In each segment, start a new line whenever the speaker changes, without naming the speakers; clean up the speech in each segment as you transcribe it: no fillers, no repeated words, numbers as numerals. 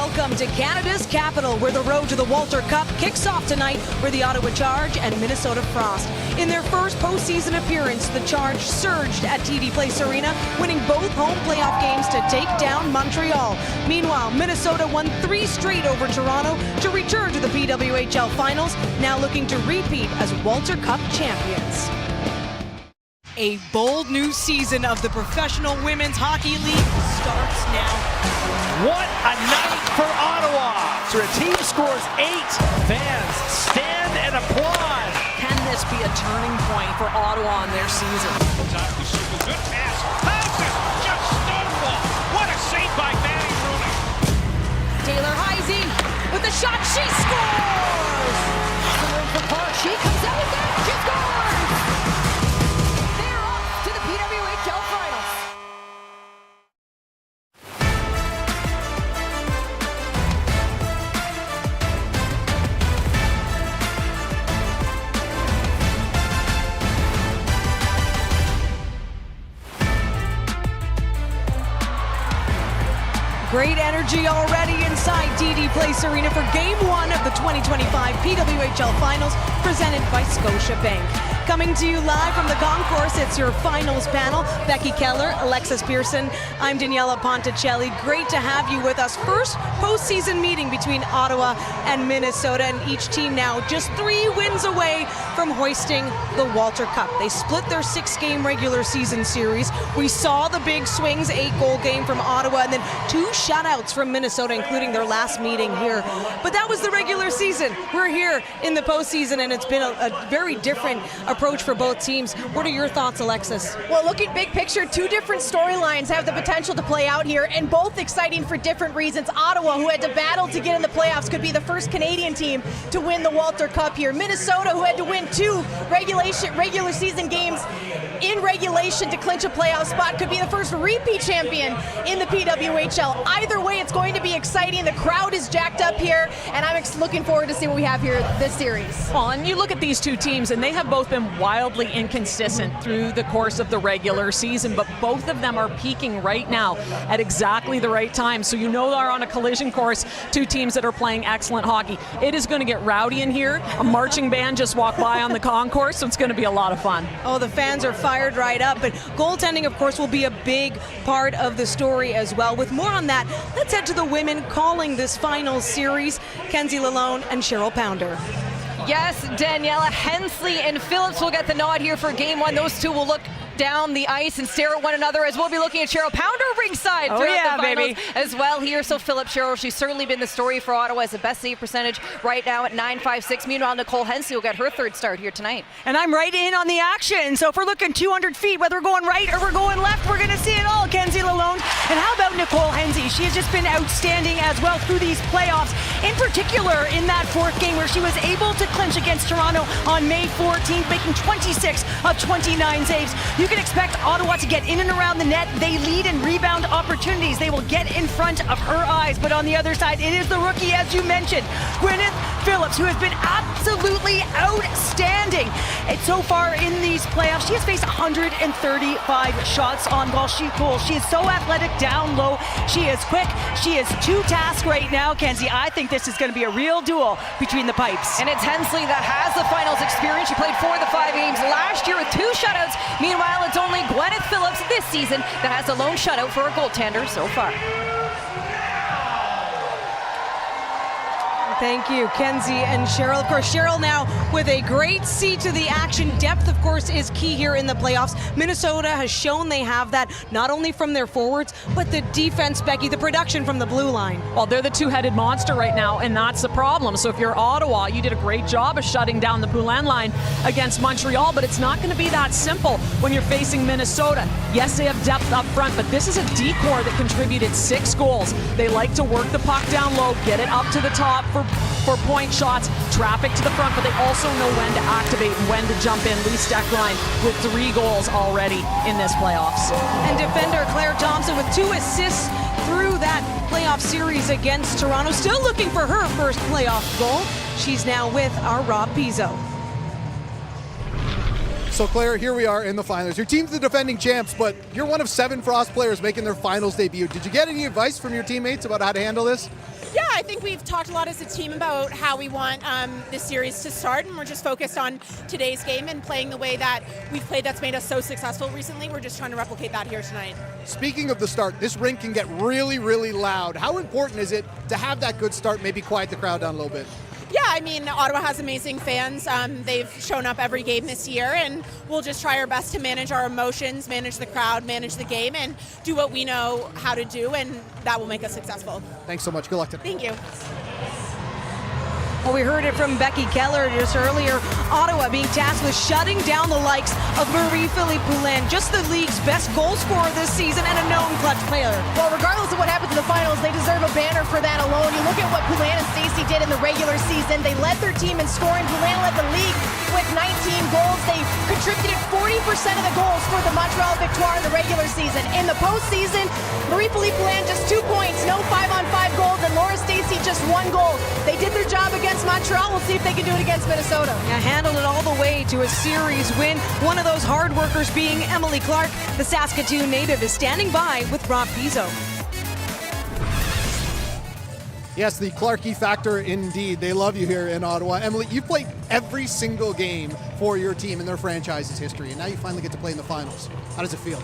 Welcome to Canada's capital, where the road to the Walter Cup kicks off tonight for the Ottawa Charge and Minnesota Frost. In their first postseason appearance, the Charge surged at TD Place Arena, winning both home playoff games to take down Montreal. Meanwhile, Minnesota won 3 straight over Toronto to return to the PWHL Finals, now looking to repeat as Walter Cup champions. A bold new season of the Professional Women's Hockey League starts now.
What a night for Ottawa! So a team scores 8, fans stand and applaud.
Can this be a turning point for Ottawa in their season?
Good pass, passes, just stonewall. What a save by Maddie Rooney.
Taylor Heisey with the shot, she scores!
She comes out with that, she scores! They're off to the PWHL Finals.
Great energy already inside TD Place Arena for Game 1 of the 2025 PWHL Finals, presented by Scotiabank. Coming to you live from the concourse, it's your finals panel. Becky Keller, Alexis Pearson, I'm Daniela Ponticelli. Great to have you with us. First postseason meeting between Ottawa and Minnesota, and each team now just 3 wins away from hoisting the Walter Cup. They split their 6-game regular season series. We saw the big swings, 8-goal game from Ottawa, and then 2 shutouts from Minnesota, including their last meeting here. But that was the regular season. We're here in the postseason, and it's been a very different approach for both teams. What are your thoughts, Alexis?
Well, looking big picture, 2 different storylines have the potential to play out here, and both exciting for different reasons. Ottawa, who had to battle to get in the playoffs, could be the first Canadian team to win the Walter Cup here. Minnesota, who had to win 2 regular season games in regulation to clinch a playoff spot, could be the first repeat champion in the PWHL. Either way, it's going to be exciting. The crowd is jacked up here, and I'm looking forward to see what we have here this series.
Well, and you look at these 2 teams, and they have both been wildly inconsistent through the course of the regular season, but both of them are peaking right now at exactly the right time. So you know they're on a collision course, 2 teams that are playing excellent hockey. It is going to get rowdy in here. A marching band just walked by on the concourse, so it's going to be a lot of fun.
Oh, the fans are fired right up, but goaltending, of course, will be a big part of the story as well. With more on that, let's head to the women calling this finals series, Kenzie Lalone and Cheryl Pounder.
Yes, Daniela, Hensley and Phillips will get the nod here for Game 1. Those 2 will look down the ice and stare at one another, as we'll be looking at Cheryl Pounder ringside throughout the finals as well here. So Phillips, Cheryl, she's certainly been the story for Ottawa as the best save percentage right now at .956. Meanwhile, Nicole Hensley will get her 3rd start here tonight.
And I'm right in on the action. So if we're looking 200 feet, whether we're going right or we're going left, we're going to see it all. Kenzie Lalone. And how about Nicole Hensley? She has just been outstanding as well through these playoffs. In particular, in that 4th game where she was able to clinch against Toronto on May 14th, making 26 of 29 saves. You can expect Ottawa to get in and around the net. They lead in rebound opportunities. They will get in front of her eyes. But on the other side, it is the rookie, as you mentioned, Gwyneth Phillips, who has been absolutely outstanding. And so far in these playoffs, she has faced 135 shots on goal. She is so athletic down low. She is quick. She is 2 tasks right now, Kenzie. I think this is going to be a real duel between the pipes.
And it's Hensley that has the finals experience. She played 4 of the 5 games last year with 2 shutouts. Meanwhile, it's only Gwyneth Phillips this season that has a lone shutout for a goaltender so far.
Thank you, Kenzie and Cheryl. Of course, Cheryl now with a great seat to the action. Depth, of course, is key here in the playoffs. Minnesota has shown they have that, not only from their forwards, but the defense, Becky, the production from the blue line.
Well, they're the 2-headed monster right now, and that's the problem. So if you're Ottawa, you did a great job of shutting down the Poulin line against Montreal, but it's not going to be that simple when you're facing Minnesota. Yes, they have depth up front, but this is a D-core that contributed 6 goals. They like to work the puck down low, get it up to the top for point shots, traffic to the front, but they also know when to activate and when to jump in. Lee Steckline with 3 goals already in this playoffs.
And defender Claire Thompson with 2 assists through that playoff series against Toronto. Still looking for her first playoff goal. She's now with our Rob Pizzo.
So Claire, here we are in the finals. Your team's the defending champs, but you're one of 7 Frost players making their finals debut. Did you get any advice from your teammates about how to handle this?
Yeah, I think we've talked a lot as a team about how we want this series to start, and we're just focused on today's game and playing the way that we've played that's made us so successful recently. We're just trying to replicate that here tonight.
Speaking of the start, this rink can get really, really loud. How important is it to have that good start, maybe quiet the crowd down a little bit?
Yeah, I mean, Ottawa has amazing fans. They've shown up every game this year, and we'll just try our best to manage our emotions, manage the crowd, manage the game, and do what we know how to do, and that will make us successful.
Thanks so much. Good luck today.
Thank you.
Well, we heard it from Becky Keller just earlier. Ottawa being tasked with shutting down the likes of Marie-Philippe Poulin, just the league's best goal scorer this season and a known clutch player.
Well, regardless of what happens in the finals, they deserve a banner for that alone. You look at what Poulin and Stacey did in the regular season. They led their team in scoring. Poulin led the league with 19 goals. They contributed 40% of the goals for the Montreal Victoire in the regular season. In the postseason, Marie-Philippe Poulin just 2 points, no 5-on-5 goals, and Laura Stacey just 1 goal. They did their job against Montreal. We'll see if they can do it against Minnesota.
Yeah, handled it all the way to a series win. One of those hard workers being Emily Clark. The Saskatoon native is standing by with Rob Pizzo.
Yes, the Clarkey factor indeed. They love you here in Ottawa. Emily, you've played every single game for your team in their franchise's history, and now you finally get to play in the finals. How does it feel?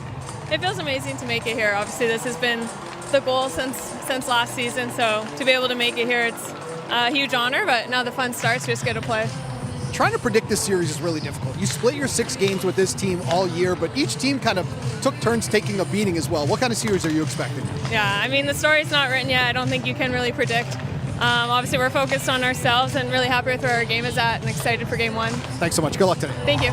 It feels amazing to make it here. Obviously, this has been the goal since last season, so to be able to make it here, it's a huge honor, but now the fun starts. We just get to play.
Trying to predict this series is really difficult. You split your 6 games with this team all year, but each team kind of took turns taking a beating as well. What kind of series are you expecting?
Yeah, I mean, the story's not written yet. I don't think you can really predict. Obviously, we're focused on ourselves and really happy with where our game is at and excited for game 1.
Thanks so much. Good luck today.
Thank you.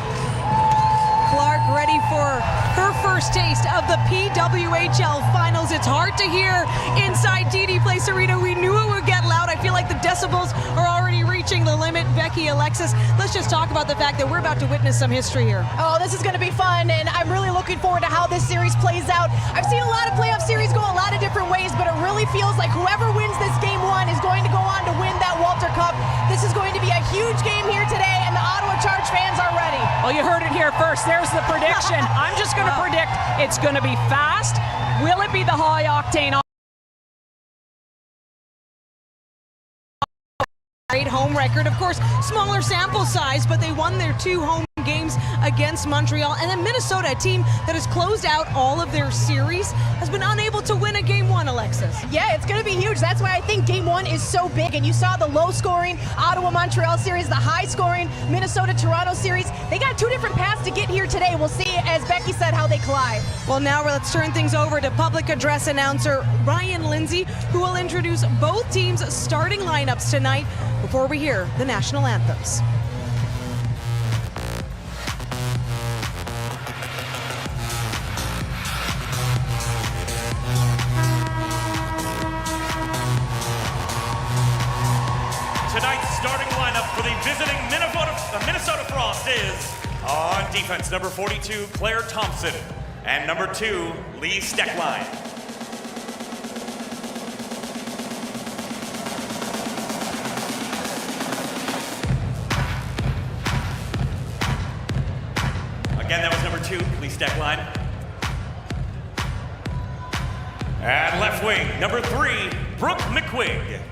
Clark ready for her first taste of the PWHL finals. It's hard to hear inside TD Place Arena. We knew it would get loud. I feel like the decibels are already reaching the limit. Becky, Alexis, let's just talk about the fact that we're about to witness some history here.
Oh, this is going to be fun, and I'm really looking forward to how this series plays out. I've seen a lot of playoff series go a lot of different ways, but it really feels like whoever wins this game 1 is going to go on to win that Walter Cup. This is going to be a huge game here today, and the Ottawa Charge fans are ready.
Well, you heard it here first. There's the prediction. I'm just going to predict it's going to be fast. Will it be the high octane?
Great home record, of course, smaller sample size, but they won their 2 home games against Montreal. And then Minnesota, a team that has closed out all of their series, has been unable to win a game 1, Alexis.
Yeah, it's going to be huge. That's why I think game 1 is so big. And you saw the low-scoring Ottawa-Montreal series, the high-scoring Minnesota-Toronto series. They got 2 different paths to get here today. We'll see, as Becky said, how they collide.
Well, now let's turn things over to public address announcer Ryan Lindsay, who will introduce both teams' starting lineups tonight before we hear the national anthems.
Tonight's starting lineup for the visiting Minnesota Frost is on defense, number 42, Claire Thompson, and number 2, Lee Steckline. Again, that was number 2, Lee Steckline. And left wing, number 3, Brooke McQuigg.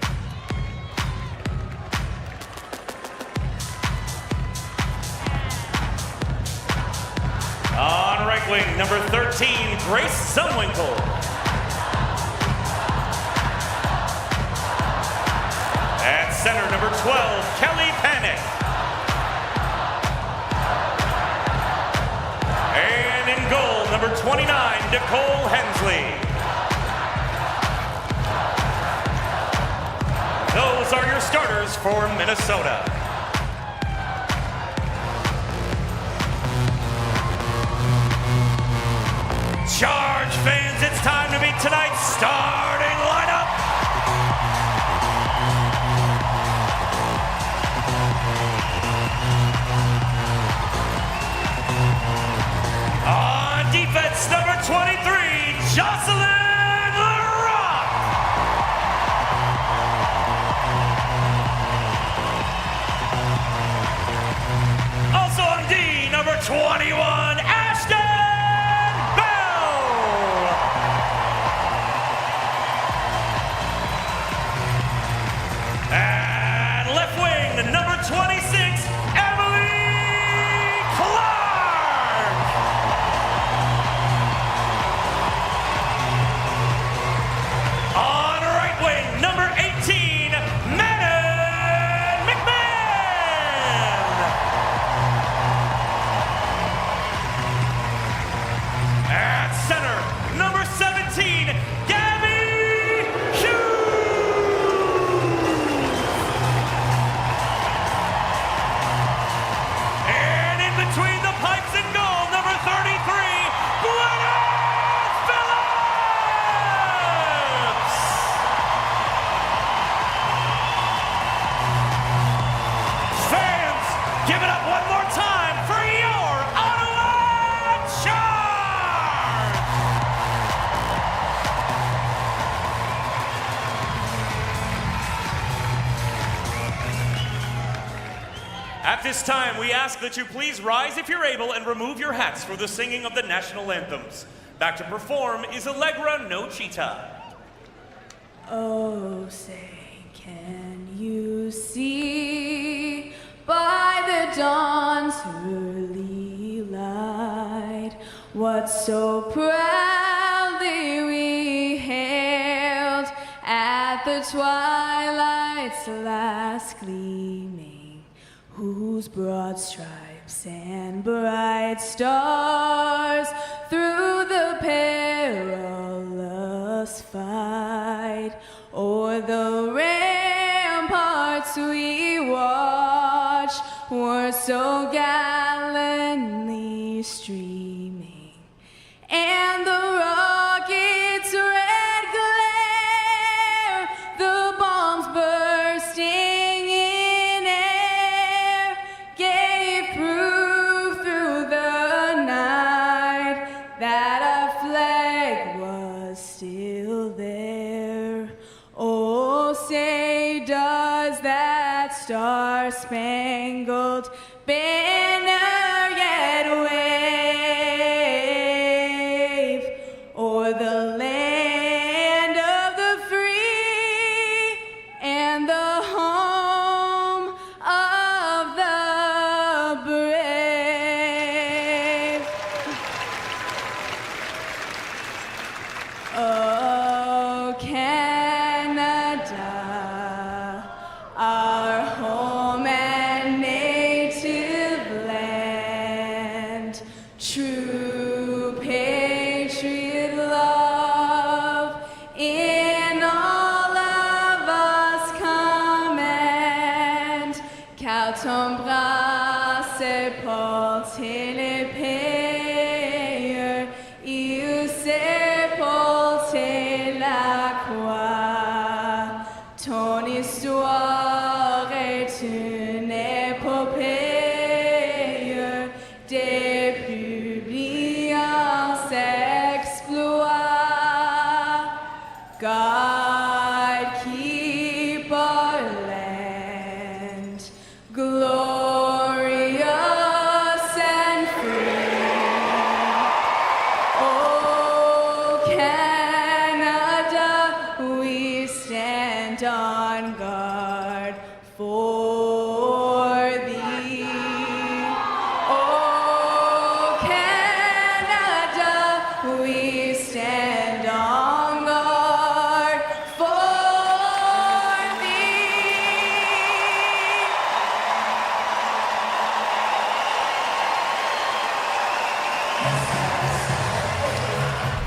On right wing, number 13, Grace Zumwinkle. At center, number 12, Kelly Panic. And in goal, number 29, Nicole Hensley. Those are your starters for Minnesota. Charge fans, it's time to meet tonight's starting lineup. On defense, number 23, Jocelyn LaRock. Also on D, number 21, Ashton Bell. And left wing, number 26, Emily Clark. On right wing, number 18, Manon McMahon. At center, number 17, Gabby Hughes. And in between the pipes and goal, number 33, Gwyneth Phillips. Fans, give it up one more time for your Ottawa Sharks! At this time, we ask that you please rise if you're able and remove your hats for the singing of the national anthems. Back to perform is Allegra No Cheetah.
Oh, say, can you see by the dawn's early light what so proudly we hailed at the twilight's last gleaming, whose broad stripes and bright stars through the perilous fight o'er the ramparts we watched were so gallantly streaming, and the rockets' red glare, the bombs bursting in air, gave proof through the night that our flag was still there. Oh, say, does that star-spangled banner yet wave o'er the land of the free and the home of the brave? Oh, Canada, our home and native land, true patriot love in all of us command, car ton bras s'est porté les payeurs, il s'est porté la croix, ton histoire est une épopée des plus brillants exploits. God keep our land glorious and free. Oh, Canada, we stand on guard for thee. Oh, Canada, we stand on guard for thee.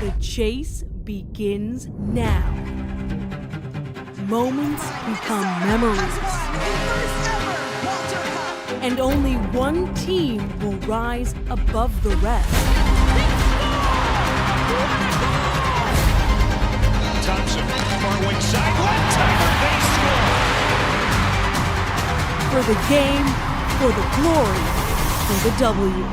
The chase begins now. Moments become memories. And only one team will rise above the rest.
Thompson, far wing side, one-timer, they score!
For the game, for the glory, for the W.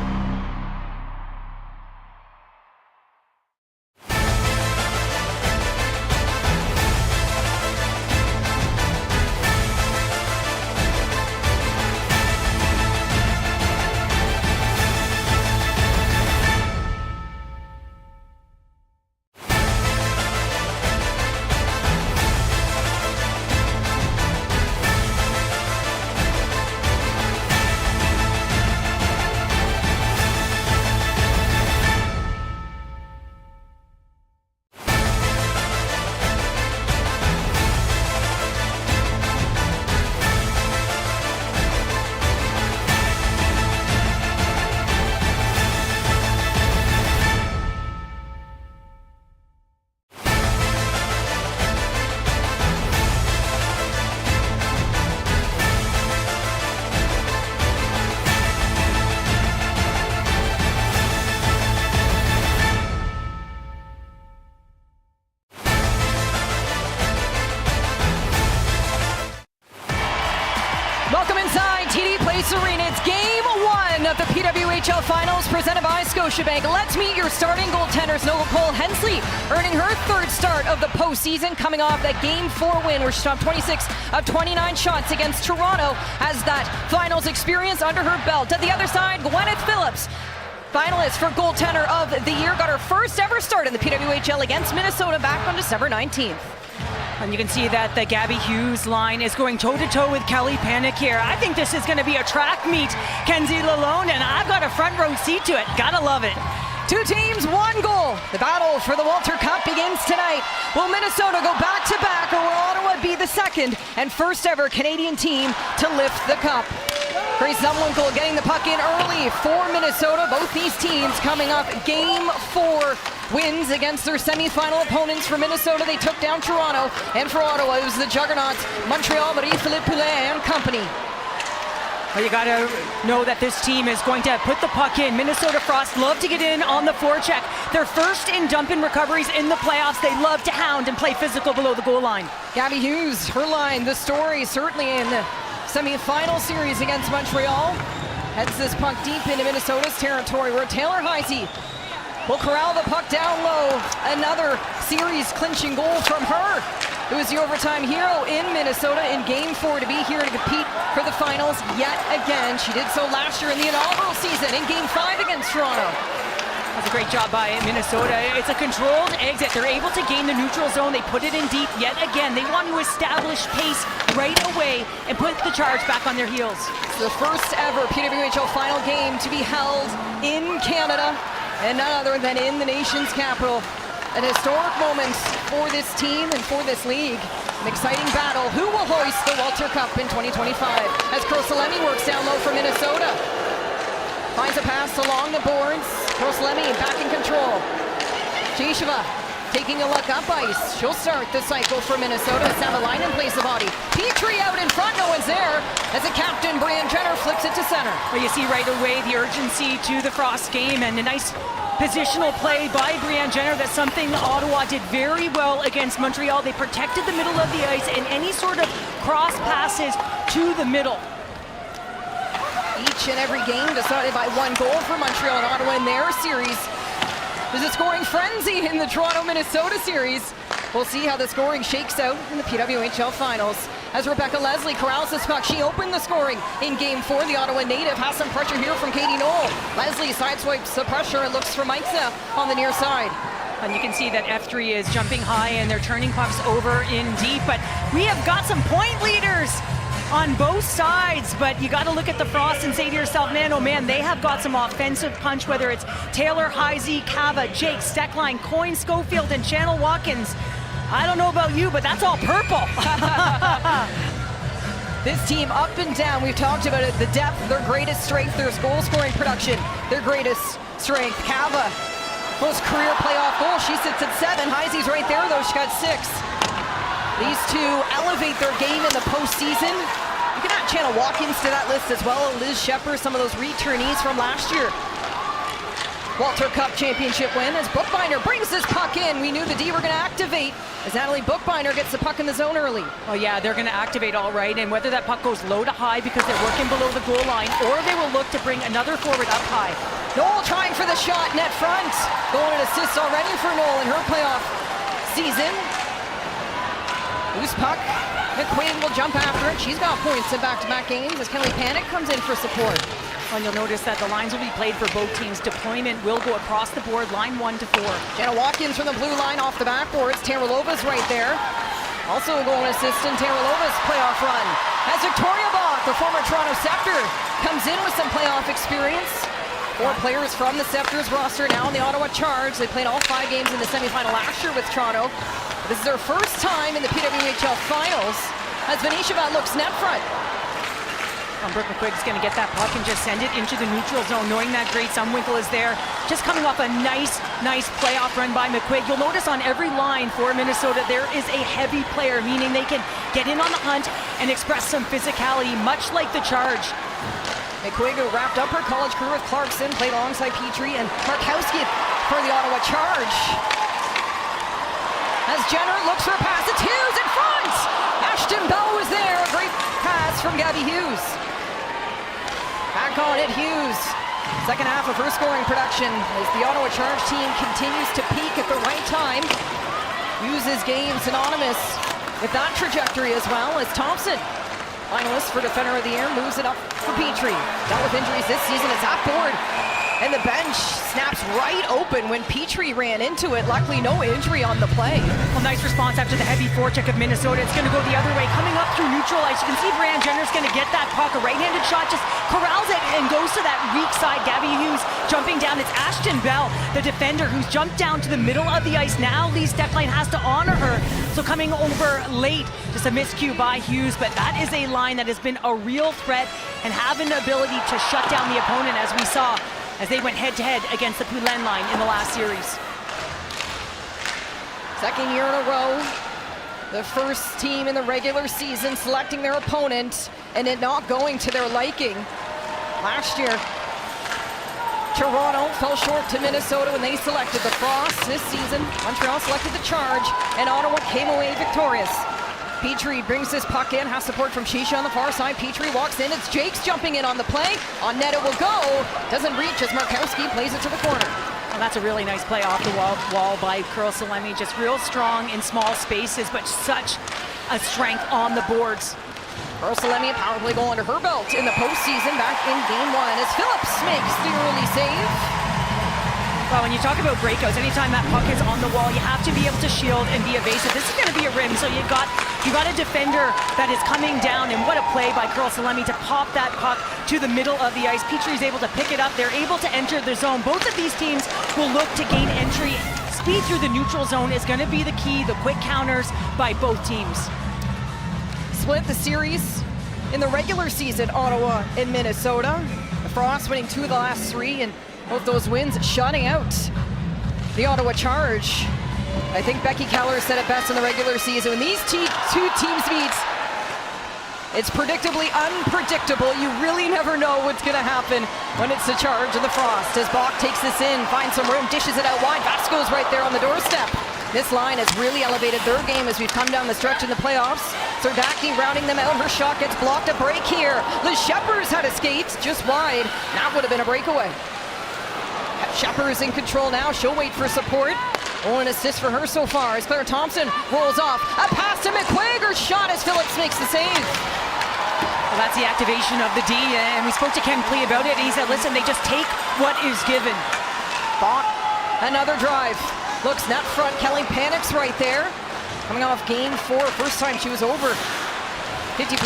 Place Arena. It's game 1 of the PWHL Finals presented by Scotiabank. Let's meet your starting goaltenders. Nicole Hensley earning her 3rd start of the postseason, coming off that game 4 win where she stopped 26 of 29 shots against Toronto, has that finals experience under her belt. At the other side, Gwyneth Phillips, finalist for goaltender of the year, got her first ever start in the PWHL against Minnesota back on December 19th.
And you can see that the Gabby Hughes line is going toe-to-toe with Kelly Panic here. I think this is going to be a track meet, Kenzie Lalonde, and I've got a front row seat to it. Gotta love it.
2 teams, 1 goal. The battle for the Walter Cup begins tonight. Will Minnesota go back-to-back, or will Ottawa be the second and first ever Canadian team to lift the cup? Grace Zumwinkle getting the puck in early for Minnesota. Both these teams coming off game 4 wins against their semi-final opponents. For Minnesota, they took down Toronto, and for Ottawa, it was the juggernauts, Montreal, Marie-Philippe Poulin and company.
Well, you got to know that this team is going to put the puck in. Minnesota Frost love to get in on the forecheck. They're first in dump-in recoveries in the playoffs. They love to hound and play physical below the goal line.
Gabby Hughes, her line, the story, certainly in the semi-final series against Montreal. Heads this puck deep into Minnesota's territory, where Taylor Heisey will corral the puck down low. Another series-clinching goal from her. It was the overtime hero in Minnesota in game 4 to be here to compete for the finals yet again. She did so last year in the inaugural season in game 5 against Toronto.
That's a great job by Minnesota. It's a controlled exit. They're able to gain the neutral zone. They put it in deep yet again. They want to establish pace right away and put the charge back on their heels.
It's the first ever PWHL final game to be held in Canada, and none other than in the nation's capital. An historic moment for this team and for this league. An exciting battle. Who will hoist the Walter Cup in 2025? As Krosalemi works down low for Minnesota. Finds a pass along the boards. Krosalemi back in control. Jesheva taking a look up ice. She'll start the cycle for Minnesota. Savalainen plays the body. Petrie out in front. No one's there. As the captain, Brianne Jenner, flips it to center.
Well, you see right away the urgency to the Frost game and a nice positional play by Brianne Jenner. That's something Ottawa did very well against Montreal. They protected the middle of the ice and any sort of cross passes to the middle.
Each and every game decided by 1 goal for Montreal and Ottawa in their series. There's a scoring frenzy in the Toronto-Minnesota series. We'll see how the scoring shakes out in the PWHL Finals. As Rebecca Leslie corrals this puck, she opened the scoring in game 4. The Ottawa native has some pressure here from Katie Knoll. Leslie sideswipes the pressure and looks for Maitza on the near side.
And you can see that F3 is jumping high and they're turning pucks over in deep. But we have got some point leaders on both sides, but you got to look at the Frost and say to yourself, man, oh man, they have got some offensive punch, whether it's Taylor, Heisey, Cava, Jake, Steckline, Coyne, Schofield, and Channel Watkins. I don't know about you, but that's all purple.
This team up and down, we've talked about it, the depth, their greatest strength, their goal scoring production, their greatest strength. Cava, most career playoff goal, she sits at 7. Heisey's right there though, she got 6. These two elevate their game in the postseason. You can add Channel Watkins to that list as well. Liz Shepard, some of those returnees from last year. Walter Cup championship win as Bookbinder brings this puck in. We knew the D were going to activate as Natalie Bookbinder gets the puck in the zone early.
Oh yeah, they're going to activate all right, and whether that puck goes low to high because they're working below the goal line, or they will look to bring another forward up high.
Knoll trying for the shot, net front. Goal and assist already for Knoll in her playoff season. Loose puck. McQueen will jump after it. She's got points in back-to-back games as Kelly Panic comes in for support.
And you'll notice that the lines will be played for both teams. Deployment will go across the board, line 1 to 4.
Jenna Watkins from the blue line off the backboards. Tara Lova's right there. Also a goal and assist in Tara Lova's playoff run. As Victoria Bach, the former Toronto Scepter, comes in with some playoff experience. 4 players from the Scepters roster now in the Ottawa Charge. They played all 5 games in the semifinal last year with Toronto. This is their first time in the PWHL Finals as Venetia looks net front.
Brooke McQuigg's going to get that puck and just send it into the neutral zone, knowing that Grace Zumwinkle is there. Just coming off a nice playoff run by McQuigg. You'll notice on every line for Minnesota, there is a heavy player, meaning they can get in on the hunt and express some physicality, much like the Charge.
McQuigg, who wrapped up her college career with Clarkson, played alongside Petrie and Markowski for the Ottawa Charge. As Jenner looks for a pass, it's Hughes in front! Ashton Bell was there, a great pass from Gabby Hughes.
back on it. Hughes, second half of her scoring production as the Ottawa Charge team continues to peak at the right time. Hughes' game synonymous with that trajectory as well as Thompson, finalist for Defender of the Year, moves it up for Petrie. Dealt with injuries this season, it's half board. And the bench snaps right open when Petrie ran into it. Luckily, no injury on the play.
Well, nice response after the heavy forecheck of Minnesota. It's going to go the other way. Coming up through neutral ice, you can see Brianne Jenner's going to get that puck. A right-handed shot just corrals it and goes to that weak side. Gabby Hughes jumping down. It's Ashton Bell, the defender, who's jumped down to the middle of the ice. Now Lee Steckline has to honor her. So coming over late, just a miscue by Hughes. But that is a line that has been a real threat and have an ability to shut down the opponent, as we saw as they went head-to-head against the Poulin line in the last series.
Second year in a row, the first team in the regular season selecting their opponent and it not going to their liking. Last year, Toronto fell short to Minnesota when they selected the Frost. This season, Montreal selected the Charge and Ottawa came away victorious. Petrie brings this puck in, has support from Shisha on the far side. Petrie walks in, it's Jakes jumping in on the play. On net it will go, doesn't reach as Markowski plays it to the corner.
Well, that's a really nice play off the wall by Curl Salemi. Just real strong in small spaces, but such a strength on the boards.
Curl Salemi, a power play goal under her belt in the postseason back in game 1 as Phillips makes the early save.
Well, when you talk about breakouts, anytime that puck is on the wall, you have to be able to shield and be evasive. This is going to be a rim, so you got a defender that is coming down, and what a play by Curl Salemi to pop that puck to the middle of the ice. Petrie's able to pick it up. They're able to enter the zone. Both of these teams will look to gain entry. Speed through the neutral zone is going to be the key, the quick counters by both teams.
Split the series in the regular season, Ottawa and Minnesota. The Frost winning 2 of the last 3, and both those wins shutting out the Ottawa Charge. I think Becky Keller said it best in the regular season. When these two teams meet, it's predictably unpredictable. You really never know what's going to happen when it's the Charge and the Frost. As Bach takes this in, finds some room, dishes it out wide. Vasco's right there on the doorstep. This line has really elevated their game as we've come down the stretch in the playoffs. Serdachny routing them out. Her shot gets blocked. A break here. Liz Sheppers had a skate just wide. That would have been a breakaway. Sheppers in control now. She'll wait for support. Oh, an assist for her so far as Claire Thompson rolls off. A pass to McQuaig. Her shot as Phillips makes the save.
Well, that's the activation of the D, and we spoke to Ken Klee about it. He said, listen, they just take what is given.
Bach, another drive. Looks net front. Kelly panics right there. Coming off game 4. First time she was over 50%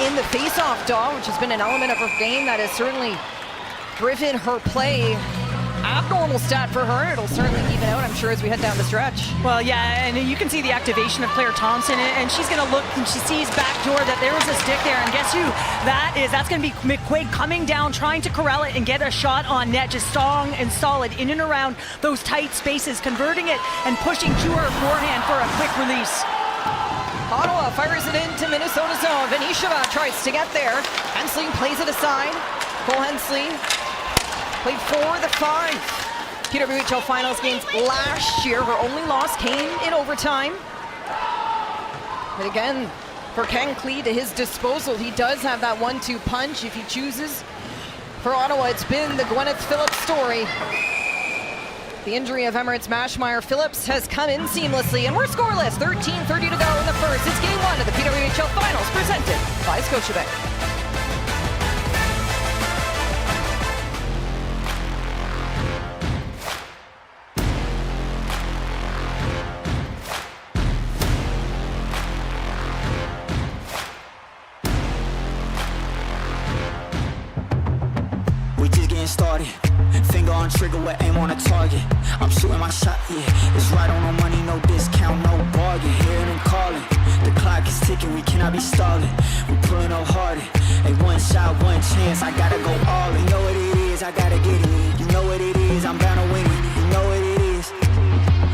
in the face-off draw, which has been an element of her game that has certainly driven her play. Abnormal stat for her. It'll certainly even out, I'm sure, as we head down the stretch.
Well, yeah, and you can see the activation of Claire Thompson, and she's going to look, and she sees backdoor that there was a stick there, and guess who that is? That's going to be McQuaig coming down, trying to corral it and get a shot on net, just strong and solid in and around those tight spaces, converting it and pushing to her forehand for a quick release.
Ottawa fires it into Minnesota zone. Venisheva tries to get there. Hensley plays it aside. Cole Hensley played 4 of the 5 PWHL Finals games last year. Her only loss came in overtime. But again, for Ken Klee, to his disposal, he does have that 1-2 punch if he chooses. For Ottawa, it's been the Gwyneth Phillips story. The injury of Emirates Mashmeyer. Phillips has come in seamlessly, and we're scoreless. 13:30 to go in the first. It's game 1 of the PWHL Finals, presented by Scotiabank.
Started, finger on trigger with aim on a target. I'm shooting my shot, yeah. It's right on no money, no discount, no bargain. Hearing them calling, the clock is ticking, we cannot be stalling. We pulling up harder, a one shot, one chance. I gotta go all in. You know what it is, I gotta get it. You know what it is, I'm bound to win it. You know what it is,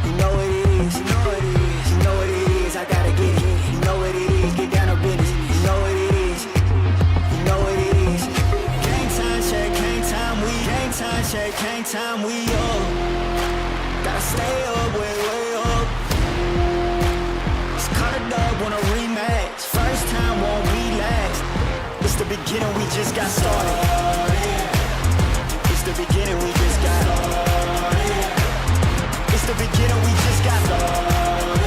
you know what it is, you know what it is, you know what it is, I gotta get it. You know what it is, get down to business. You know what it is, you know what it is. Game time check, game time we time check, hang time, we up. Gotta stay up, way up. Just cut it up, want a rematch. First time won't be last. It's the beginning, we just got started. the beginning, we just got started. It's the beginning, we just got started.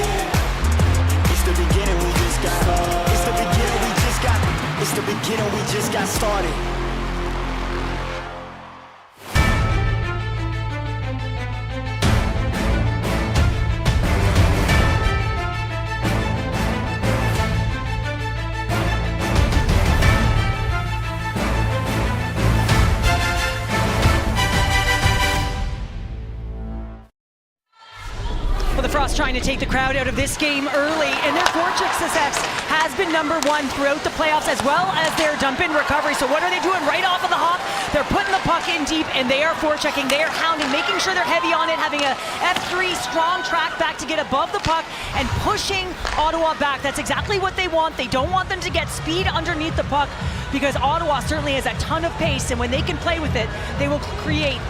It's the beginning, we just got started. It's the beginning, we just got. It's the beginning, we just got started.
The Frost trying to take the crowd out of this game early, and their forecheck success has been #1 throughout the playoffs, as well as their dump-in recovery. So what are they doing right off of the hop? They're putting the puck in deep, and they are forechecking. They are hounding, making sure they're heavy on it, having a F3 strong track back to get above the puck and pushing Ottawa back. That's exactly what they want. They don't want them to get speed underneath the puck, because Ottawa certainly has a ton of pace, and when they can play with it, they will create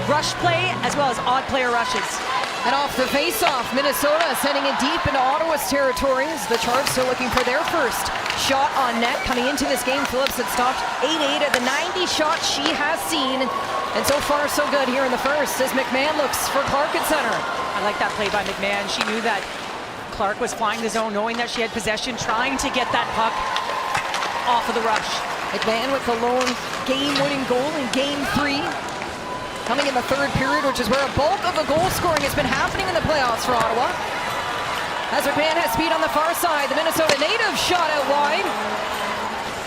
rush play as well as odd player rushes.
And off the face-off, Minnesota sending it deep into Ottawa's territories. The Sharks are looking for their first shot on net. Coming into this game, Phillips had stopped 88 of the 90 shots she has seen. And so far, so good here in the first, as McMahon looks for Clark at center.
I like that play by McMahon. She knew that Clark was flying the zone, knowing that she had possession, trying to get that puck off of the rush.
McMahon with the lone game-winning goal in Game 3. Coming in the third period, which is where a bulk of the goal scoring has been happening in the playoffs for Ottawa. As McMahon has speed on the far side, the Minnesota native shot out wide.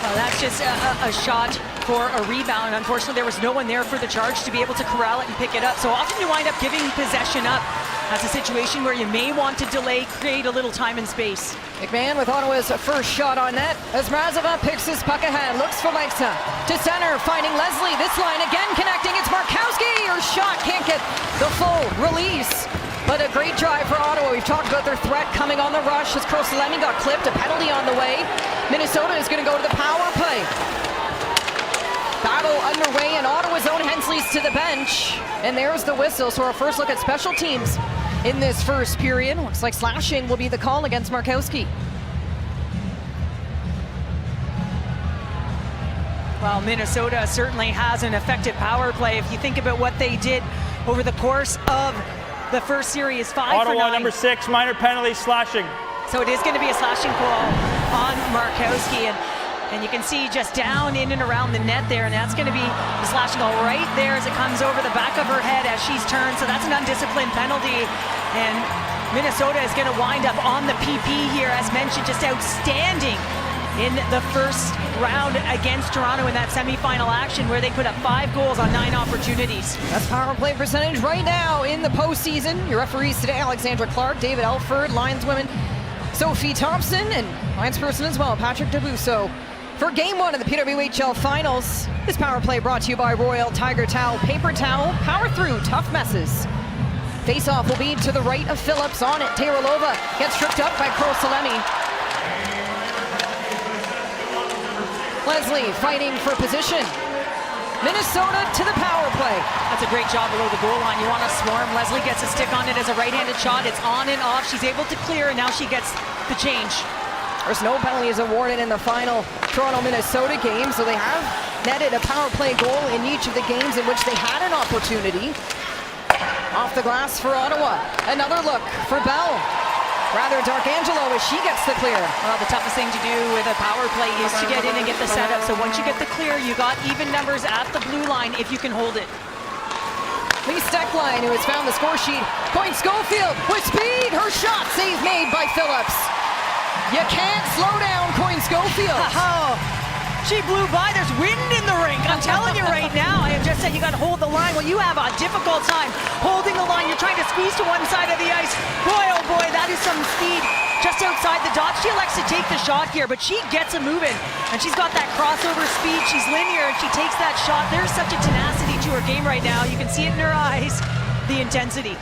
Well, that's just a shot for a rebound. Unfortunately, there was no one there for the Charge to be able to corral it and pick it up. So often you wind up giving possession up. That's a situation where you may want to delay, create a little time and space.
McMahon with Ottawa's first shot on net as Razova picks his puck ahead, looks for Lexa to center, finding Leslie. This line again connecting. It's Markowski. Her shot can't get the full release, but a great drive for Ottawa. We've talked about their threat coming on the rush as Krosalemi got clipped. A penalty on the way. Minnesota is going to go to the power play. Battle underway, and Ottawa's own Hensley's to the bench, and there's the whistle. So our first look at special teams in this first period. Looks like slashing will be the call against Markowski.
Well, Minnesota certainly has an effective power play. If you think about what they did over the course of the first series, 5 for 9.
Ottawa number 6, minor penalty, slashing.
So it is going to be a slashing call on Markowski, and you can see just down in and around the net there, and that's going to be the slashing call right there as it comes over the back of her head as she's turned. So that's an undisciplined penalty, and Minnesota is going to wind up on the PP here, as mentioned, just outstanding in the first round against Toronto in that semifinal action where they put up 5 goals on 9 opportunities.
That's power play percentage right now in the postseason. Your referees today, Alexandra Clark, David Elford, lineswomen Sophie Thompson, and linesperson as well, Patrick Debusso. For Game 1 of the PWHL Finals, this power play brought to you by Royal Tiger Towel Paper Towel. Power through tough messes. Face-off will be to the right of Phillips. On it, Taylorlova gets tripped up by Krosalemi. Leslie fighting for position. Minnesota to the power play.
That's a great job below the goal line. You want to swarm. Leslie gets a stick on it as a right-handed shot. It's on and off. She's able to clear, and now she gets the change.
There's no penalties awarded in the final Toronto-Minnesota game, so they have netted a power play goal in each of the games in which they had an opportunity. Off the glass for Ottawa. Another look for Bell. Rather Darkangelo as she gets the clear.
Well, the toughest thing to do with a power play is to get in and get the setup. So once you get the clear, you got even numbers at the blue line if you can hold it.
Lee Steckline, who has found the score sheet. Point Schofield with speed. Her shot save made by Phillips. You can't slow down Coyne Schofield.
She blew by. There's wind in the rink. I'm telling you right now. I have just said you got to hold the line. Well, you have a difficult time holding the line. You're trying to squeeze to one side of the ice. Boy, oh boy, that is some speed just outside the dot. She elects to take the shot here, but she gets a moving, and she's got that crossover speed. She's linear, and she takes that shot. There's such a tenacity to her game right now. You can see it in her eyes, the intensity.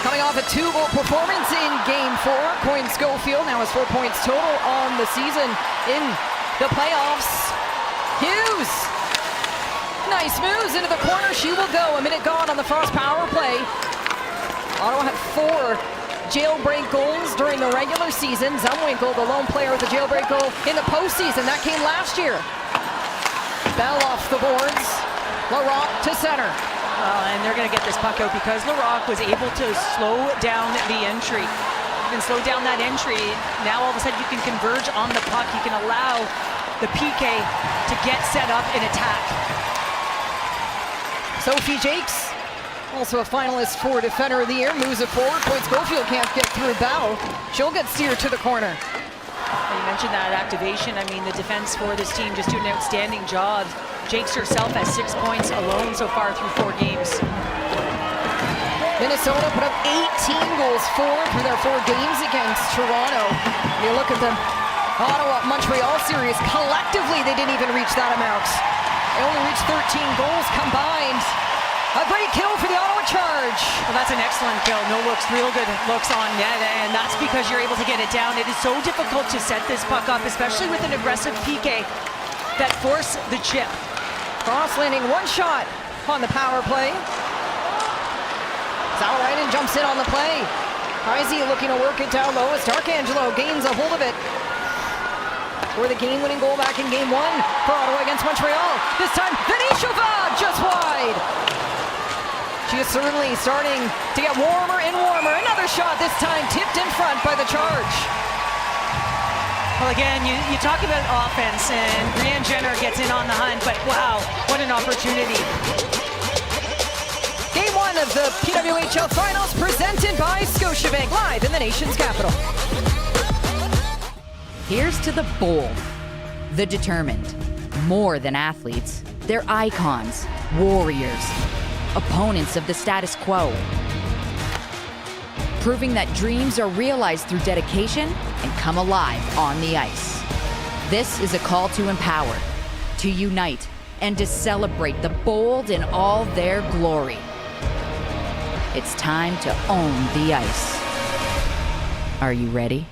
Coming off a 2-goal performance in Game 4, Coyne Schofield now has 4 points total on the season in the playoffs. Hughes, nice moves into the corner. She will go. A minute gone on the Frost power play. Ottawa had 4 jailbreak goals during the regular season. Zumwinkle, the lone player with a jailbreak goal in the postseason. That came last year. Bell off the boards. Larocque to center.
And they're going to get this puck out because Larocque was able to slow down the entry. You can slow down that entry. Now all of a sudden you can converge on the puck. You can allow the PK to get set up in attack.
Sophie Jakes, also a finalist for Defender of the Year, moves it forward. Point Schofield can't get through Bow. She'll get steered to the corner.
You mentioned that activation. I mean, the defense for this team just doing an outstanding job. Jakes herself has 6 points alone so far through 4 games.
Minnesota put up 18 goals through their 4 games against Toronto. You look at them, Ottawa, Montreal series, collectively they didn't even reach that amount. They only reached 13 goals combined. A great kill for the Ottawa Charge.
Well, that's an excellent kill. No looks, real good looks on net, and that's because you're able to get it down. It is so difficult to set this puck up, especially with an aggressive PK that force the chip.
Cross landing 1 shot on the power play. Zawarainen jumps in on the play. Heisey looking to work it down low as Darkangelo gains a hold of it. For the game-winning goal back in Game 1 for Ottawa against Montreal. This time, Venishova just wide. She is certainly starting to get warmer and warmer. Another shot, this time tipped in front by the Charge.
Well, again, you talk about offense, and Brianne Jenner gets in on the hunt, but wow, what an opportunity.
Game 1 of the PWHL Finals presented by Scotiabank, live in the nation's capital.
Here's to the bold, the determined. More than athletes, they're icons, warriors, opponents of the status quo. Proving that dreams are realized through dedication and come alive on the ice. This is a call to empower, to unite, and to celebrate the bold in all their glory. It's time to own the ice. Are you ready?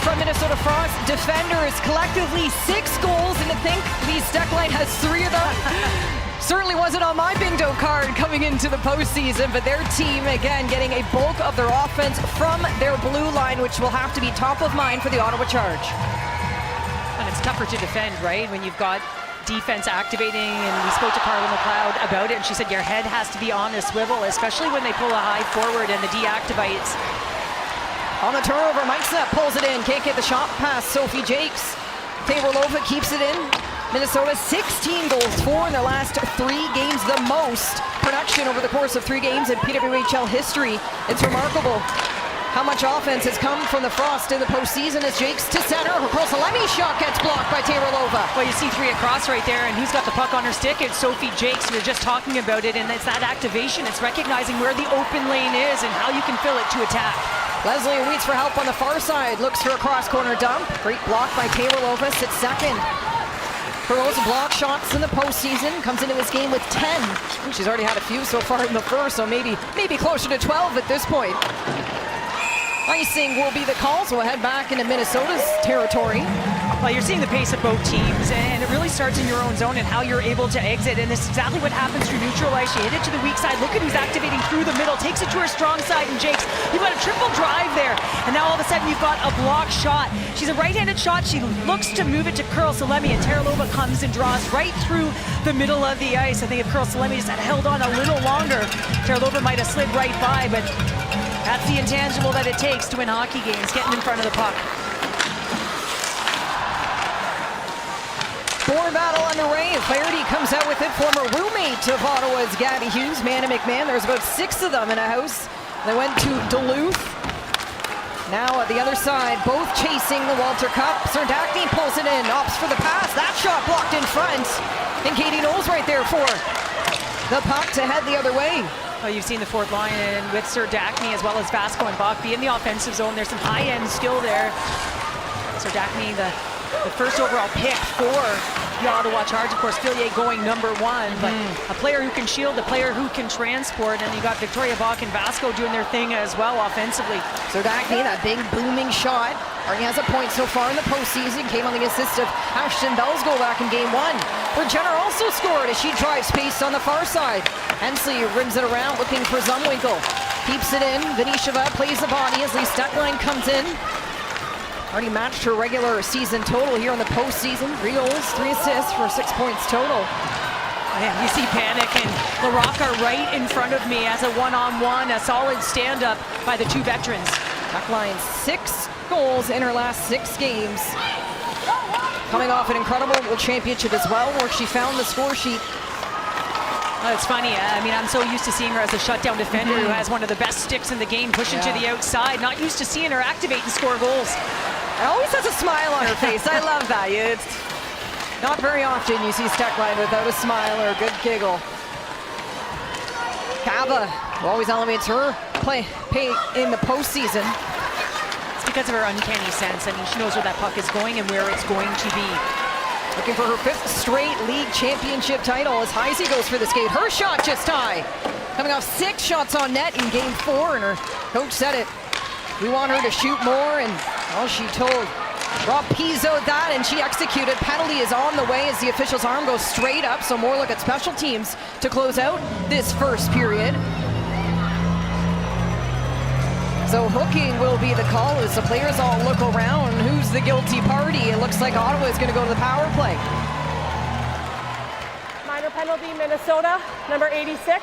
From Minnesota Frost defenders, collectively 6 goals, and to think Lee Stecklein has 3 of them. Certainly wasn't on my bingo card coming into the postseason, but their team, again, getting a bulk of their offense from their blue line, which will have to be top of mind for the Ottawa Charge.
And it's tougher to defend, right, when you've got defense activating, and we spoke to Carla McLeod about it, and she said your head has to be on a swivel, especially when they pull a high forward and the deactivates.
On the turnover, Mike Snap pulls it in. Can't get the shot past Sophie Jakes. Taylor keeps it in. Minnesota 16 goals for in their last 3 games, the most production over the course of 3 games in PWHL history. It's remarkable how much offense has come from the Frost in the postseason as Jakes to center. Krosalemi shot gets blocked by Taylor.
Well, you see 3 across right there, and who's got the puck on her stick? It's Sophie Jakes. We were just talking about it, and it's that activation. It's recognizing where the open lane is and how you can fill it to attack.
Leslie waits for help on the far side, looks for a cross-corner dump. Great block by Taylor Lovis at second. Pearl's block shots in the postseason, comes into this game with 10. She's already had a few so far in the first, so maybe closer to 12 at this point. Icing will be the call, so we'll head back into Minnesota's territory.
Well, you're seeing the pace of both teams, and it really starts in your own zone and how you're able to exit, and this is exactly what happens through neutral ice. She hit it to the weak side. Look at who's activating through the middle, takes it to her strong side, and Jakes, you've got a triple drive there, and now all of a sudden you've got a block shot. She's a right-handed shot. She looks to move it to Kurl-Salemi, and Teralova comes and draws right through the middle of the ice. I think if Kurl-Salemi just had held on a little longer, Teralova might have slid right by, but that's the intangible that it takes to win hockey games, getting in front of the puck.
scoring battle underway. Flaherty comes out with it. Former roommate of Ottawa's Gabby Hughes, Manna McMahon. There's about 6 of them in a house. They went to Duluth. Now at the other side, both chasing the Walter Cup. Serdachny pulls it in, opts for the pass. That shot blocked in front. And Katie Knowles right there for the puck to head the other way.
Well, you've seen the fourth line and with Serdachny as well as Vasco and Bachby in the offensive zone. There's some high-end skill there. Serdachny, the first overall pick for the Ottawa Charge. Of course, Fillier going #1, but a player who can shield, a player who can transport, and you got Victoria Bach and Vasco doing their thing as well offensively.
Serdachny, that big booming shot. Already has a point so far in the postseason. Came on the assist of Ashton Bell's goal back in Game 1. Where Jenner also scored as she drives pace on the far side. Hensley rims it around looking for Zumwinkle. Keeps it in. Vinisheva plays the body as Lee Steckline comes in. Already matched her regular season total here in the postseason. 3 goals, 3 assists for 6 points total.
Man, you see Panic and LaRocca right in front of me as a one-on-one, a solid stand-up by the 2 veterans.
Steckline 6 goals in her last 6 games. Coming off an incredible World Championship as well, where she found the score sheet.
Well, it's funny. I mean, I'm so used to seeing her as a shutdown defender who has one of the best sticks in the game, pushing to the outside. Not used to seeing her activate and score goals.
It always has a smile on her face. I love that. It's not very often you see Steckline without a smile or a good giggle. Kava always elevates her play in the postseason.
It's because of her uncanny sense. I mean, she knows where that puck is going and where it's going to be.
Looking for her 5th straight league championship title as Heisey goes for the skate. Her shot just high. Coming off 6 shots on net in Game 4, and her coach said it. We want her to shoot more, and well, she told Rob Pizzo that, and she executed. Penalty is on the way as the official's arm goes straight up, so more look at special teams to close out this first period. So hooking will be the call as the players all look around. Who's the guilty party? It looks like Ottawa is going to go to the power play.
Minor penalty, Minnesota, number 86,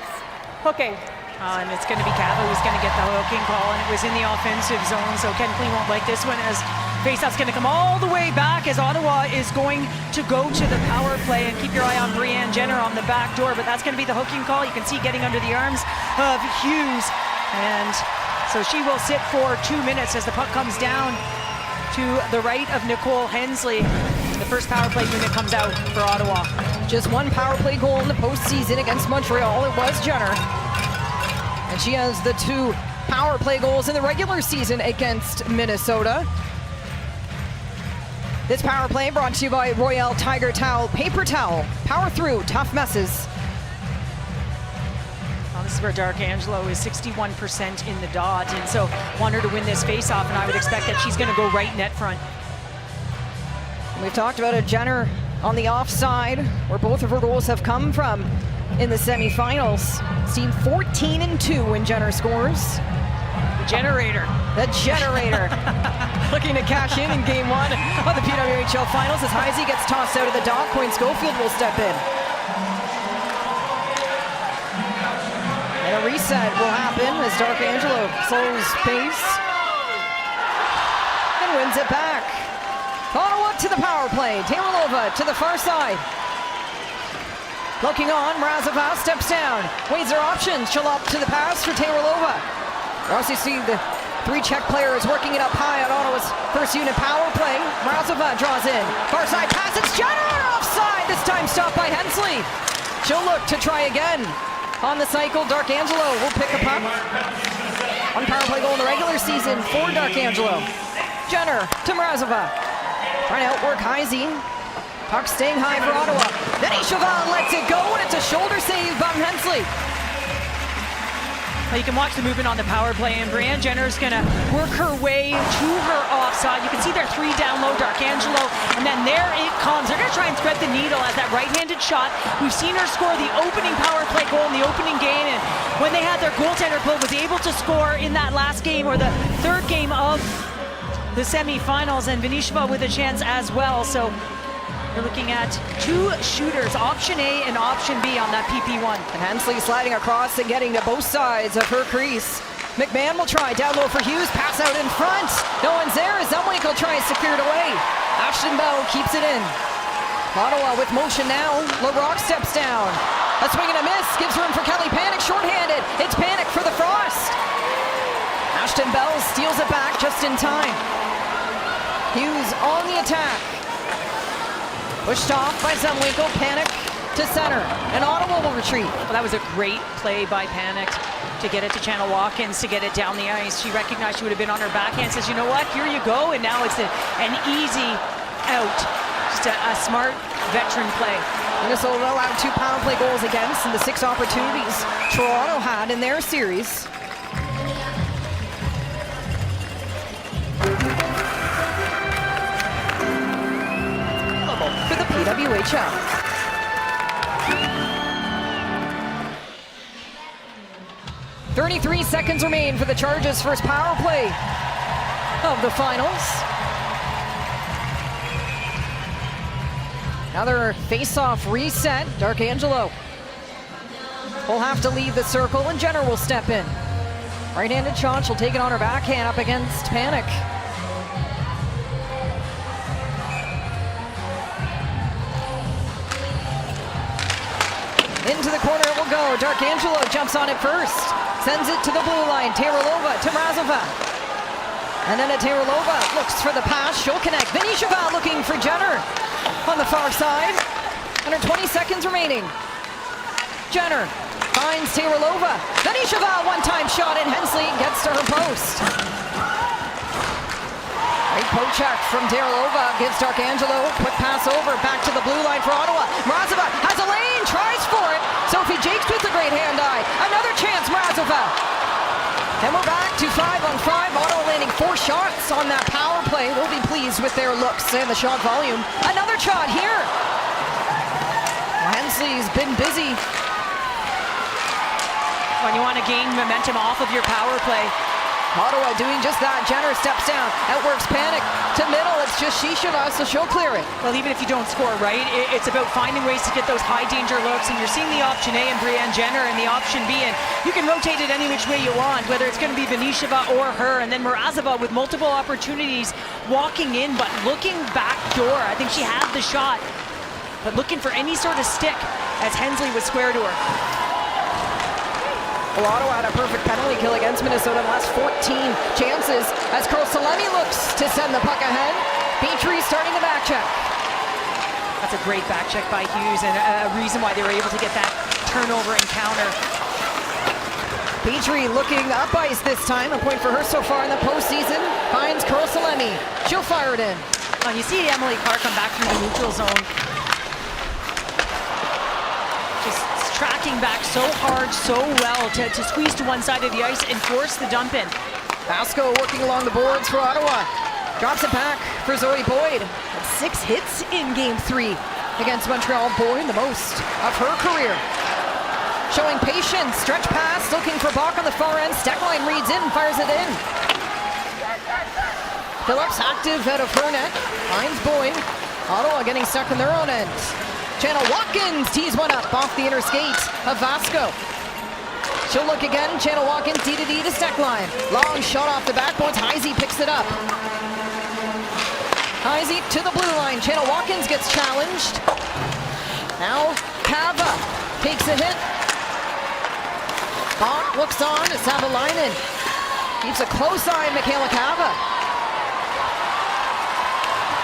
hooking.
And it's going to be Kava who's going to get the hooking call, and it was in the offensive zone, so Ken Clean won't like this one as faceoff's going to come all the way back as Ottawa is going to go to the power play. And keep your eye on Brianne Jenner on the back door, but that's going to be the hooking call. You can see getting under the arms of Hughes, and so she will sit for 2 minutes as the puck comes down to the right of Nicole Hensley. The first power play unit comes out for Ottawa.
Just 1 power play goal in the postseason against Montreal. It was Jenner. And she has the 2 power play goals in the regular season against Minnesota. This power play brought to you by Royale Tiger Towel Paper Towel. Power through tough messes.
This is where D'Arcangelo is 61% in the dot, and so want her to win this face-off, and I would expect that she's going to go right net front.
We've talked about a Jenner on the offside, where both of her goals have come from in the semifinals. Seen 14-2 when Jenner scores.
The generator.
The generator. Looking to cash in Game 1 of the PWHL Finals as Heisey gets tossed out of the dot. Quinn Schofield will step in. And a reset will happen as D'Arcangelo slows pace and wins it back. Ottawa to the power play. Taylorova to the far side. Looking on, Mrazova steps down. Weighs her options. She'll opt to the pass for Taylorova. You also see the 3 Czech players working it up high on Ottawa's first unit power play. Mrazova draws in. Far side pass. It's Jenner offside. This time stopped by Hensley. She'll look to try again. On the cycle, D'Arcangelo will pick a puck. 1 power play goal in the regular season for D'Arcangelo. Jenner to Mrazova. Trying to outwork Heisey. Puck staying high for Ottawa. Then Cheval lets it go, and it's a shoulder save by Hensley.
Well, you can watch the movement on the power play, and Brianne Jenner's going to work her way to her offside. You can see there 3 down low, D'Arcangelo, and then there it comes. They're going to try and thread the needle as that right-handed shot. We've seen her score the opening power play goal in the opening game, and when they had their goaltender pulled, was able to score in that last game, or the 3rd game of the semifinals, and Vinisheva with a chance as well. So you're looking at 2 shooters, option A and option B on that PP1.
And Hensley sliding across and getting to both sides of her crease. McMahon will try, down low for Hughes, pass out in front. No one's there as Zumwinkle tries to clear it away. Ashton Bell keeps it in. Ottawa with motion now. LaRock steps down. A swing and a miss. Gives room for Kelly Panic. Shorthanded. It's Panic for the Frost. Ashton Bell steals it back just in time. Hughes on the attack. Pushed off by Zemwinkle. Panic to center. And Ottawa will retreat.
Well, that was a great play by Panic to get it to Channel Watkins, to get it down the ice. She recognized she would have been on her backhand, says, you know what, here you go, and now it's an easy out. Just a smart veteran play.
Minnesota allowed 2 power play goals against in the 6 opportunities Toronto had in their series. For the PWHL. 33 seconds remain for the Chargers' first power play of the finals. Another face-off reset. D'Arcangelo will have to leave the circle, and Jenner will step in. Right-handed shot, she'll take it on her backhand up against Panic. Into the corner it will go. D'Arcangelo jumps on it first. Sends it to the blue line. Taylorlova to Mrazova. And then Taylorlova looks for the pass. She'll connect. Vinny Cheval looking for Jenner on the far side. Under 20 seconds remaining. Jenner finds Taylorlova. Vinny Cheval one-time shot, and Hensley gets to her post. Great poke check from Taylorlova. Gives D'Arcangelo quick pass over. Back to the blue line for Ottawa. Mrazova has a lane. Tries for it. Sophie Jakes with a great hand-eye. Another chance, Mrazova. And we're back to 5-on-5. Ottawa landing 4 shots on that power play. They'll be pleased with their looks and the shot volume. Another shot here. Hensley's been busy.
When you want to gain momentum off of your power play,
Ottawa doing just that. Jenner steps down, outworks Panic to middle. It's just Shisheva, so she'll clear it.
well, even if you don't score, right, it's about finding ways to get those high danger looks, and you're seeing the option A in Brianne Jenner and the option B, and you can rotate it any which way you want, whether it's going to be Vinisheva or her, and then Mrazova with multiple opportunities walking in, but looking back door. I think she had the shot, but looking for any sort of stick as Hensley was square to her.
Well, Ottawa had a perfect penalty kill against Minnesota in the last 14 chances as Carl Salemi looks to send the puck ahead. Petrie starting the back check.
That's a great back check by Hughes, and a reason why they were able to get that turnover and counter.
Petrie looking up ice this time. A point for her so far in the postseason. Finds Carl Salemi. She'll fire it in.
Oh, you see Emily Clark come back through the neutral zone. Just tracking back so hard, so well to squeeze to one side of the ice and force the dump in.
Basco working along the boards for Ottawa. Drops it back for Zoe Boyd. Had 6 hits in Game 3 against Montreal. Boyd, the most of her career. Showing patience, stretch pass, looking for Bach on the far end. Steckline reads in, fires it in. Phillips active out of her net. Finds Boyd. Ottawa getting stuck in their own end. Channel Watkins tees one up off the inner skate of Vasco. She'll look again. Channel Watkins D-to-D to Steckline. Long shot off the backboards. Heisey picks it up. Heisey to the blue line. Channel Watkins gets challenged. Now Kava takes a hit. Bach looks on to Savalainen. Keeps a close eye on Michaela Kava.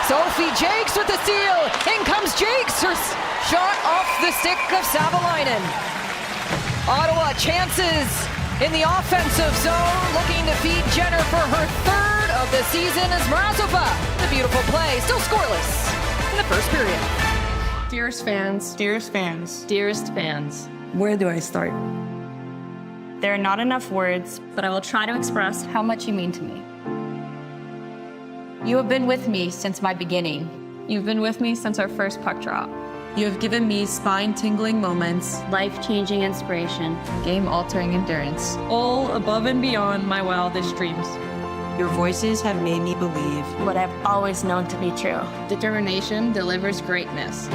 Sophie Jakes with the steal. In comes Jakes. Her shot off the stick of Savalainen. Ottawa chances in the offensive zone, looking to feed Jenner for her 3rd of the season as Mrazova. The beautiful play, still scoreless in the first period.
Dearest fans. Dearest fans.
Dearest fans.
Where do I start?
There are not enough words, but I will try to express how much you mean to me. You have been with me since my beginning.
You've been with me since our first puck drop.
You have given me spine-tingling moments,
Life-changing inspiration.
game-altering endurance.
All above and beyond my wildest dreams.
Your voices have made me believe
What I've always known to be true.
determination delivers greatness.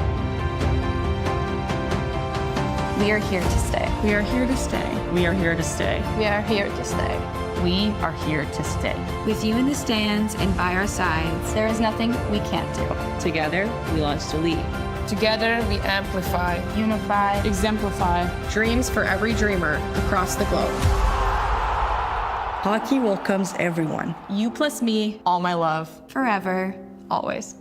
We are here to stay.
We are here to stay.
We are here to stay.
We are here to stay.
We are here to stay.
With you in the stands and by our sides,
There is nothing we can't do.
Together, we launch to lead. Together, we amplify, unify, exemplify dreams for every dreamer across the globe.
Hockey welcomes everyone.
You plus me, all my love. Forever, always.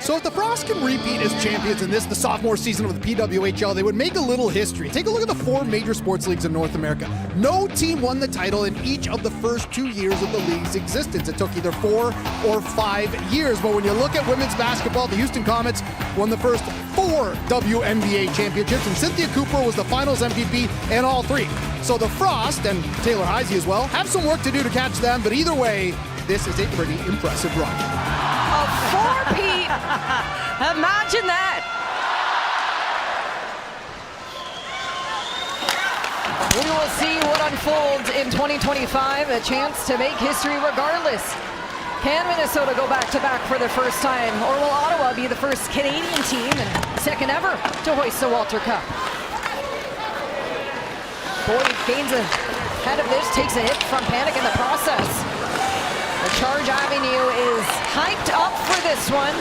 So if the Frost can repeat as champions in this, the sophomore season of the PWHL, they would make a little history. Take a look at the 4 major sports leagues in North America. No team won the title in each of the first 2 years of the league's existence. It took either 4 or 5 years. But when you look at women's basketball, the Houston Comets won the first 4 WNBA championships, and Cynthia Cooper was the finals MVP in all 3. So the Frost, and Taylor Heisey as well, have some work to do to catch them, but either way, this is a pretty impressive run.
A 4-peat. Imagine that. We will see what unfolds in 2025. A chance to make history regardless. Can Minnesota go back-to-back for the first time? Or will Ottawa be the first Canadian team and second ever to hoist the Walter Cup? Boyd gains ahead of this, takes a hit from Panic in the process. The Charge Avenue is hyped up for this one.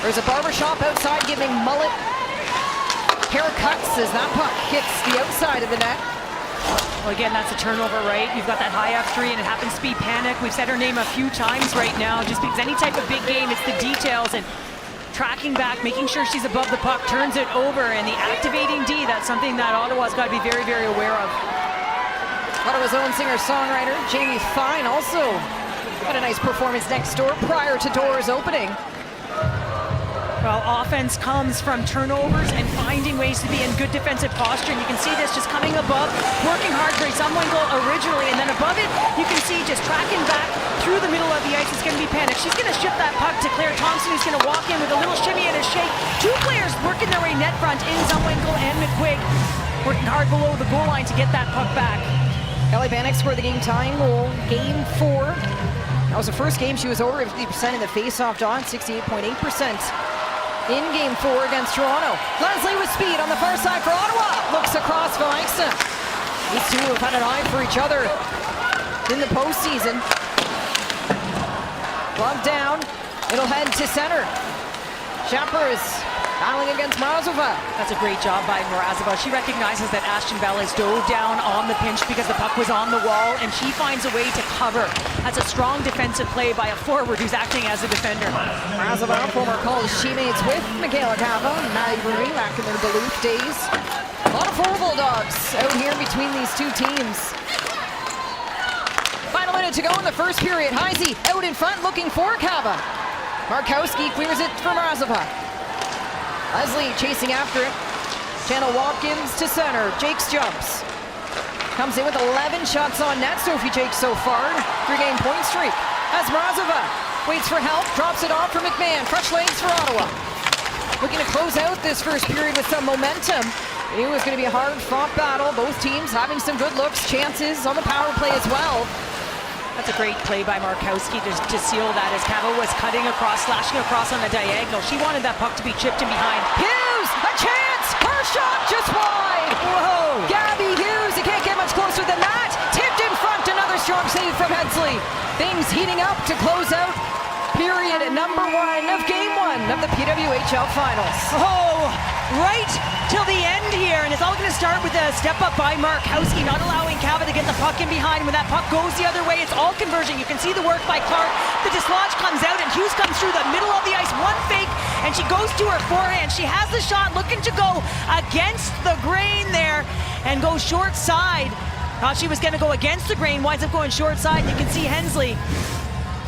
There's a barbershop outside giving mullet haircuts as that puck hits the outside of the net.
Well, again, that's a turnover, right? You've got that high F3, and it happens to be Panic. We've said her name a few times right now, just because any type of big game, it's the details and tracking back, making sure she's above the puck, turns it over, and the activating D, that's something that Ottawa's got to be very, very aware of.
Ottawa's own singer-songwriter, Jamie Fine, also had a nice performance next door prior to doors opening.
Well, offense comes from turnovers and finding ways to be in good defensive posture. And you can see this just coming above, working hard for some one goal originally, and then above it, you can see just tracking back through the middle of the ice. It's going to be Panic. She's going to shift that puck to Claire Thompson, who's going to walk in with a little shimmy and a shake. 2 players working their way net front in Zumwinkle and McQuigg, working hard below the goal line to get that puck back.
Kelly Panic scored the game-tying goal, Game 4. That was the first game she was over 50% in the face-off dot, 68.8% in Game 4 against Toronto. Leslie with speed on the far side for Ottawa. Looks across for Langston. These two have had an eye for each other in the postseason. Glove down. It'll head to center. Schapper is battling against Mrazova.
That's a great job by Mrazova. She recognizes that Ashton Bellis dove down on the pinch because the puck was on the wall, and she finds a way to cover. That's a strong defensive play by a forward who's acting as a defender.
Mrazova, former college teammates with Michaela Cava and Maddie Bruni back in their Duluth days. A lot of four Bulldogs out here between these two teams. Final minute to go in the first period. Heisey out in front looking for Cava. Markowski clears it for Mrazova. Leslie chasing after it. Channel Watkins to center. Jakes jumps. Comes in with 11 shots on net. Sophie Jakes so far. 3-game point streak. As Mrazova waits for help. Drops it off for McMahon. Fresh legs for Ottawa. Looking to close out this first period with some momentum. It was going to be a hard-fought battle. Both teams having some good looks. Chances on the power play as well.
That's a great play by Markowski to seal that as Cava was cutting across, slashing across on the diagonal. She wanted that puck to be chipped in behind.
Hughes, a chance! Her shot just wide!
Whoa!
Gabby Hughes, you can't get much closer than that! Tipped in front, another strong save from Hensley. Things heating up to close out period number 1 of Game 1 of the PWHL Finals.
Oh, right till the end here, and it's all going to start with a step up by Markowski, not allowing Cava to get the puck in behind. When that puck goes the other way, it's all conversion. You can see the work by Clark. The dislodge comes out, and Hughes comes through the middle of the ice, one fake, and she goes to her forehand. She has the shot, looking to go against the grain there, and go short side. Thought she was going to go against the grain, winds up going short side, and you can see Hensley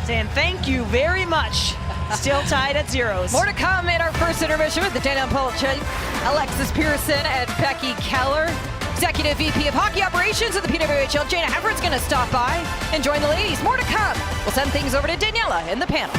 saying thank you very much. Still tied at zeros.
More to come in our first intermission with the Danielle Polachek, Alexis Pearson, and Becky Keller. Executive VP of Hockey Operations at the PWHL, Jana Hefford's going to stop by and join the ladies. More to come. We'll send things over to Daniela in the panel.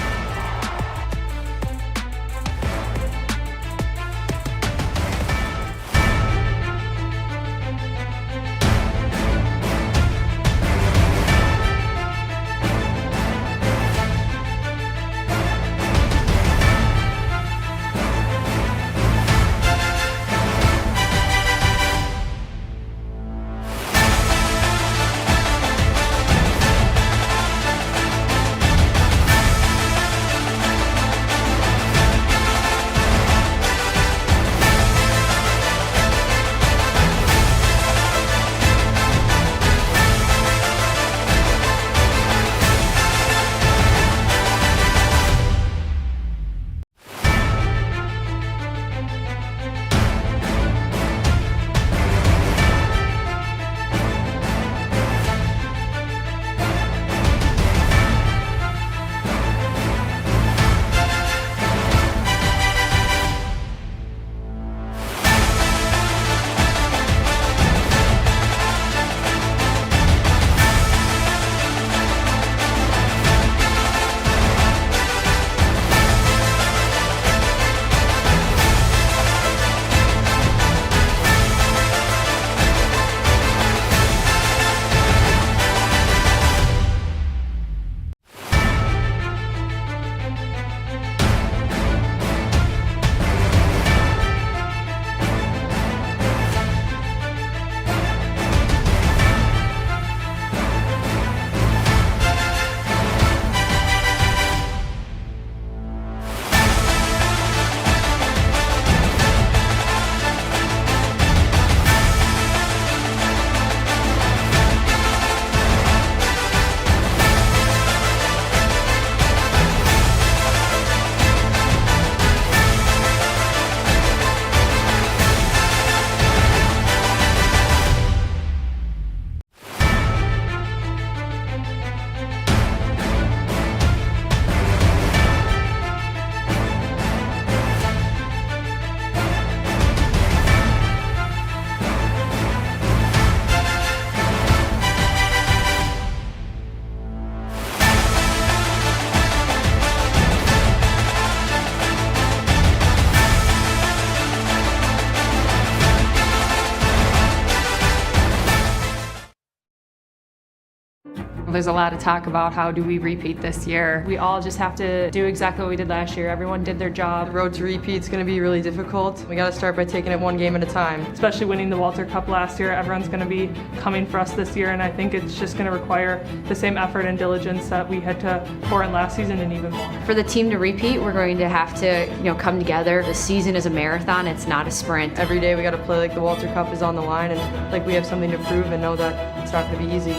There's a lot of talk about how do we repeat this year. We all just have to do exactly what we did last year. Everyone did their job.
The road to repeat is going to be really difficult. We got to start by taking it one game at a time.
Especially winning the Walter Cup last year, everyone's going to be coming for us this year, and I think it's just going to require the same effort and diligence that we had to pour in last season and even more.
For the team to repeat, we're going to have to, come together. The season is a marathon, it's not a sprint.
Every day we got to play like the Walter Cup is on the line and like we have something to prove and know that it's not going to be easy.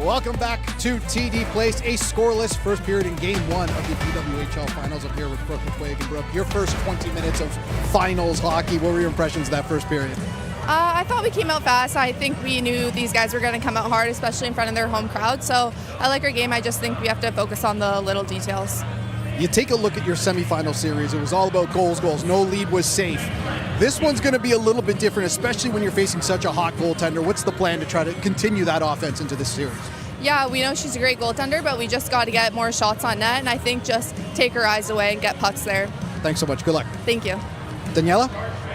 Welcome back to TD Place, a scoreless first period in Game 1 of the PWHL Finals. I'm here with Brooke McQuaig. And Brooke, your first 20 minutes of finals hockey, what were your impressions of that first period?
I thought we came out fast. I think we knew these guys were going to come out hard, especially in front of their home crowd. So I like our game. I just think we have to focus on the little details.
You take a look at your semifinal series. It was all about goals. No lead was safe. This one's going to be a little bit different, especially when you're facing such a hot goaltender. What's the plan to try to continue that offense into this series?
Yeah, we know she's a great goaltender, but we just got to get more shots on net, and I think just take her eyes away and get pucks there.
Thanks so much. Good luck.
Thank you.
Daniela?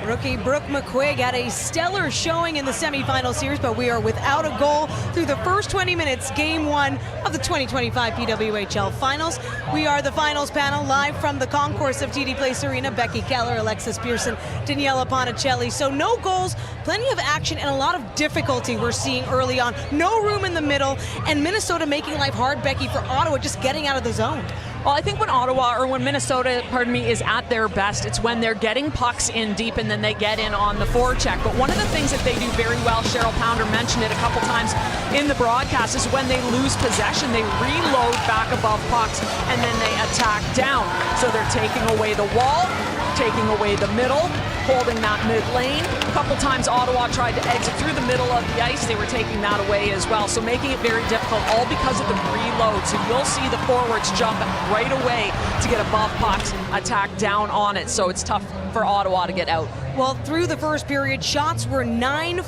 Rookie Brooke McQuaig had a stellar showing in the semifinal series, but we are without a goal through the first 20 minutes, Game 1 of the 2025 PWHL Finals. We are the finals panel live from the concourse of TD Place Arena. Becky Keller, Alexis Pearson, Daniela Ponticelli. So no goals, plenty of action, and a lot of difficulty we're seeing early on. No room in the middle, and Minnesota making life hard, Becky, for Ottawa, just getting out of the zone.
Well, I think when Minnesota, is at their best, it's when they're getting pucks in deep and then they get in on the forecheck. But one of the things that they do very well, Cheryl Pounder mentioned it a couple times in the broadcast, is when they lose possession, they reload back above pucks and then they attack down. So they're taking away the wall, taking away the middle, holding that mid lane. A couple times Ottawa tried to exit through the middle of the ice. They were taking that away as well. So making it very difficult, all because of the reload. So you'll see the forwards jump right away to get above pucks, attack down on it. So it's tough for Ottawa to get out.
Well, through the first period, shots were 9-4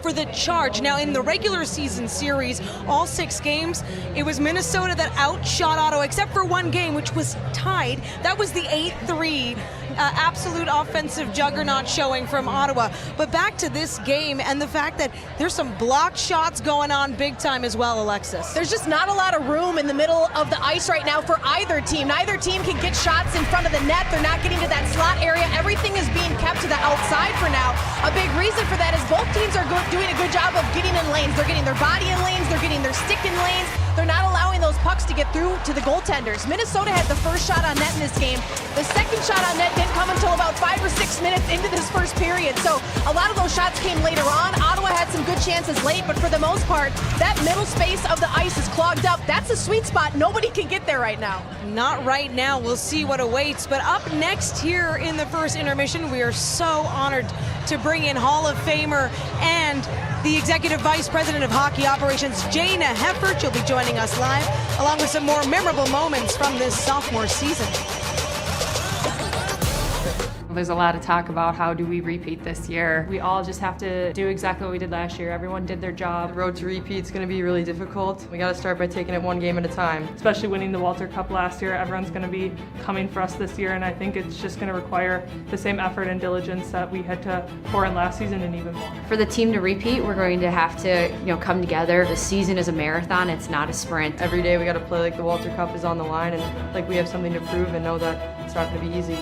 for the Charge. Now, in the regular season series, all 6 games, it was Minnesota that outshot Ottawa, except for one game, which was tied. That was the 8-3 absolute offensive juggernaut showing from Ottawa. But back to this game and the fact that there's some blocked shots going on big time as well, Alexis.
There's just not a lot of room in the middle of the ice right now for either team. Neither team can get shots in front of the net. They're not getting to that slot area. Everything is being kept to the outside for now. A big reason for that is both teams are doing a good job of getting in lanes. They're getting their body in lanes. They're getting their stick in lanes. They're not allowing those pucks to get through to the goaltenders. Minnesota had the first shot on net in this game. The second shot on net didn't come until about 5 or 6 minutes into this first period. So a lot of those shots came later on. Ottawa had some good chances late, but for the most part, that middle space of the ice is clogged up. That's a sweet spot. Nobody can get there right now.
Not right now. We'll see what awaits. But up next here in the first intermission, we are so honored to bring in Hall of Famer and the Executive Vice President of Hockey Operations, Jana Heffert. She'll be joining us live, along with some more memorable moments from this sophomore season.
There's a lot of talk about how do we repeat this year. We all just have to do exactly what we did last year. Everyone did their job.
The road to repeat is going to be really difficult. We got to start by taking it one game at a time.
Especially winning the Walter Cup last year, everyone's going to be coming for us this year, and I think it's just going to require the same effort and diligence that we had to pour in last season and even more.
For the team to repeat, we're going to have to, come together. The season is a marathon, it's not a sprint.
Every day we got to play like the Walter Cup is on the line and like we have something to prove and know that it's not going to be easy.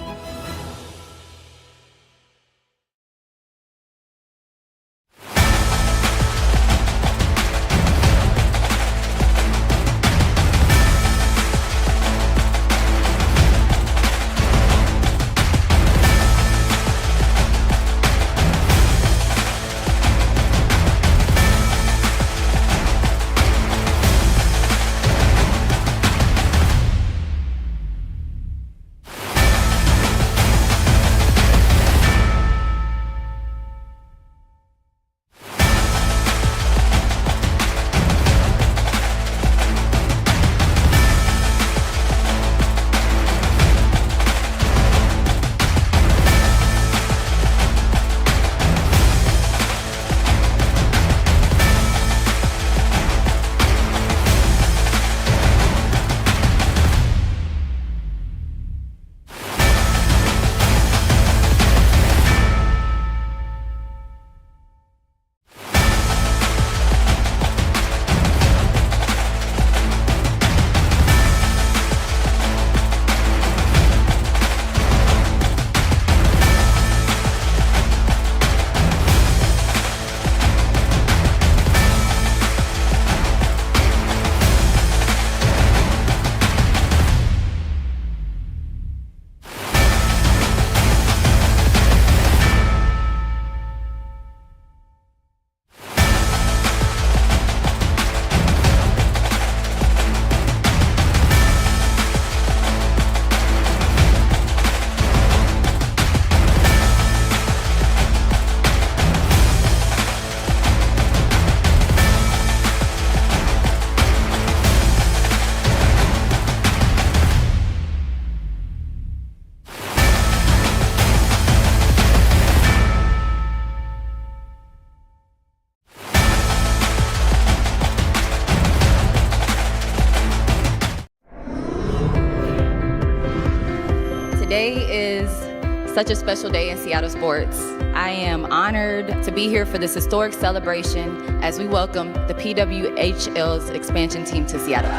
Today is such a special day in Seattle sports. I am honored to be here for this historic celebration as we welcome the PWHL's expansion team to Seattle.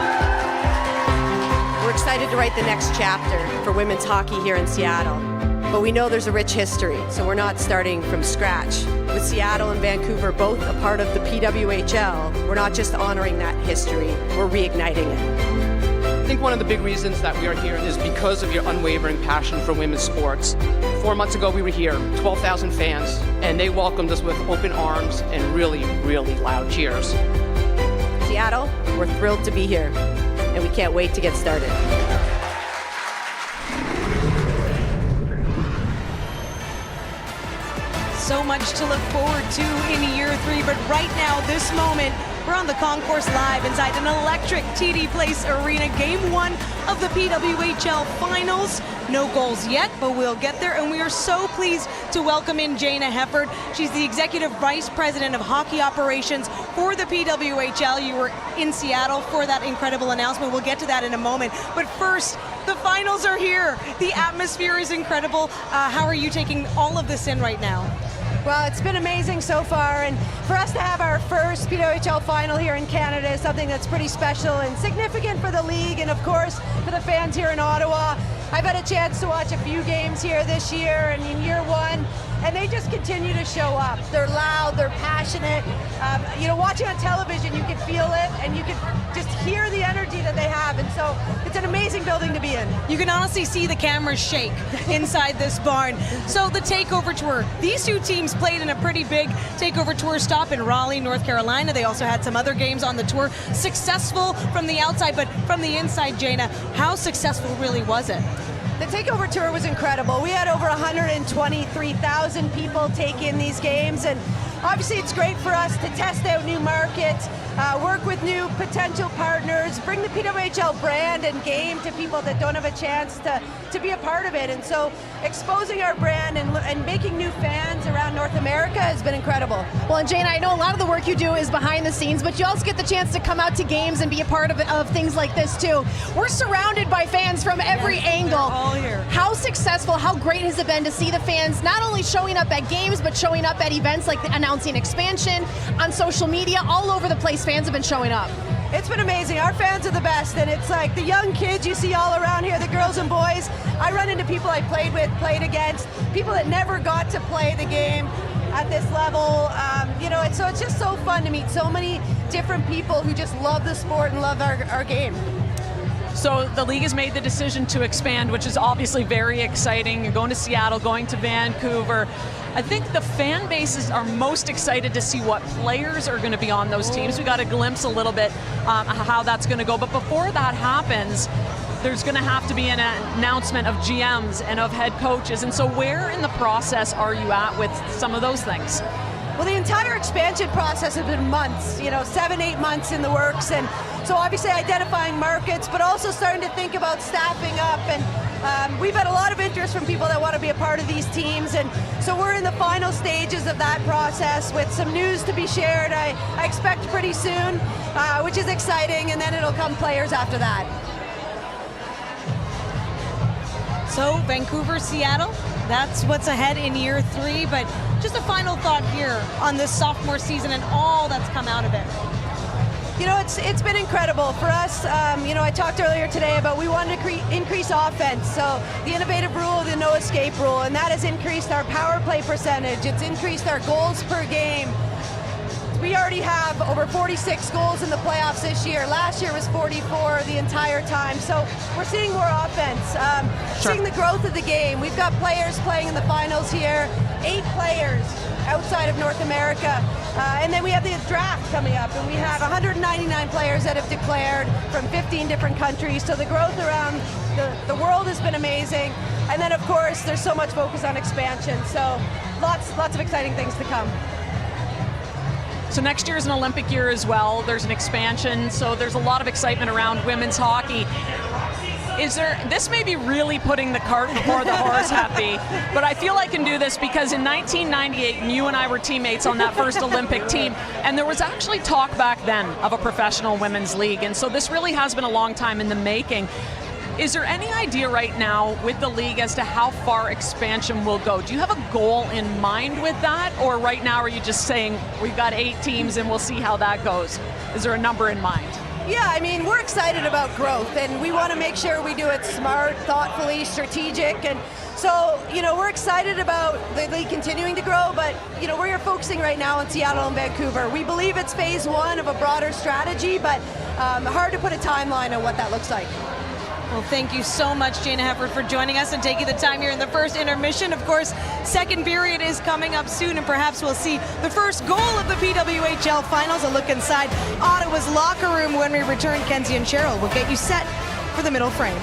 We're excited to write the next chapter for women's hockey here in Seattle. But we know there's a rich history, so we're not starting from scratch. With Seattle and Vancouver both a part of the PWHL, we're not just honoring that history, we're reigniting it.
I think one of the big reasons that we are here is because of your unwavering passion for women's sports. 4 months ago we were here, 12,000 fans, and they welcomed us with open arms and really, really loud cheers.
Seattle, we're thrilled to be here, and we can't wait to get started.
So much to look forward to in year 3, but right now, this moment, we're on the concourse live inside an electric TD Place Arena, game 1 of the PWHL Finals. No goals yet, but we'll get there, and we are so pleased to welcome in Jayna Hefford. She's the Executive Vice President of Hockey Operations for the PWHL. You were in Seattle for that incredible announcement. We'll get to that in a moment, but first, the finals are here. The atmosphere is incredible. How are you taking all of this in right now?
Well, it's been amazing so far, and for us to have our first PWHL final here in Canada is something that's pretty special and significant for the league, and of course for the fans here in Ottawa. I've had a chance to watch a few games here this year and in year 1, and they just continue to show up. They're loud, they're passionate. Watching on television, you can feel it, and you can just hear the energy that they have, and so it's an amazing building to be in.
You can honestly see the cameras shake inside this barn. So the takeover tour, these two teams played in a pretty big takeover tour stop in Raleigh, North Carolina. They also had some other games on the tour. Successful from the outside, but from the inside, Jayna, how successful really was it?
The takeover tour was incredible. We had over 123,000 people take in these games, and obviously it's great for us to test out new markets, work with new potential partners, bring the PWHL brand and game to people that don't have a chance to be a part of it. And so exposing our brand and making new fans around North America has been incredible.
Well, and Jayna, I know a lot of the work you do is behind the scenes, but you also get the chance to come out to games and be a part of things like this too. We're surrounded by fans from every angle.
All here.
How successful, how great has it been to see the fans not only showing up at games, but showing up at events like announcing expansion, on social media, all over the place, fans have been showing up.
It's been amazing. Our fans are the best, and it's like the young kids you see all around here, the girls and boys. I run into people I played with, played against, people that never got to play the game at this level. So it's just so fun to meet so many different people who just love the sport and love our game.
So the league has made the decision to expand, which is obviously very exciting. You're going to Seattle, going to Vancouver. I think the fan bases are most excited to see what players are going to be on those teams. We got a glimpse a little bit how that's going to go. But before that happens, there's going to have to be an announcement of GMs and of head coaches. And so where in the process are you at with some of those things?
Well, the entire expansion process has been months, 7-8 months in the works. And so obviously identifying markets, but also starting to think about staffing up. And we've had a lot of interest from people that want to be a part of these teams. And so we're in the final stages of that process with some news to be shared, I expect pretty soon, which is exciting. And then it'll come players after that.
So Vancouver, Seattle, that's what's ahead in year 3, but just a final thought here on this sophomore season and all that's come out of it.
It's been incredible for us. I talked earlier today about we wanted to increase offense. So the innovative rule, the no escape rule, and that has increased our power play percentage. It's increased our goals per game. We already have over 46 goals in the playoffs this year. Last year was 44 the entire time. So we're seeing more offense, seeing the growth of the game. We've got players playing in the finals here, 8 players outside of North America. And then we have the draft coming up, and we have 199 players that have declared from 15 different countries. So the growth around the world has been amazing. And then, of course, there's so much focus on expansion. So lots of exciting things to come.
So next year is an Olympic year as well. There's an expansion, so there's a lot of excitement around women's hockey. This may be really putting the cart before the horse, Happy, but I feel I can do this because in 1998, you and I were teammates on that first Olympic team, and there was actually talk back then of a professional women's league, and so this really has been a long time in the making. Is there any idea right now with the league as to how far expansion will go? Do you have a goal in mind with that? Or right now are you just saying we've got 8 teams and we'll see how that goes? Is there a number in mind?
Yeah, we're excited about growth, and we want to make sure we do it smart, thoughtfully, strategic. And so, we're excited about the league continuing to grow, but, we're focusing right now on Seattle and Vancouver. We believe it's phase 1 of a broader strategy, but hard to put a timeline on what that looks like.
Well, thank you so much, Jayna Hefford, for joining us and taking the time here in the first intermission. Of course, second period is coming up soon, and perhaps we'll see the first goal of the PWHL Finals. A look inside Ottawa's locker room when we return. Kenzie and Cheryl will get you set for the middle frame.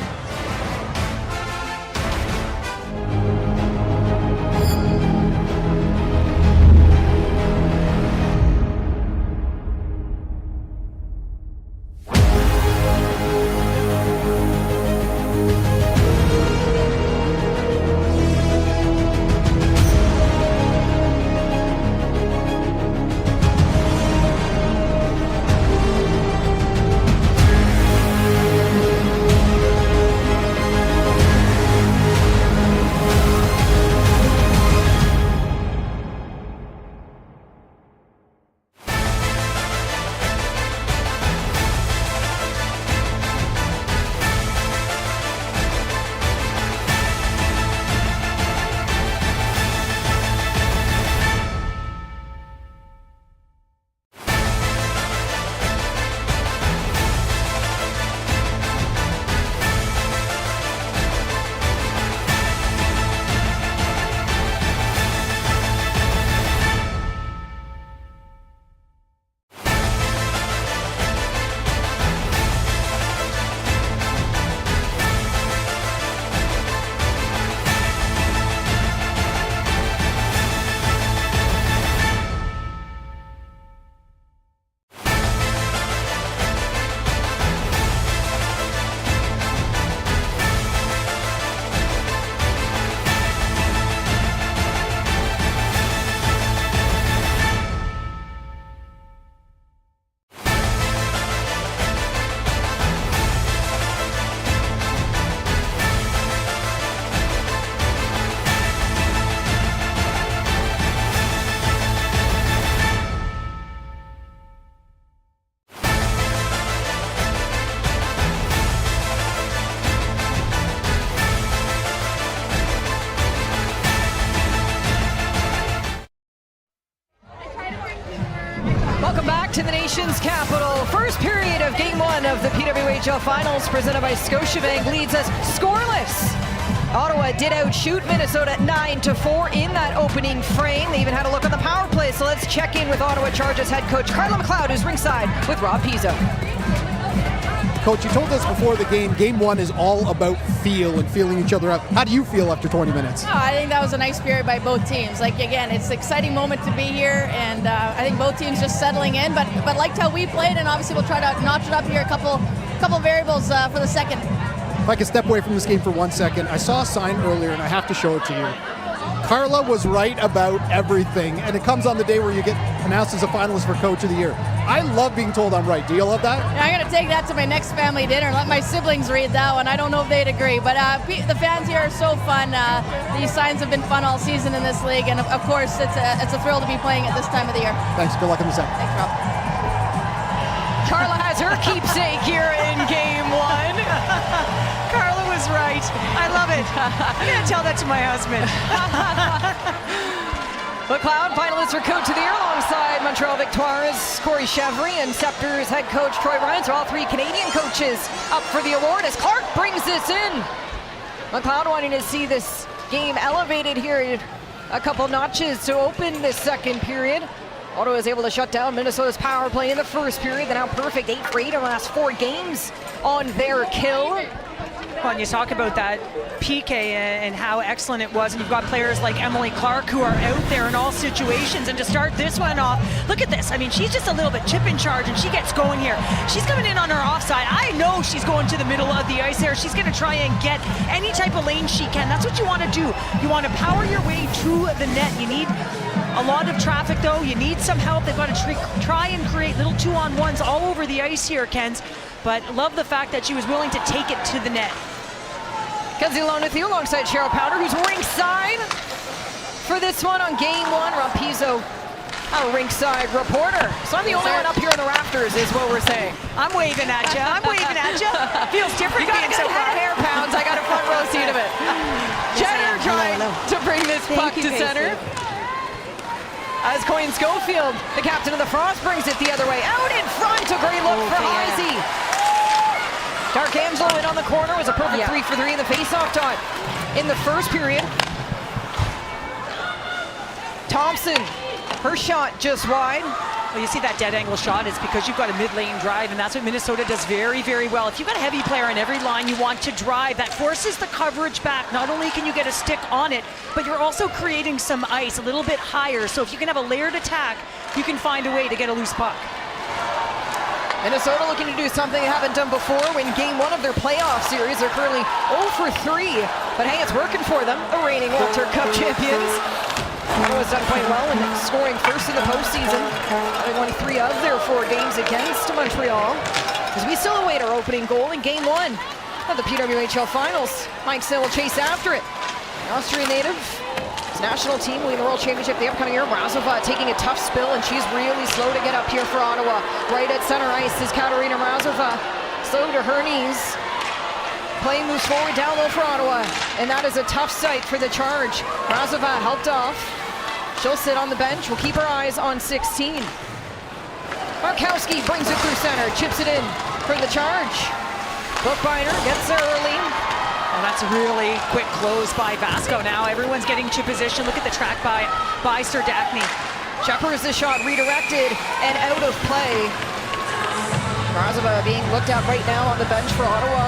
the PWHL Finals presented by Scotiabank leads us scoreless. Ottawa did outshoot Minnesota 9-4 in that opening frame. They even had a look on the power play, so let's check in with Ottawa Chargers head coach Carla McLeod, who's ringside with Rob Pizzo.
Coach, you told us before the game one is all about feel and feeling each other up. How do you feel after 20 minutes?
Oh, I think that was a nice spirit by both teams. Like, again, it's an exciting moment to be here, and I think both teams just settling in, but liked how we played, and obviously we'll try to notch it up here, a couple variables for the second.
If I could step away from this game for 1 second, I saw a sign earlier, and I have to show it to you. Carla was right about everything, and it comes on the day where you get announced as a finalist for Coach of the Year. I love being told I'm right. Do you love that?
Yeah, I'm going to take that to my next family dinner and let my siblings read that one. I don't know if they'd agree, but the fans here are so fun. These signs have been fun all season in this league, and of course, it's a thrill to be playing at this time of the year.
Thanks. Good luck in the set.
Thanks, Rob.
Carla has her keepsake here in game one.
Carla was right. I love it. I'm going to tell that to my husband.
McLeod, finalist for Coach of the Year, alongside Montreal Victoires, Corey Chevry, and Scepter's head coach Troy Ryan. So all three Canadian coaches up for the award as Clark brings this in. McLeod wanting to see this game elevated here a couple notches to open this second period. Ottawa is able to shut down Minnesota's power play in the first period. They're now perfect 8 for 8 in the last 4 games on their kill.
Well, and you talk about that PK and how excellent it was, and you've got players like Emily Clark who are out there in all situations. And to start this one off, look at this. I mean, she's just a little bit chip in charge, and she gets going here. She's coming in on her offside. I know she's going to the middle of the ice there. She's going to try and get any type of lane she can. That's what you want to do. You want to power your way to the net. You need a lot of traffic, though. You need some help. They've got to try and create little 2-on-1s all over the ice here, Kens. But love the fact that she was willing to take it to the net.
Kenzie alone with you alongside Cheryl Powder, who's ringside for this one on game one. Rob Pizzo, our ringside reporter. So I'm the only one up here in the rafters, is what we're saying.
I'm waving at you. I'm waving at you. Feels different.
You got a good head of hair, Pounds. I got a front row seat of it. Jenner trying to bring this puck to center. As Coyne Schofield, the captain of the Frost, brings it the other way. Out in front, a great look for Heisey. Dark Angelo in on the corner, was a perfect 3 for 3 in the face-off dot in the first period. Thompson, her shot just wide.
Well, you see that dead angle shot, it's because you've got a mid-lane drive, and that's what Minnesota does very, very well. If you've got a heavy player on every line, you want to drive. That forces the coverage back. Not only can you get a stick on it, but you're also creating some ice a little bit higher. So if you can have a layered attack, you can find a way to get a loose puck.
Minnesota looking to do something they haven't done before. Win game one of their playoff series. They're currently 0 for 3, but hey, it's working for them. The reigning Walter Cup champions. Ottawa's done quite well in scoring first in the postseason. They won 3 of their 4 games against Montreal. As we still await our opening goal in game one of the PWHL Finals. Mike Sill will chase after it. The Austrian native. His national team will win the World Championship the upcoming year. Mrazova taking a tough spill, and she's really slow to get up here for Ottawa. Right at center ice is Katarina Mrazova. Slow to her knees. Play moves forward down low for Ottawa, and that is a tough sight for the Charge. Mrazova helped off. She'll sit on the bench. We'll keep our eyes on 16. Markowski brings it through center, chips it in for the Charge. Bookbinder gets there early.
Oh, that's a really quick close by Vasco now. Everyone's getting to position. Look at the track by Serdachny.
Shepherd's the shot redirected and out of play. Mrazova being looked at right now on the bench for Ottawa.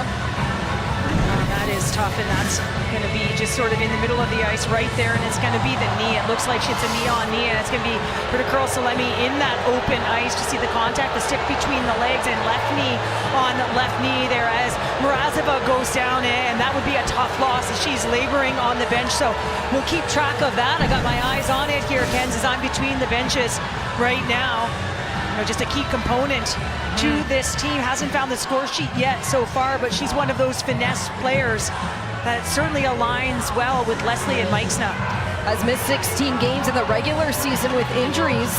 That is tough, and that's going to be just sort of in the middle of the ice right there, and it's going to be the knee. It looks like it's a knee on knee, and it's going to be Curl Salemi in that open ice. To see the contact, the stick between the legs, and left knee on left knee there as Mrazova goes down, and that would be a tough loss as she's laboring on the bench. So we'll keep track of that. I got my eyes on it here, Ken's, as I'm between the benches right now. Just a key component to this team. Hasn't found the score sheet yet so far, but she's one of those finesse players that certainly aligns well with Leslie and Meixna.
Has missed 16 games in the regular season with injuries.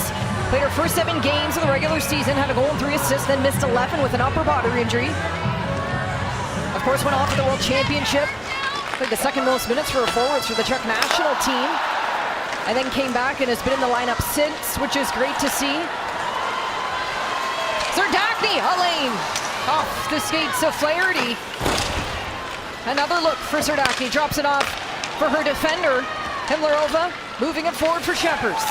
Played her first 7 games of the regular season, had a goal and 3 assists, then missed 11 with an upper body injury. Of course, went off to the World Championship. Played the second most minutes for her forwards for the Czech national team. And then came back and has been in the lineup since, which is great to see. Serdachny, a lane. Off the skates of Flaherty. Another look for Serdachny. Drops it off for her defender. Himlerova moving it forward for Shepherds.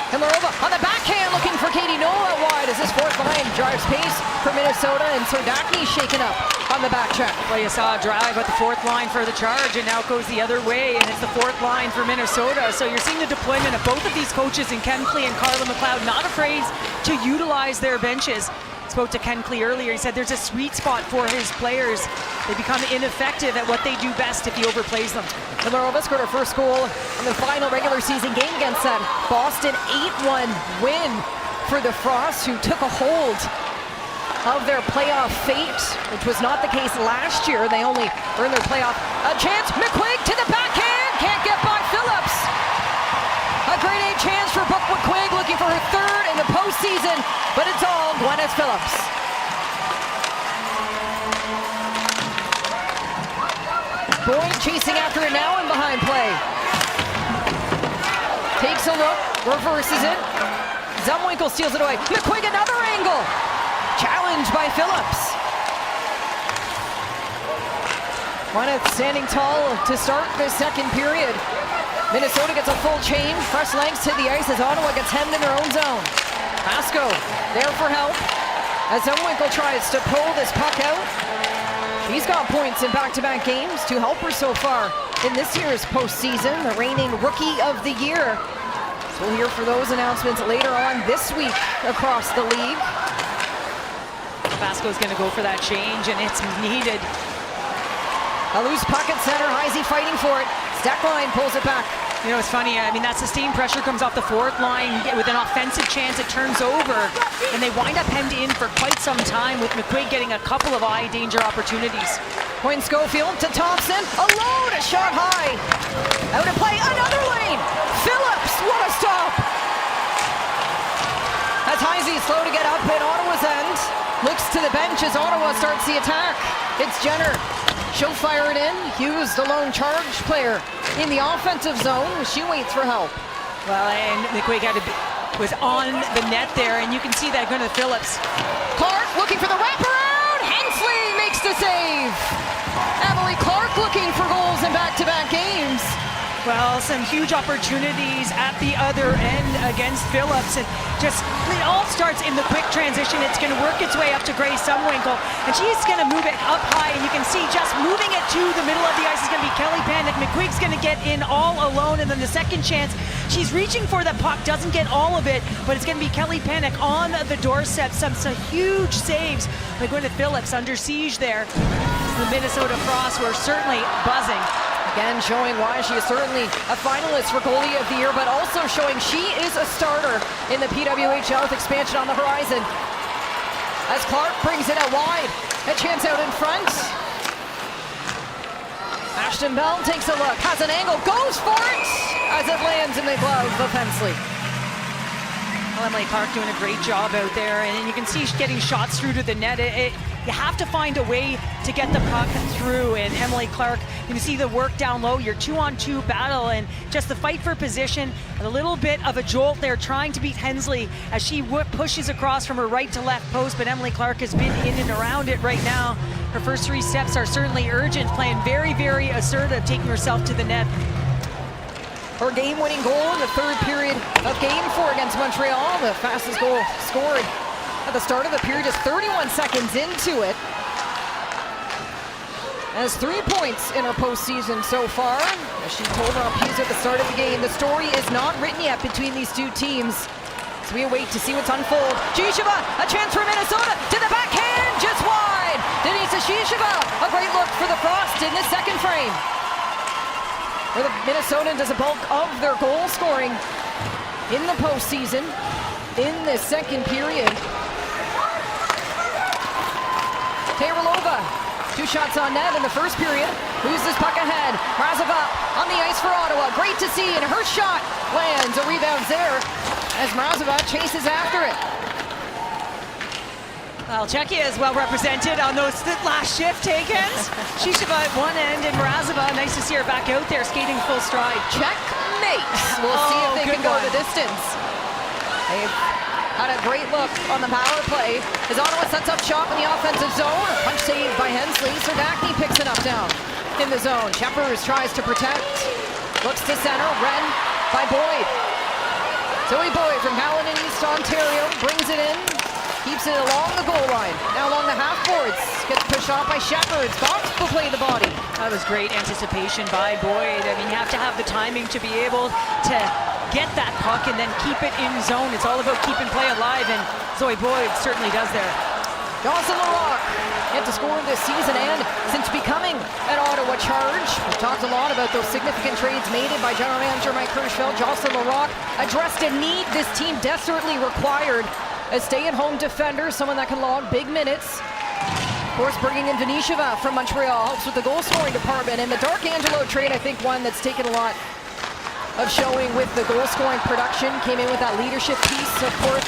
Himlerova on the backhand looking for Katie Noah out wide as this fourth line drives pace for Minnesota, and Serdachny shaken up on the back check.
Well, you saw a drive at the fourth line for the Charge, and now it goes the other way, and it's the fourth line for Minnesota. So you're seeing the deployment of both of these coaches in Ken Klee and Carla McLeod, not afraid to utilize their benches. Spoke to Ken Klee earlier. He said there's a sweet spot for his players. They become ineffective at what they do best if he overplays them.
Himlerova scored her first goal in the final regular season game against that Boston 8-1 win for the Frosts, who took a hold of their playoff fate, which was not the case last year. They only earned their playoff a chance. McQuaig to the backhand, can't get by Phillips. A grade A chance for Brooke McQuaig, looking for her third in the postseason, but it's all Gwyneth Phillips. Boyd chasing after it now and behind play. Takes a look, reverses it. Zumwinkle steals it away. McQuaig another angle. Challenged by Phillips. Gwyneth standing tall to start the second period. Minnesota gets a full change. Fresh legs to the ice as Ottawa gets hemmed in their own zone. Pasco there for help as Zumwinkle tries to pull this puck out. She's got points in back-to-back games to help her so far in this year's postseason, the reigning Rookie of the Year. So we'll hear for those announcements later on this week across the league.
Pasco's going to go for that change, and it's needed.
A loose puck at center, Heisey fighting for it. Steckline pulls it back.
You know, it's funny, I mean, that sustained pressure comes off the fourth line with an offensive chance, it turns over, and they wind up hemmed in for quite some time, with McQuaig getting a couple of eye danger opportunities.
Point Schofield to Thompson, alone, a shot high. Out of play, another lane. Phillips, what a stop. As Heisey slow to get up at Ottawa's end, looks to the bench as Ottawa starts the attack. It's Jenner. She'll fire it in. Hughes, the lone Charge player in the offensive zone. She waits for help.
Well, and McQuaig was on the net there, and you can see that going to Phillips.
Clark looking for the wraparound. Hensley makes the save. Emily Clark looking for goals in back-to-back games.
Well, some huge opportunities at the other end against Phillips, and just it all starts in the quick transition. It's going to work its way up to Grace Zumwinkle, and she's going to move it up high, and you can see just moving it to the middle of the ice is going to be Kelly Panic. McQuaig's going to get in all alone, and then the second chance, she's reaching for the puck, doesn't get all of it, but it's going to be Kelly Panic on the doorstep. Some huge saves by Gwyneth Phillips under siege there. The Minnesota Frost were certainly buzzing.
Again, showing why she is certainly a finalist for Goalie of the Year, but also showing she is a starter in the PWHL with expansion on the horizon. As Clark brings it out wide, a chance out in front. Ashton Bell takes a look, has an angle, goes for it, as it lands in the glove of Hensley.
Well, Emily Clark doing a great job out there, and you can see she's getting shots through to the net. You have to find a way to get the puck through, and Emily Clark, you can see the work down low, your 2-on-2 battle, and just the fight for position, and a little bit of a jolt there trying to beat Hensley as she pushes across from her right to left post, but Emily Clark has been in and around it right now. Her first three steps are certainly urgent, playing very, very assertive, taking herself to the net.
Her game-winning goal in the third period of Game 4 against Montreal, the fastest goal scored at the start of the period, just 31 seconds into it. Has 3 points in her postseason so far. As she told Rob Hughes at the start of the game, the story is not written yet between these two teams. So we await to see what's unfold. Shisheva, a chance for Minnesota, to the backhand, just wide. Denisa Shisheva, a great look for the Frost in the second frame, where the Minnesota does a bulk of their goal scoring in the postseason in the second period. Taylorova, 2 shots on net in the first period. Moves this puck ahead. Razova on the ice for Ottawa. Great to see, and her shot lands. A rebound there as Razova chases after it.
Well, Czechia is well represented on those last shift takens. Shisheva at one end, and Razova, nice to see her back out there skating full stride.
Checkmate. We'll see if they can go the distance. They've Had a great look on the power play as Ottawa sets up shop in the offensive zone. A punch saved by Hensley. Serdachny picks it up down in the zone. Shepard tries to protect. Looks to center. Wren by Boyd. Zoe Boyd from Howland in East Ontario brings it in. Keeps it along the goal line. Now along the half boards. Gets pushed off by Shepard. Fox will play the body.
That was great anticipation by Boyd. I mean, you have to have the timing to be able to get that puck and then keep it in zone. It's all about keeping play alive, and Zoe Boyd certainly does there.
Jocelyn Larocque yet to score this season and since becoming an Ottawa Charge. We've talked a lot about those significant trades made by General Manager Mike Hirschfeld. Jocelyn Larocque addressed a need this team desperately required. A stay-at-home defender, someone that can log big minutes. Of course, bringing in Venisheva from Montreal helps with the goal-scoring department. And the Dark Angelo trade, I think one that's taken a lot of showing with the goal-scoring production. Came in with that leadership piece, of course.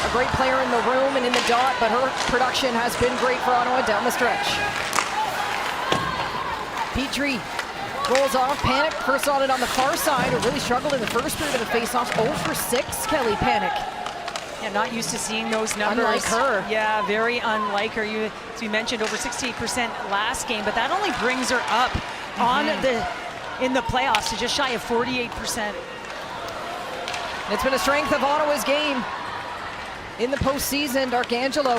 A great player in the room and in the dot, but her production has been great for Ottawa down the stretch. Petrie rolls off. Panic first on it on the far side. Who really struggled in the first period of the face-off. 0 for 6, Kelly Panic.
Yeah, not used to seeing those numbers.
Unlike her.
Yeah, very unlike her. You, as we mentioned, over 68% last game, but that only brings her up on in the playoffs to just shy of 48%.
It's been a strength of Ottawa's game in the postseason. Dark Angelo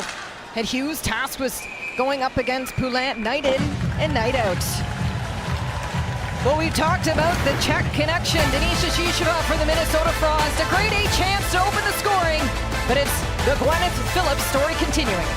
had Hughes. Task was going up against Poulin night in and night out. Well, we've talked about the Czech connection. Denisha Shisheva for the Minnesota Frost. A grade A chance to open the scoring, but it's the Gwyneth Phillips story continuing.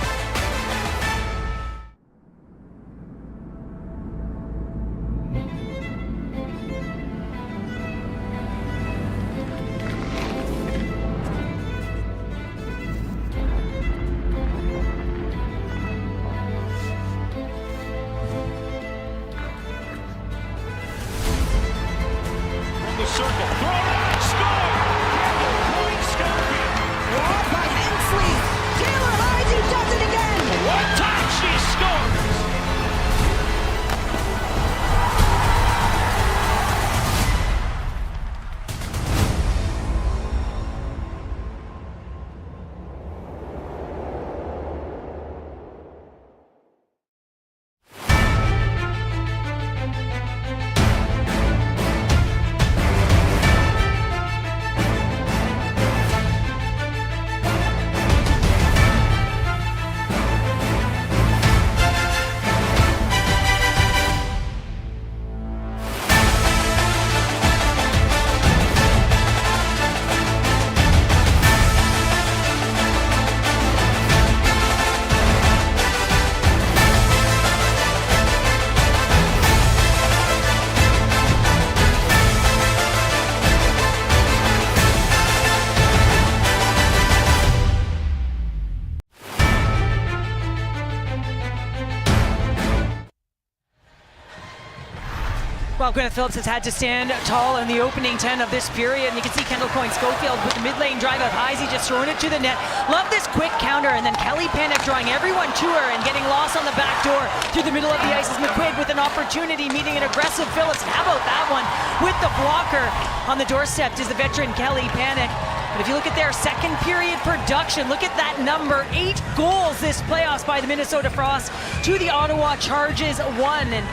Well, Gwyneth Phillips has had to stand tall in the opening 10 of this period. And you can see Kendall Coyne-Schofield with the mid-lane drive of Heisey just throwing it to the net. Love this quick counter, and then Kelly Panic drawing everyone to her and getting lost on the back door through the middle of the ice as McQuaid with an opportunity meeting an aggressive Phillips. And how about that one with the blocker on the doorstep is the veteran Kelly Panic. But if you look at their second period production, look at that number. 8 goals this playoffs by the Minnesota Frost to the Ottawa Charges 1. And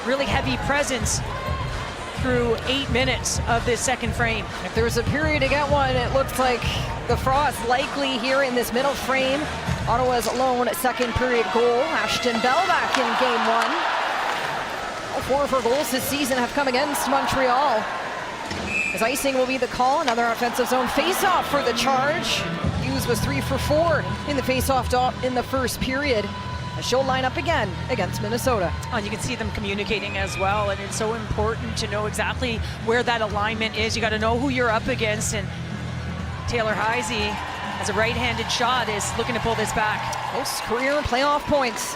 really heavy presence through 8 minutes of this second frame.
If there was a period to get one, it looks like the Frost likely here in this middle frame. Ottawa's lone second period goal. Ashton Bell back in game 1. All 4 of her goals this season have come against Montreal. As icing will be the call, another offensive zone face-off for the Charge. Hughes was 3 for 4 in the face-off dot in the first period. She'll line up again against Minnesota.
And you can see them communicating as well, and it's so important to know exactly where that alignment is. You got to know who you're up against, and Taylor Heisey, as a right-handed shot, is looking to pull this back.
Most career playoff points.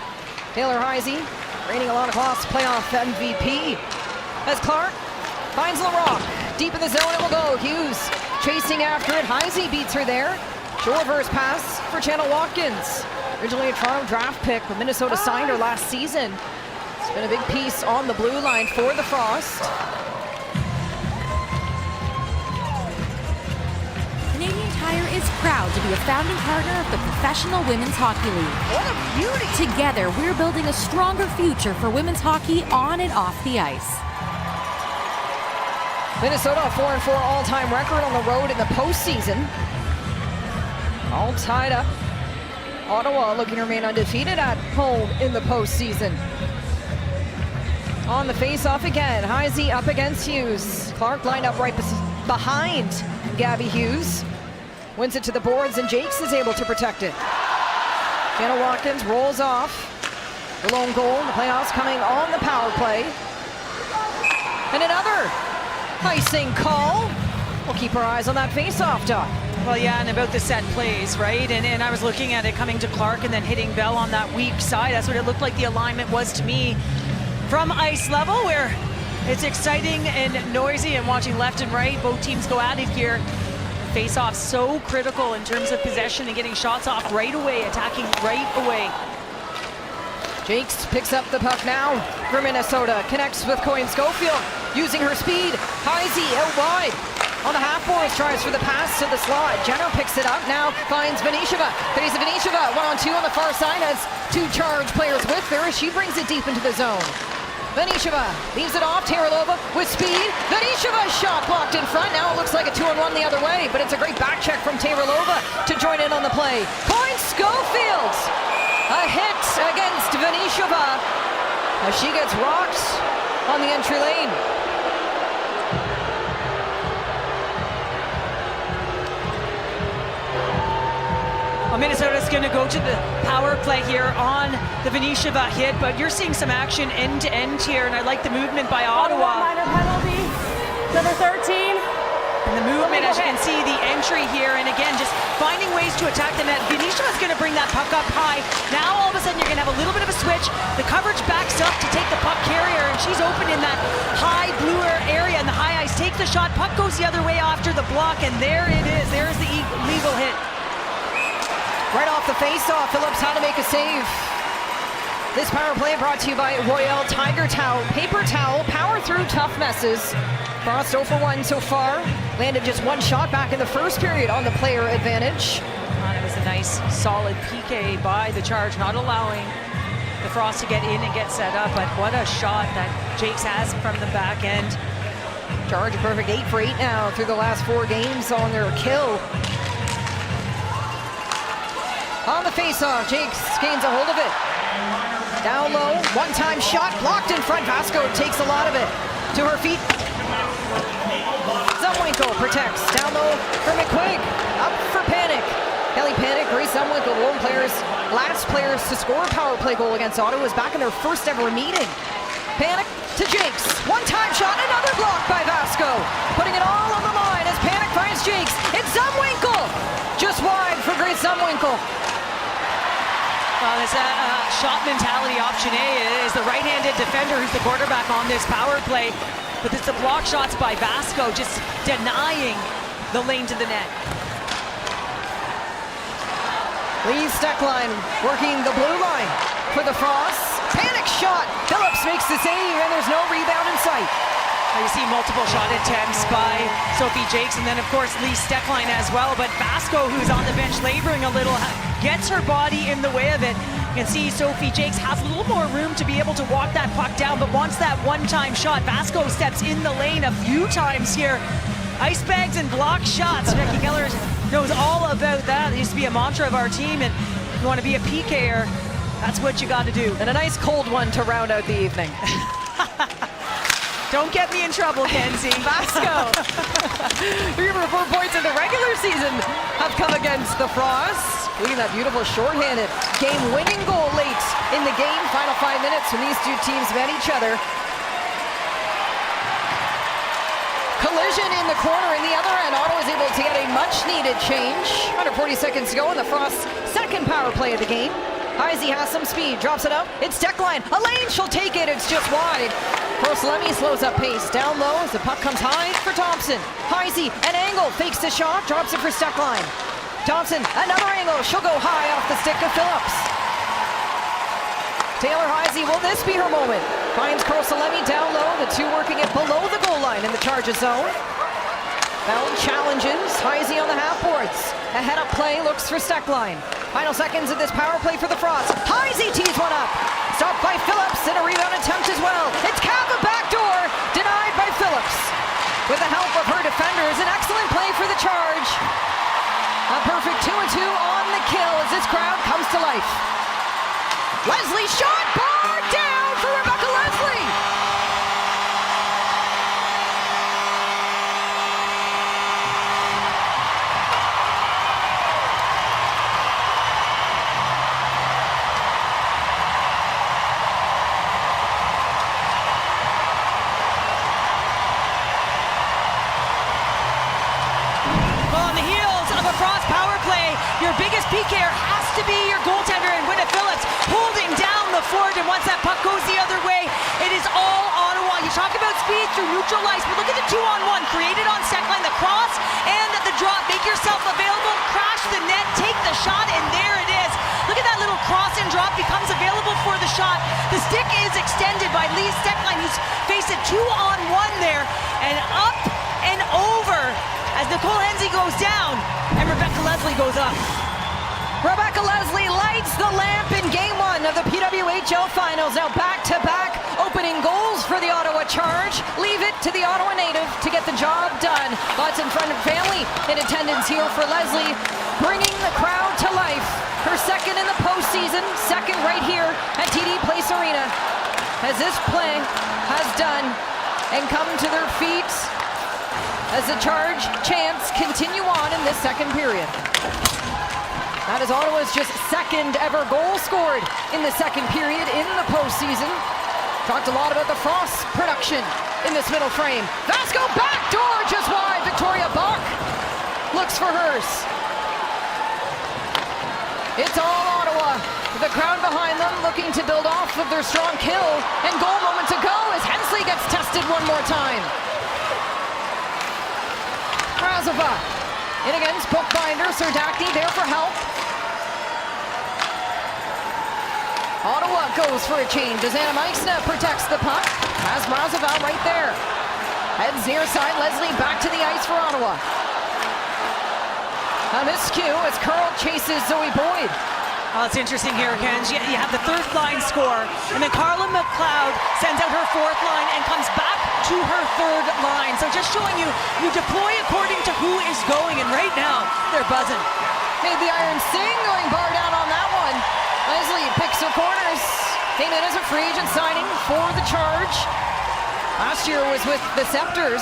Taylor Heisey, reigning Alana Kloss playoff MVP. As Clark finds Larocque. Deep in the zone it will go. Hughes chasing after it. Heisey beats her there. Short reverse pass for Channel Watkins. Originally a Toronto draft pick, but Minnesota signed her last season. It's been a big piece on the blue line for the Frost.
Canadian Tire is proud to be a founding partner of the Professional Women's Hockey League.
What a beauty!
Together, we're building a stronger future for women's hockey on and off the ice.
Minnesota, a 4-4 all-time record on the road in the postseason. All tied up. Ottawa looking to remain undefeated at home in the postseason. On the face-off again, Heisey up against Hughes. Clark lined up right behind Gabby Hughes. Wins it to the boards, and Jakes is able to protect it. Jenna Watkins rolls off. The lone goal in the playoffs coming on the power play. And another icing call. We'll keep our eyes on that face-off, Doc.
Well, yeah, and about the set plays, right? And I was looking at it coming to Clark and then hitting Bell on that weak side. That's what it looked like the alignment was to me. From ice level, where it's exciting and noisy and watching left and right, both teams go at it here. Face-off so critical in terms of possession and getting shots off right away, attacking right away.
Jakes picks up the puck now for Minnesota. Connects with Coyne Schofield, using her speed. Heisey out wide. On the half boards, tries for the pass to the slot. Jenner picks it up now, finds Vanisheva. There's Vanisheva, 1-on-2 on the far side, has two charge players with her as she brings it deep into the zone. Vanisheva leaves it off, Terelova with speed. Vanisheva's shot blocked in front. Now it looks like a 2-on-1 the other way, but it's a great back check from Terelova to join in on the play. Coyne Schofield, a hit against Vanisheva as she gets rocked on the entry lane.
Minnesota's going to go to the power play here on the Vanisheva hit, but you're seeing some action end to end here, and I like the movement by Ottawa.
Minor penalty, number 13.
And the movement, as you can see, the entry here, and again, just finding ways to attack the net. Vanisheva's going to bring that puck up high. Now all of a sudden you're going to have a little bit of a switch. The coverage backs up to take the puck carrier, and she's open in that high bluer area, and the high ice takes the shot. Puck goes the other way after the block, and there it is. There's the legal hit.
Right off the face-off, Phillips had to make a save. This power play brought to you by Royale Tiger Towel. Paper towel, power through tough messes. Frost 0 for 1 so far. Landed just one shot back in the first period on the player advantage.
And it was a nice, solid PK by the Charge, not allowing the Frost to get in and get set up. But what a shot that Jakes has from the back end.
Charge a perfect 8 for 8 now through the last 4 games on their kill. On the face-off, Jakes gains a hold of it. Down low, one-time shot, blocked in front. Vasco takes a lot of it. To her feet. Zumwinkle protects. Down low for McQuigg. Up for Panic. Kelly Panic, Grace Zumwinkle, last players to score a power play goal against Ottawa, was back in their first ever meeting. Panic to Jakes. One-time shot, another block by Vasco. Putting it all on the line as Panic finds Jakes. It's Zumwinkle. Just wide for Grace Zumwinkle.
Well, this shot mentality option A is the right-handed defender who's the quarterback on this power play. But it's the block shots by Vasco just denying the lane to the net.
Lee Steckline working the blue line for the Frost. Panic shot. Phillips makes the save, and there's no rebound in sight.
You see multiple shot attempts by Sophie Jakes, and then, of course, Lee Steckline as well. But Vasco, who's on the bench laboring a little, gets her body in the way of it. You can see Sophie Jakes has a little more room to be able to walk that puck down, but once that one-time shot, Vasco steps in the lane a few times here. Ice bags and block shots. Jackie Keller knows all about that. It used to be a mantra of our team, and if you want to be a PKer, that's what you got to do.
And a nice cold one to round out the evening.
Don't get me in trouble, Kenzie.
Vasco. 3 or 4 points in the regular season have come against the Frost. Look at that beautiful shorthanded game-winning goal late in the game. Final 5 minutes when these two teams met each other. Collision in the corner in the other end. Ottawa was able to get a much-needed change. Under 40 seconds to go in the Frost's second power play of the game. Heisey has some speed, drops it up. It's Steckline. A lane, she'll take it. It's just wide. Groslemy slows up pace. Down low as the puck comes high for Thompson. Heisey, an angle, fakes the shot, drops it for Steckline. Thompson, another angle. She'll go high off the stick of Phillips. Taylor Heisey, will this be her moment? Finds Groslemy down low. The two working it below the goal line in the Charges zone. Bell challenges. Heisey on the half boards. A head-up play, looks for Steckline. Final seconds of this power play for the Frost. Heisey tees one up. Stopped by Phillips, and a rebound attempt as well. It's Kappa backdoor, denied by Phillips. With the help of her defenders, an excellent play for the Charge. A perfect 2-2 on the kill as this crowd comes to life. Leslie shot, bar down for Rebecca Leslie.
Your biggest PKer has to be your goaltender, and Winna Phillips holding down the fort, and once that puck goes the other way, it is all Ottawa. You talk about speed through neutral ice, but look at the 2-on-1 created on Steckline, the cross and the drop. Make yourself available, crash the net, take the shot, and there it is. Look at that little cross and drop, becomes available for the shot. The stick is extended by Lee Steckline, who's faced a 2-on-1 there, and up and over as Nicole Henze goes down and Rebecca Leslie goes up.
Rebecca Leslie lights the lamp in Game 1 of the PWHL Finals. Now back-to-back opening goals for the Ottawa Charge. Leave it to the Ottawa native to get the job done. Lots in front of family in attendance here for Leslie, bringing the crowd to life. Her second in the postseason, second right here at TD Place Arena. As this play has done and come to their feet as the Charge chants continue on in this second period. That is Ottawa's just second ever goal scored in the second period in the postseason. Talked a lot about the Frost production in this middle frame. Vasco backdoor just wide. Victoria Bach looks for hers. It's all Ottawa. The crowd behind them looking to build off of their strong kill. And goal moment to go as Hensley gets tested one more time. Razova in against Bookbinder. Serdachny there for help. Ottawa goes for a change as Anna Meixna protects the puck. Has Razova right there. Heads near side. Leslie back to the ice for Ottawa. A miscue as Carl chases Zoe Boyd.
Oh, it's interesting here, Ken. You have the third line score, and then Carla McLeod sends out her fourth line and comes back to her third line. So just showing you deploy according to who is going, and right now, they're buzzing.
Made the iron sing, going bar down on that one. Leslie picks her corners. Came in as a free agent signing for the Charge. Last year was with the Scepters.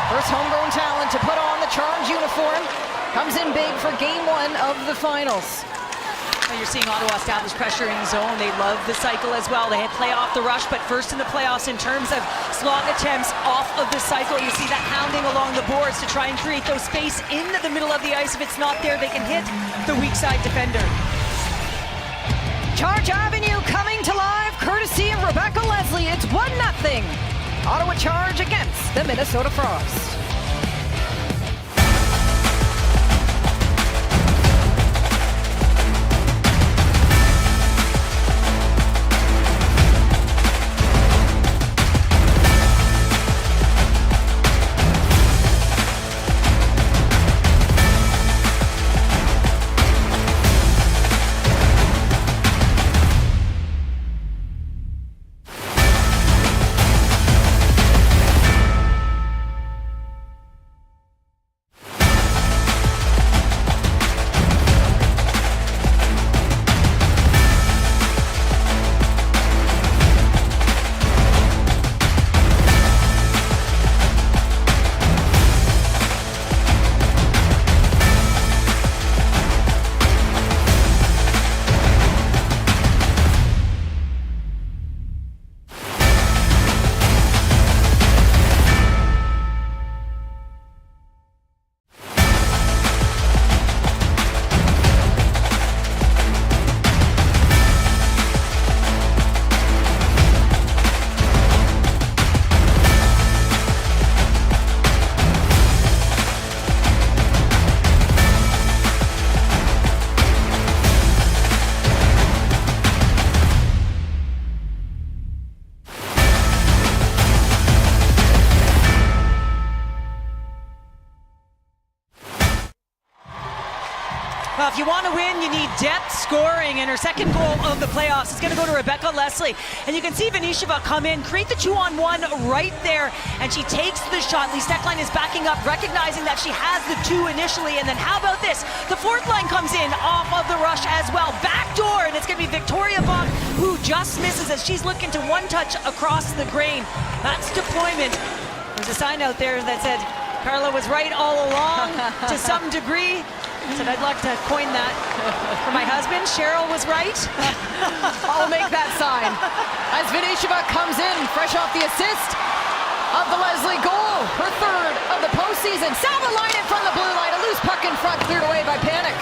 First homegrown talent to put on the Charge uniform. Comes in big for Game 1 of the finals.
You're seeing Ottawa establish pressure in zone. They love the cycle as well. They had play off the rush, but first in the playoffs in terms of slot attempts off of the cycle. You see that hounding along the boards to try and create those space in the middle of the ice. If it's not there, they can hit the weak side defender.
Charge Avenue coming to life, courtesy of Rebecca Leslie. It's 1-0. Ottawa Charge against the Minnesota Frost.
If you want to win, you need depth scoring, and her second goal of the playoffs is going to go to Rebecca Leslie. And you can see Vanisheva come in, create the 2-on-1 right there, and she takes the shot. Lee Steckline is backing up, recognizing that she has the 2 initially, and then how about this? The fourth line comes in off of the rush as well. Backdoor, and it's going to be Victoria Bach who just misses as she's looking to one-touch across the grain. That's deployment. There's a sign out there that said, Carla was right all along to some degree. Said I'd like to coin that for my husband. Cheryl was right.
I'll make that sign. As Vanisheva comes in, fresh off the assist of the Leslie goal, her third of the postseason. Savalainen from the blue line, a loose puck in front, cleared away by Panic.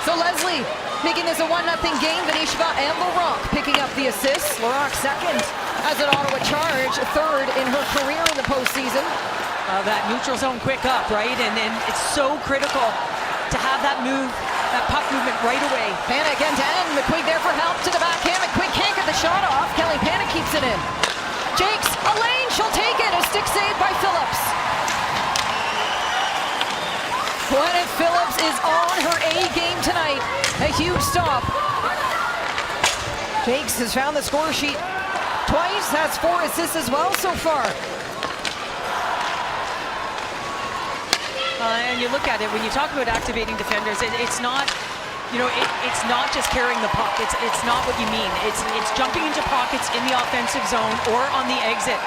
So Leslie making this a 1-0 game. Vanisheva and Laurent picking up the assists. Laurent second as an Ottawa Charge, third in her career in the postseason.
That neutral zone quick up, right? And it's so critical to have that move, that puck movement right away.
Panic end to end. McQuigg there for help to the backhand. McQuigg can't get the shot off. Kelly Panic keeps it in. Jakes, a lane, she'll take it. A stick save by Phillips. Gwyneth Phillips is on her A game tonight. A huge stop. Jakes has found the score sheet twice, has 4 assists as well so far.
And you look at it, when you talk about activating defenders, it's not, it's not just carrying the puck. It's not what you mean. It's jumping into pockets in the offensive zone or on the exit.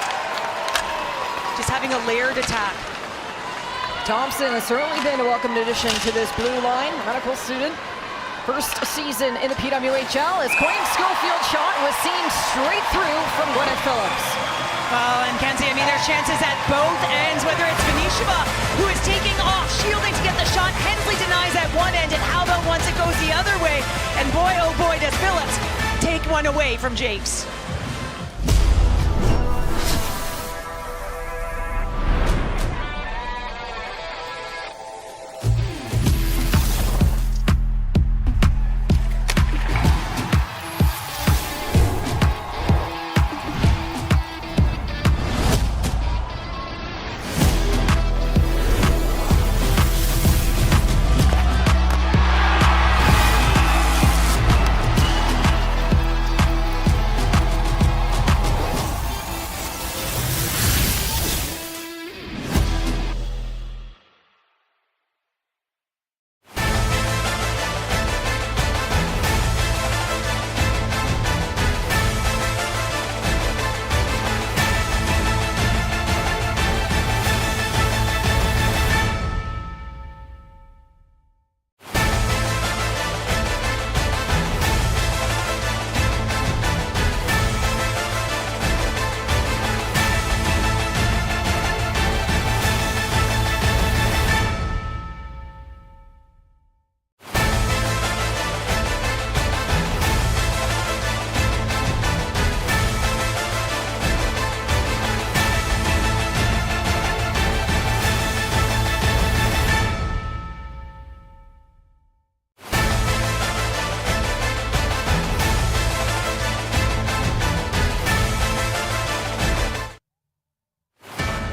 Just having a layered attack.
Thompson has certainly been a welcome addition to this blue line. Medical student. First season in the PWHL as Quinn Schofield's shot was seen straight through from Gwyneth Phillips.
And Kenzie, there's chances at both ends, whether it's Vanisheva, who is taking off, shielding to get the shot. Hensley denies at one end, and how about once it goes the other way? And boy, oh boy, does Phillips take one away from Jakes.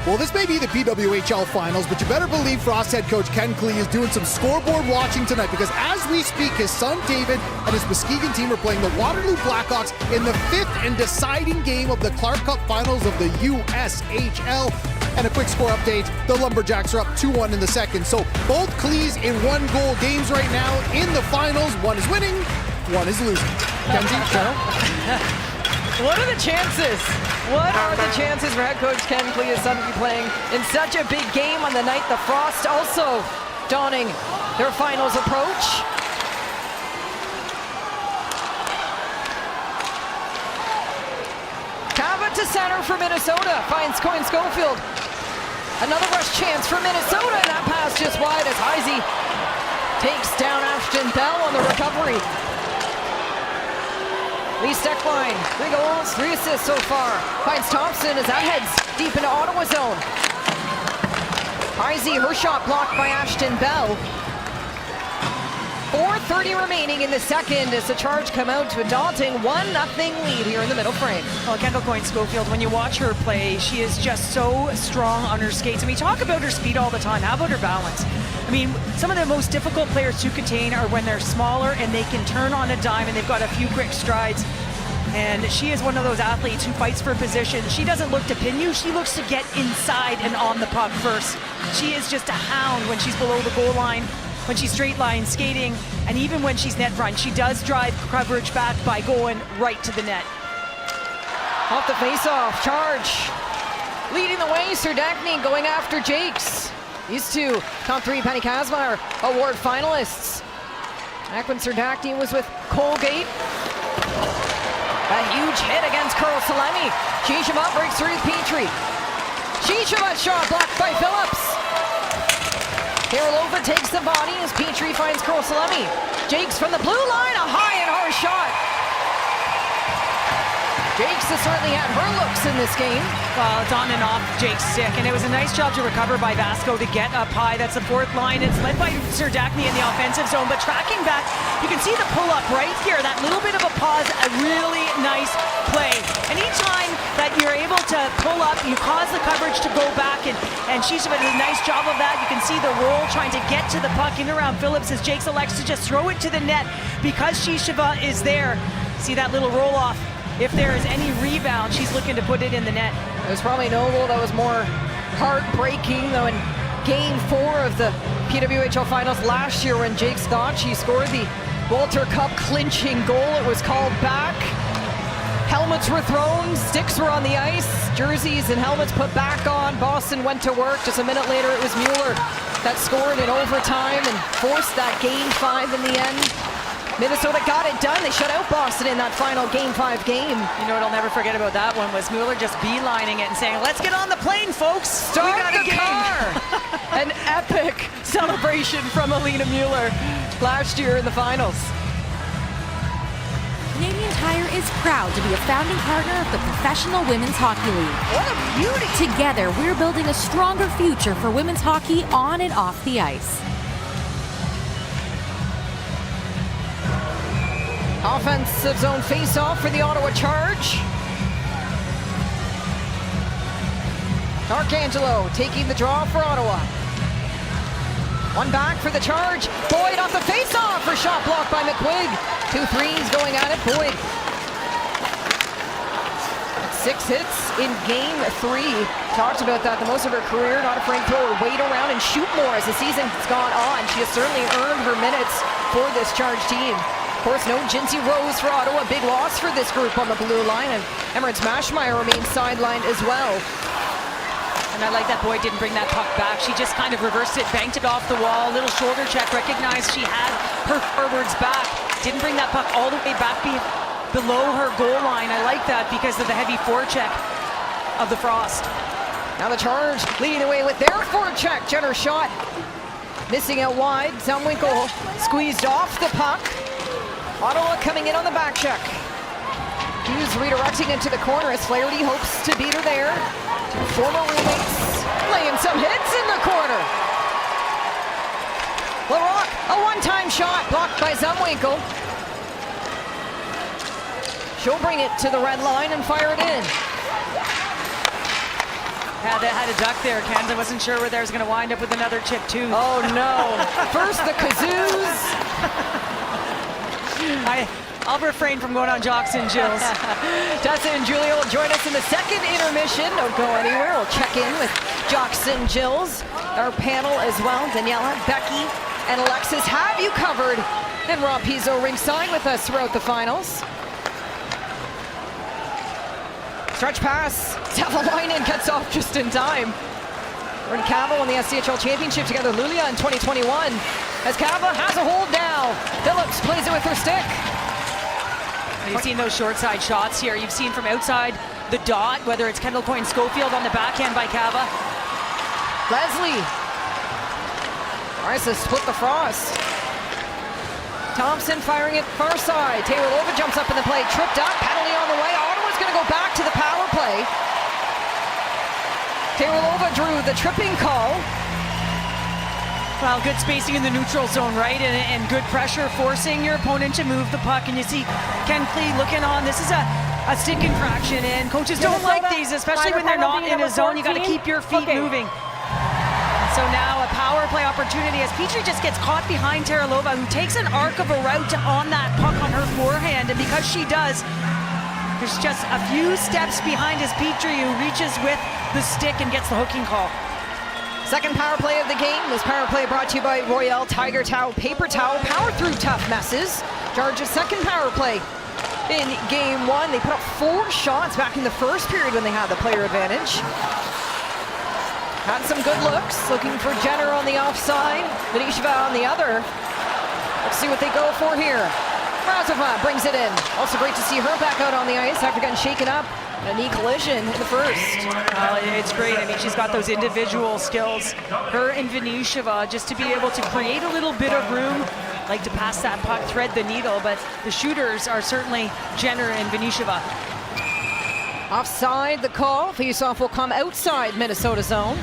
Well, this may be the PWHL Finals, but you better believe Frost head coach Ken Klee is doing some scoreboard watching tonight, because as we speak, his son David and his Muskegon team are playing the Waterloo Blackhawks in the 5th and deciding game of the Clark Cup Finals of the USHL. And a quick score update, the Lumberjacks are up 2-1 in the second. So both Klees in 1-goal games right now in the finals. One is winning, one is losing. Kenzie, Cheryl?
What are the chances? What are the chances for head coach Ken Klee son to be playing in such a big game on the night the Frost also donning their finals approach? Cabot to center for Minnesota, finds Coyne Schofield. Another rush chance for Minnesota, and that pass just wide as Heisey takes down Ashton Bell on the recovery. Lee Steckline, 3 goals, 3 assists so far. Finds Thompson as that heads deep into Ottawa zone. Heisey, her shot blocked by Ashton Bell. 4:30 remaining in the second as the Charge come out to a daunting 1-0 lead here in the middle frame.
Well, Kendall Coyne Schofield, when you watch her play, she is just so strong on her skates. And we talk about her speed all the time. How about her balance? I mean, some of the most difficult players to contain are when they're smaller and they can turn on a dime and they've got a few quick strides. And she is one of those athletes who fights for position. She doesn't look to pin you. She looks to get inside and on the puck first. She is just a hound when she's below the goal line, when she's straight line skating, and even when she's net front. She does drive coverage back by going right to the net.
Off the face-off, charge. Leading the way, Serdachny going after Jakes. These two, top three Penny Kazmaier Award finalists. Back when Serdachny was with Colgate. A huge hit against Carl Salemi. Shishima breaks through Petrie. Shishima shot blocked by Phillips. Karolova takes the body as Petrie finds Carl Salemi. Jakes from the blue line, a high and hard shot. Jakes has certainly had her looks in this game.
Well, it's on and off Jake's stick, and it was a nice job to recover by Vasco to get up high. That's the fourth line. It's led by Serdachny in the offensive zone, but tracking back, you can see the pull-up right here. That little bit of a pause, a really nice play. And each time that you're able to pull up, you cause the coverage to go back, and Shishima did a nice job of that. You can see the roll trying to get to the puck in around Phillips as Jakes elects to just throw it to the net because Shishima is there. See that little roll-off? If there is any rebound, she's looking to put it in the net.
It was probably Noble that was more heartbreaking, though, in Game 4 of the PWHL Finals last year when Jake Scotchy scored the Walter Cup clinching goal. It was called back. Helmets were thrown, sticks were on the ice, jerseys and helmets put back on. Boston went to work. Just a minute later, it was Mueller that scored in overtime and forced that Game 5 in the end. Minnesota got it done. They shut out Boston in that final Game 5 game.
You know what I'll never forget about that one was Mueller just beelining it and saying, "Let's get on the plane, folks.
Start the car." An epic celebration from Alina Mueller last year in the finals.
Canadian Tire is proud to be a founding partner of the Professional Women's Hockey League.
What a beauty!
Together, we're building a stronger future for women's hockey on and off the ice.
Offensive zone face-off for the Ottawa Charge. Arcangelo taking the draw for Ottawa. One back for the Charge. Boyd off the face-off for shot blocked by McQuigg. 2 threes going at it. Boyd. 6 hits in Game 3. Talked about that, the most of her career. Not afraid to throw her weight around and shoot more as the season's gone on. She has certainly earned her minutes for this Charge team. Of course, no Jinsey Rose for Ottawa. Big loss for this group on the blue line. And Emirates Mashmeyer remains sidelined as well.
And I like that Boyd didn't bring that puck back. She just kind of reversed it, banked it off the wall. Little shoulder check, recognized she had her forwards back. Didn't bring that puck all the way back below her goal line. I like that because of the heavy forecheck of the Frost.
Now the Charge leading the way with their forecheck. Jenner shot missing out wide. Zumwinkle squeezed off the puck. Ottawa coming in on the back check. Hughes redirecting into the corner as Flaherty hopes to beat her there. Former roommates laying some hits in the corner. LaRock, a one-time shot blocked by Zumwinkle. She'll bring it to the red line and fire it in.
Had a duck there. Kansas wasn't sure where there was going to wind up with another chip too.
Oh no! First the kazoos.
I'll refrain from going on Jocks and Jills.
Tessa and Julia will join us in the second intermission. Don't go anywhere. We'll check in with Jocks and Jills. Our panel as well. Daniela, Becky, and Alexis have you covered. And Rob Pizzo ringside with us throughout the finals. Stretch pass. Savalainen gets off just in time. We're in Cava won the SCHL Championship together. Lulia in 2021. As Cava has a hold now. Phillips plays it with her stick.
You've seen those short side shots here. You've seen from outside the dot, whether it's Kendall Coyne Schofield on the backhand by Cava.
Leslie tries to split the Frost. Thompson firing it far side. Taylor jumps up in the play, tripped up, penalty on the way. Ottawa's going to go back to the power play. Taylor drew the tripping call.
Well, good spacing in the neutral zone, right? And good pressure, forcing your opponent to move the puck. And you see Ken Klee looking on. This is a stick infraction, and coaches don't like these, especially when they're not in a zone. You got to keep your feet moving. So now a power play opportunity as Petrie just gets caught behind Teralova, who takes an arc of a route on that puck on her forehand. And because she does, there's just a few steps behind as Petrie, who reaches with the stick and gets the hooking call.
Second power play of the game. This power play brought to you by Royale Tiger Towel Paper Towel. Power through tough messes. Charge's second power play in game one. They put up 4 shots back in the first period when they had the player advantage. Had some good looks, looking for Jenner on the offside, Venisheva on the other. Let's see what they go for here. Razova brings it in. Also great to see her back out on the ice after getting shaken up in a knee collision in the first.
It's great. I mean, she's got those individual skills. Her and Venisheva, just to be able to create a little bit of room, like to pass that puck, thread the needle, but the shooters are certainly Jenner and Venisheva.
Offside the call. Faceoff will come outside Minnesota zone.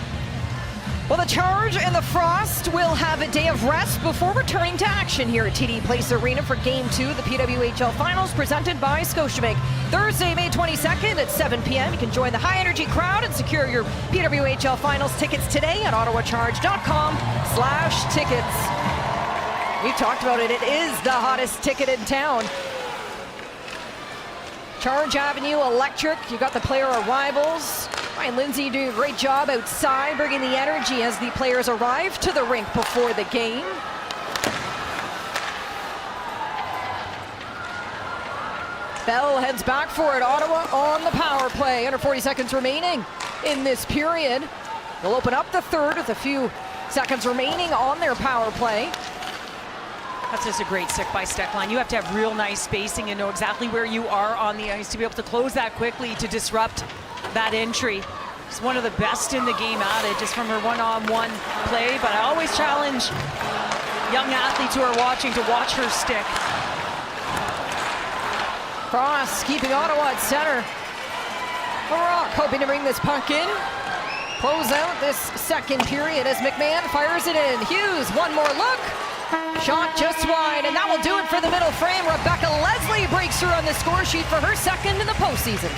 Well, the Charge and the Frost will have a day of rest before returning to action here at TD Place Arena for Game 2 of the PWHL Finals, presented by Scotiabank. Thursday, May 22nd at 7 p.m. You can join the high-energy crowd and secure your PWHL Finals tickets today at ottawacharge.com/tickets. We've talked about it. It is the hottest ticket in town. Charge Avenue electric. You got the player arrivals. Ryan Lindsay doing a great job outside, bringing the energy as the players arrive to the rink before the game. Bell heads back for it. Ottawa on the power play. Under 40 seconds remaining in this period. They'll open up the third with a few seconds remaining on their power play.
That's just a great stick-by-stick line. You have to have real nice spacing and know exactly where you are on the ice to be able to close that quickly to disrupt that entry. She's one of the best in the game at it, just from her one-on-one play, but I always challenge young athletes who are watching to watch her stick.
Cross keeping Ottawa at center. Barak hoping to bring this puck in. Close out this second period as McMahon fires it in. Hughes, one more look. Shot just wide, and that will do it for the middle frame. Rebecca Leslie breaks through on the score sheet for her second in the postseason.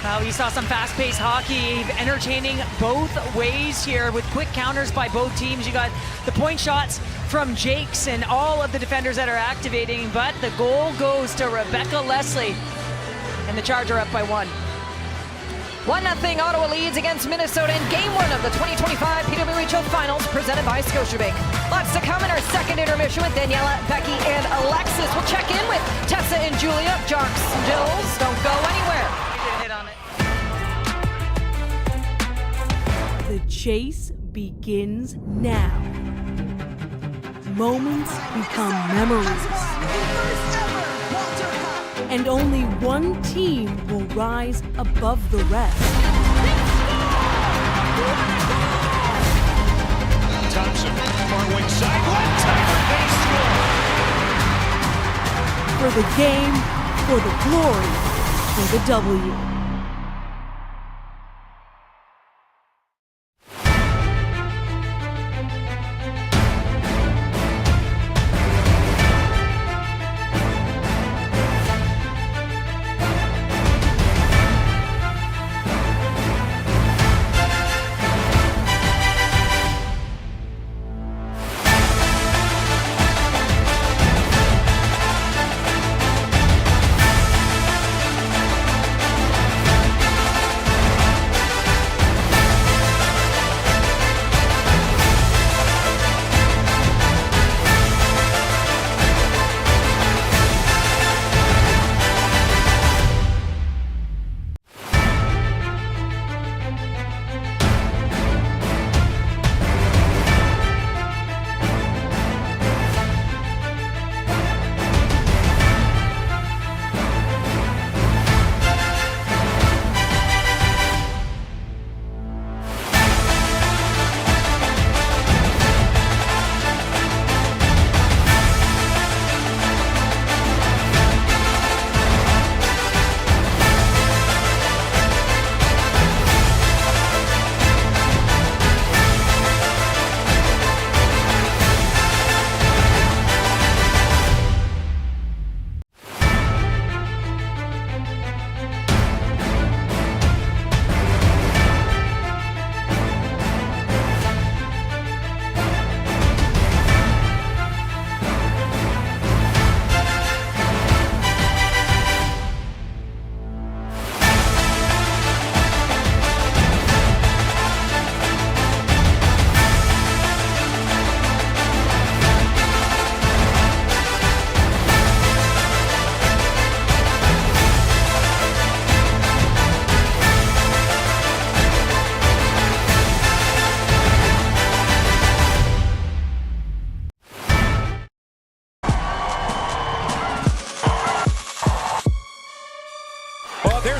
Well, you saw some fast-paced hockey, entertaining both ways here with quick counters by both teams. You got the point shots from Jakes and all of the defenders that are activating, but the goal goes to Rebecca Leslie, and the Charge are up by 1.
1-0 Ottawa leads against Minnesota in Game 1 of the 2025 PWHL Finals, presented by Scotiabank. Lots to come in our second intermission with Daniela, Becky, and Alexis. We'll check in with Tessa and Julia. Jocks and Jills, don't go anywhere.
The chase begins now. Moments become memories. And only one team will rise above the rest.
Thompson, far wing side, one-timer, they score!
For the game, for the glory, for the W.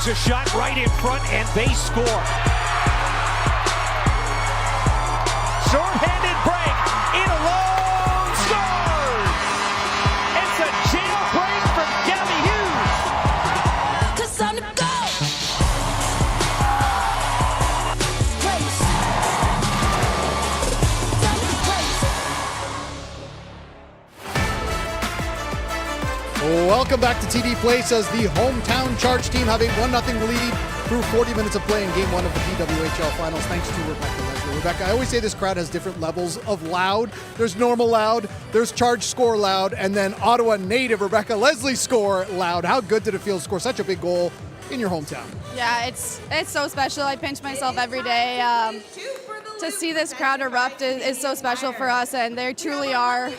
Here's a shot right in front, and they score. Short-handed break, in alone, scores! It's a jailbreak from Gabby Hughes.
'Cause I'm the GOAT.
Welcome back to TD Place as the hometown Charge team have a 1-0 lead through 40 minutes of play in Game 1 of the PWHL Finals, thanks to Rebecca Leslie. Rebecca, I always say this crowd has different levels of loud. There's normal loud, there's Charge score loud, and then Ottawa native Rebecca Leslie score loud. How good did it feel to score such a big goal in your hometown?
Yeah, it's so special. I pinch myself every day. To see this crowd erupt is so special for us, and they truly are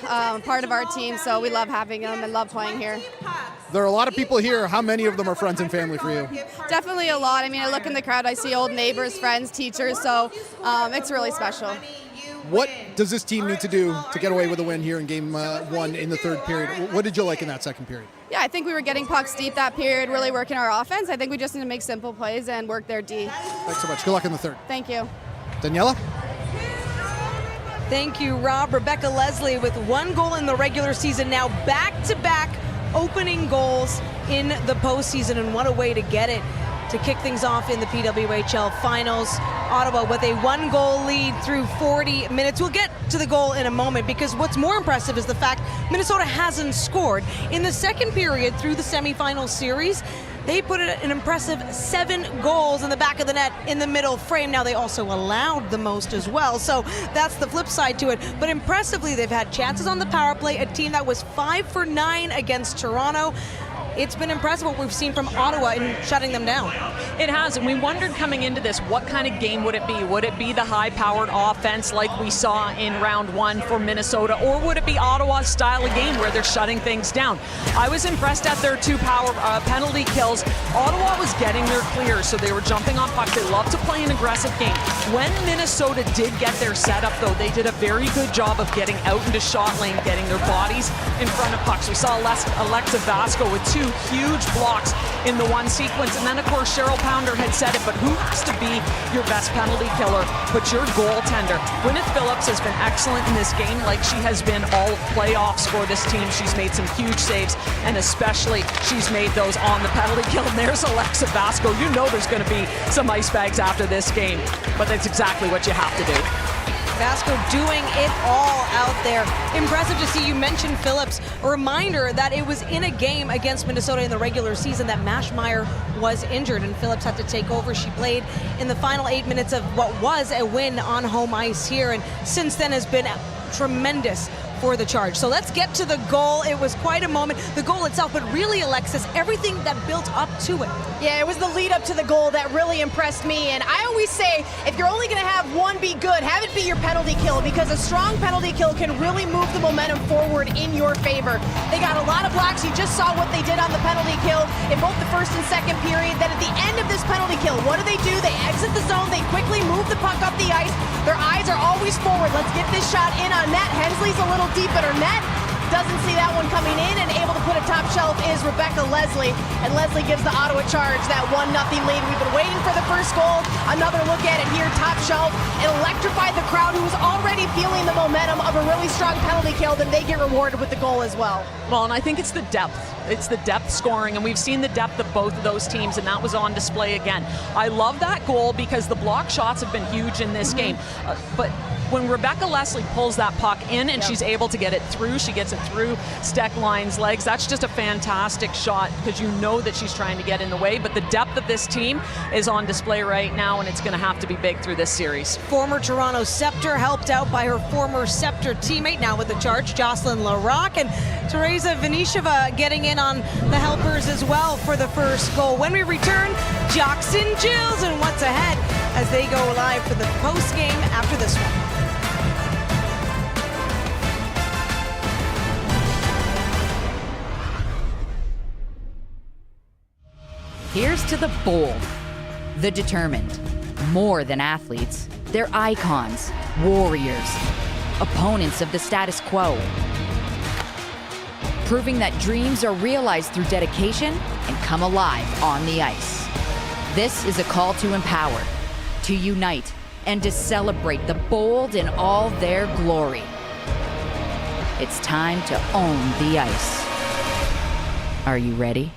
part of our team, so we love having them and love playing here.
There are a lot of people here. How many of them are friends and family for you?
Definitely a lot. I mean, I look in the crowd, I see old neighbors, friends, teachers, so it's really special.
What does this team need to do to get away with a win here in Game 1 in the third period? What did you like in that second period?
Yeah, I think we were getting pucks deep that period, really working our offense. I think we just need to make simple plays and work their D.
Thanks so much. Good luck in the third.
Thank you.
Daniela?
Thank you, Rob. Rebecca Leslie with one goal in the regular season, now back-to-back opening goals in the postseason, and what a way to get it to kick things off in the PWHL Finals. Ottawa with a 1-goal lead through 40 minutes. We'll get to the goal in a moment, because what's more impressive is the fact Minnesota hasn't scored. In the second period through the semifinal series, they put an impressive 7 goals in the back of the net in the middle frame. Now, they also allowed the most as well, so that's the flip side to it. But impressively, they've had chances on the power play, a team that was 5 for 9 against Toronto. It's been impressive what we've seen from Ottawa in shutting them down.
It has, and we wondered coming into this, what kind of game would it be? Would it be the high-powered offense like we saw in round 1 for Minnesota, or would it be Ottawa's style of game where they're shutting things down? I was impressed at their 2 power penalty kills. Ottawa was getting their clears, so they were jumping on pucks. They love to play an aggressive game. When Minnesota did get their setup, though, they did a very good job of getting out into shot lane, getting their bodies in front of pucks. We saw Alexa Vasco with 2 huge blocks in the one sequence, and then of course Cheryl Pounder had said it, but who has to be your best penalty killer but your goaltender? Gwyneth Phillips has been excellent in this game, like she has been all playoffs for this team. She's made some huge saves, and especially she's made those on the penalty kill. And there's Alexa Vasco. You know there's going to be some ice bags after this game, but that's exactly what you have to do.
Vasco doing it all out there. Impressive to see. You mentioned Phillips. A reminder that it was in a game against Minnesota in the regular season that Mashmeyer was injured and Phillips had to take over. She played in the final 8 minutes of what was a win on home ice here, and since then has been tremendous for the Charge. So let's get to the goal. It was quite a moment. The goal itself, but really, Alexis, everything that built up to it.
Yeah, it was the lead up to the goal that really impressed me. And I always say, if you're only going to have one be good, have it be your penalty kill, because a strong penalty kill can really move the momentum forward in your favor. They got a lot of blocks. You just saw what they did on the penalty kill in both the first and second period. Then at the end of this penalty kill, what do? They exit the zone. They quickly move the puck up the ice. Their eyes are always forward. Let's get this shot in on net. Hensley's a little deep at her net. Doesn't see that one coming in, and able to put a top shelf is Rebecca Leslie. And Leslie gives the Ottawa Charge that 1-0 lead. We've been waiting for the first goal. Another look at it here, top shelf. It electrified the crowd, who was already feeling the momentum of a really strong penalty kill. Then they get rewarded with the goal as well.
Well, and I think it's the depth. It's the depth scoring, and we've seen the depth of both of those teams, and that was on display again. I love that goal because the block shots have been huge in this game. But when Rebecca Leslie pulls that puck in and she's able to get it through, she gets it through Steckline's legs. That's just a fantastic shot, because you know that she's trying to get in the way. But the depth of this team is on display right now, and it's going to have to be big through this series.
Former Toronto Scepter, helped out by her former Scepter teammate, now with the Charge, Jocelyn Larocque, and Teresa Vinisheva getting in on the helpers as well for the first goal. When we return, Jocks and Jills and what's ahead as they go live for the post game after this one.
Here's to the bold, the determined. More than athletes, they're icons, warriors, opponents of the status quo. Proving that dreams are realized through dedication and come alive on the ice. This is a call to empower, to unite, and to celebrate the bold in all their glory. It's time to own the ice. Are you ready?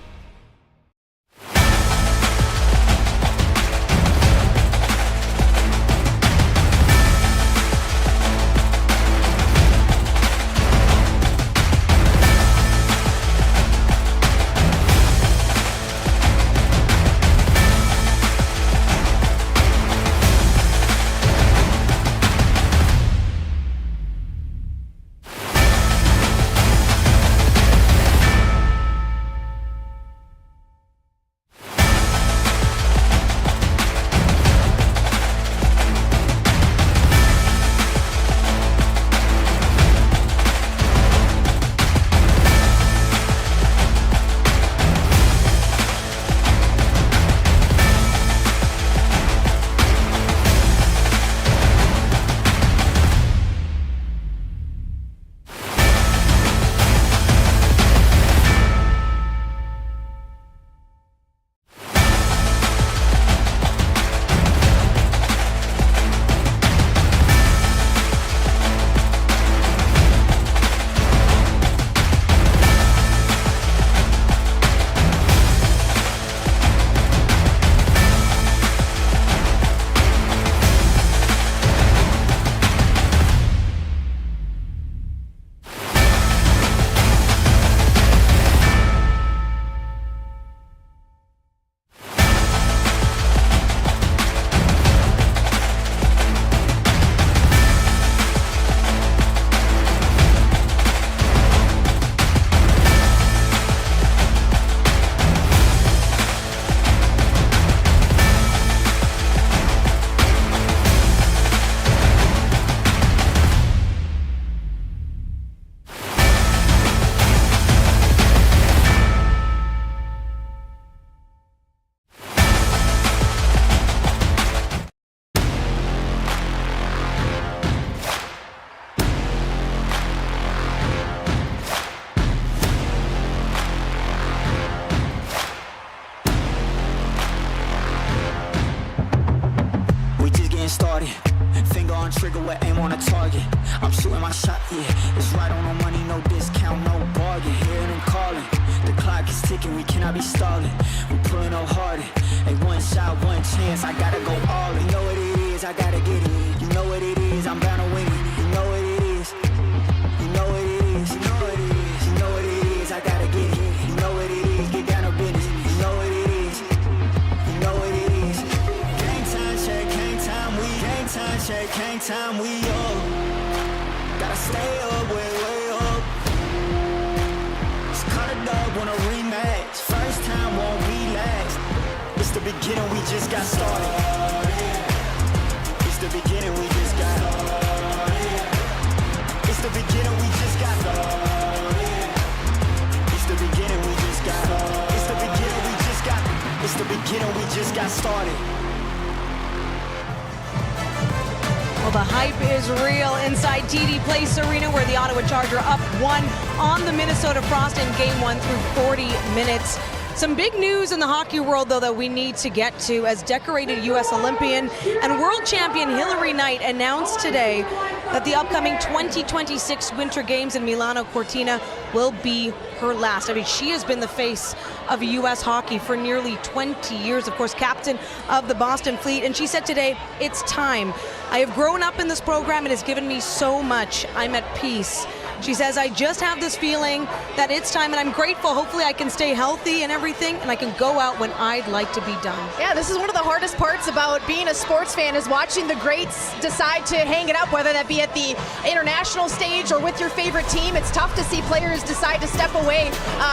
Started. Finger on trigger with aim on a target. I'm shooting my shot, yeah. It's right on the money, no discount, no bargain. Hearing them calling. The clock is ticking, we cannot be stalling. We pulling no harder. Hey, one shot, one chance, I gotta go all in. You know what it is, I gotta get it. You know what it is, I'm bound to win it. You know what it is. You know what it is. You know what it is. You know what it is, I gotta get it. You know what it is, get down to business. You know what it is. You know what it is. Game time check, game time we. Game time check, game time we up. Gotta stay up, way up. It's cut a dog, want a rematch. First time won't be last. It's the beginning, we just got started. It's the beginning, we just got started. It's the beginning, we just got started. It's the beginning, we just got started. It's the beginning, we just got. It's the beginning, we just got started.
Well, the hype is real inside TD Place Arena, where the Ottawa Charger up 1 on the Minnesota Frost in Game 1 through 40 minutes. Some big news in the hockey world, though, that we need to get to, as decorated U.S. Olympian and world champion Hilary Knight announced today that the upcoming 2026 Winter Games in Milano Cortina will be her last. I mean, she has been the face of U.S. hockey for nearly 20 years, of course, captain of the Boston Fleet, and she said today, it's time. I have grown up in this program. It has given me so much. I'm at peace. She says, I just have this feeling that it's time, and I'm grateful. Hopefully I can stay healthy and everything, and I can go out when I'd like to be done.
Yeah, this is one of the hardest parts about being a sports fan, is watching the greats decide to hang it up, whether that be at the international stage or with your favorite team. It's tough to see players decide to step away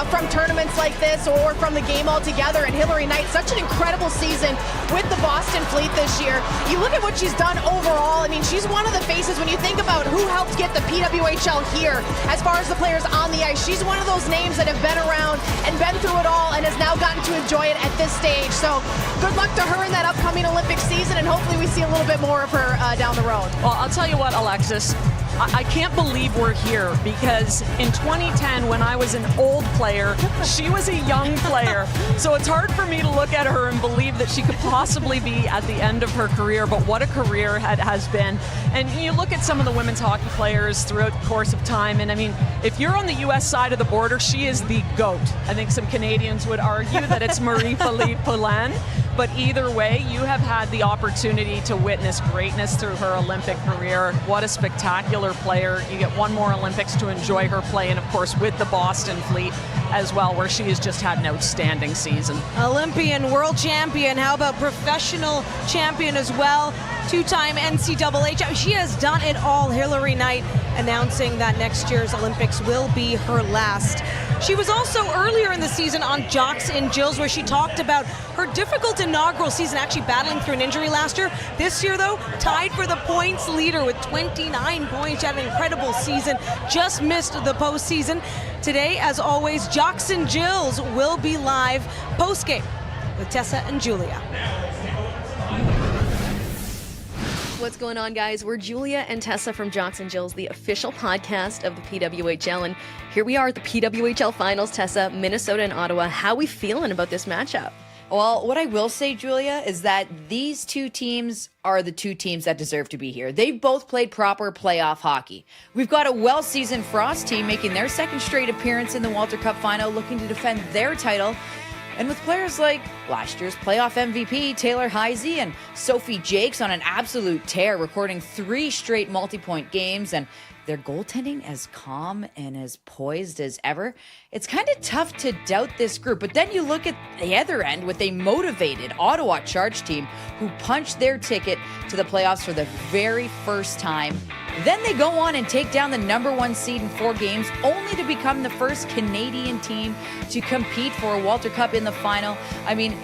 from tournaments like this or from the game altogether. And Hilary Knight, such an incredible season with the Boston Fleet this year. You look at what she's done overall. I mean, she's one of the faces when you think about who helped get the PWHL here. As far as the players on the ice, she's one of those names that have been around and been through it all and has now gotten to enjoy it at this stage. So good luck to her in that upcoming Olympic season, and hopefully we see a little bit more of her down the road.
Well, I'll tell you what, Alexis, I can't believe we're here because in 2010, when I was an old player, she was a young player. So it's hard for me to look at her and believe that she could possibly be at the end of her career, but what a career it has been. And you look at some of the women's hockey players throughout the course of time, and I mean, if you're on the U.S. side of the border, she is the GOAT. I think some Canadians would argue that it's Marie-Philippe Poulin. But either way, you have had the opportunity to witness greatness through her Olympic career. What a spectacular player. You get one more Olympics to enjoy her play, and of course with the Boston Fleet as well, where she has just had an outstanding season.
Olympian, world champion, how about professional champion as well? Two-time NCAA. She has done it all. Hilary Knight announcing that next year's Olympics will be her last. She was also earlier in the season on Jocks and Jills, where she talked about her difficult inaugural season, actually battling through an injury last year. This year, though, tied for the points leader with 29 points. She had an incredible season, just missed the postseason. Today, as always, Jocks and Jills will be live post-game with Tessa and Julia.
What's going on, guys? We're Julia and Tessa from Jocks and Jills, the official podcast of the PWHL, and here we are at the PWHL Finals. Tessa, Minnesota and Ottawa. How are we feeling about this matchup?
Well, what I will say, Julia, is that these two teams are the two teams that deserve to be here. They've both played proper playoff hockey. We've got a well-seasoned Frost team making their second straight appearance in the Walter Cup final, looking to defend their title. And with players like last year's playoff MVP, Taylor Heisey, and Sophie Jakes on an absolute tear, recording 3 straight multi-point games, and their goaltending as calm and as poised as ever, it's kind of tough to doubt this group. But then you look at the other end with a motivated Ottawa Charge team who punched their ticket to the playoffs for the very first time. Then they go on and take down the #1 seed in 4 games, only to become the first Canadian team to compete for a Walter Cup in the final. I mean,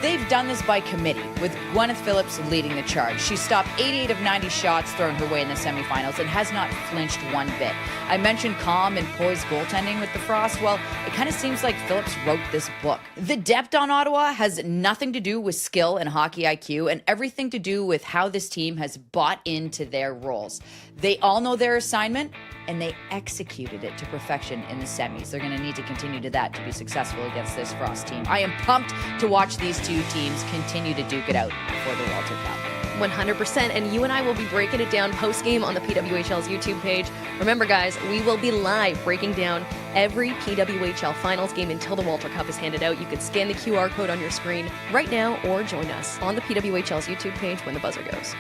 they've done this by committee, with Gwyneth Phillips leading the charge. She stopped 88 of 90 shots thrown her way in the semifinals and has not flinched one bit. I mentioned calm and poised goaltending with the Frost. Well, it kind of seems like Phillips wrote this book. The depth on Ottawa has nothing to do with skill and hockey IQ, and everything to do with how this team has bought into their roles. They all know their assignment, and they executed it to perfection in the semis. They're going to need to continue to that to be successful against this Frost team. I am pumped to watch these two teams continue to duke it out for the Walter Cup.
100%, and you and I will be breaking it down post-game on the PWHL's YouTube page. Remember, guys, we will be live breaking down every PWHL Finals game until the Walter Cup is handed out. You can scan the QR code on your screen right now or join us on the PWHL's YouTube page when the buzzer goes.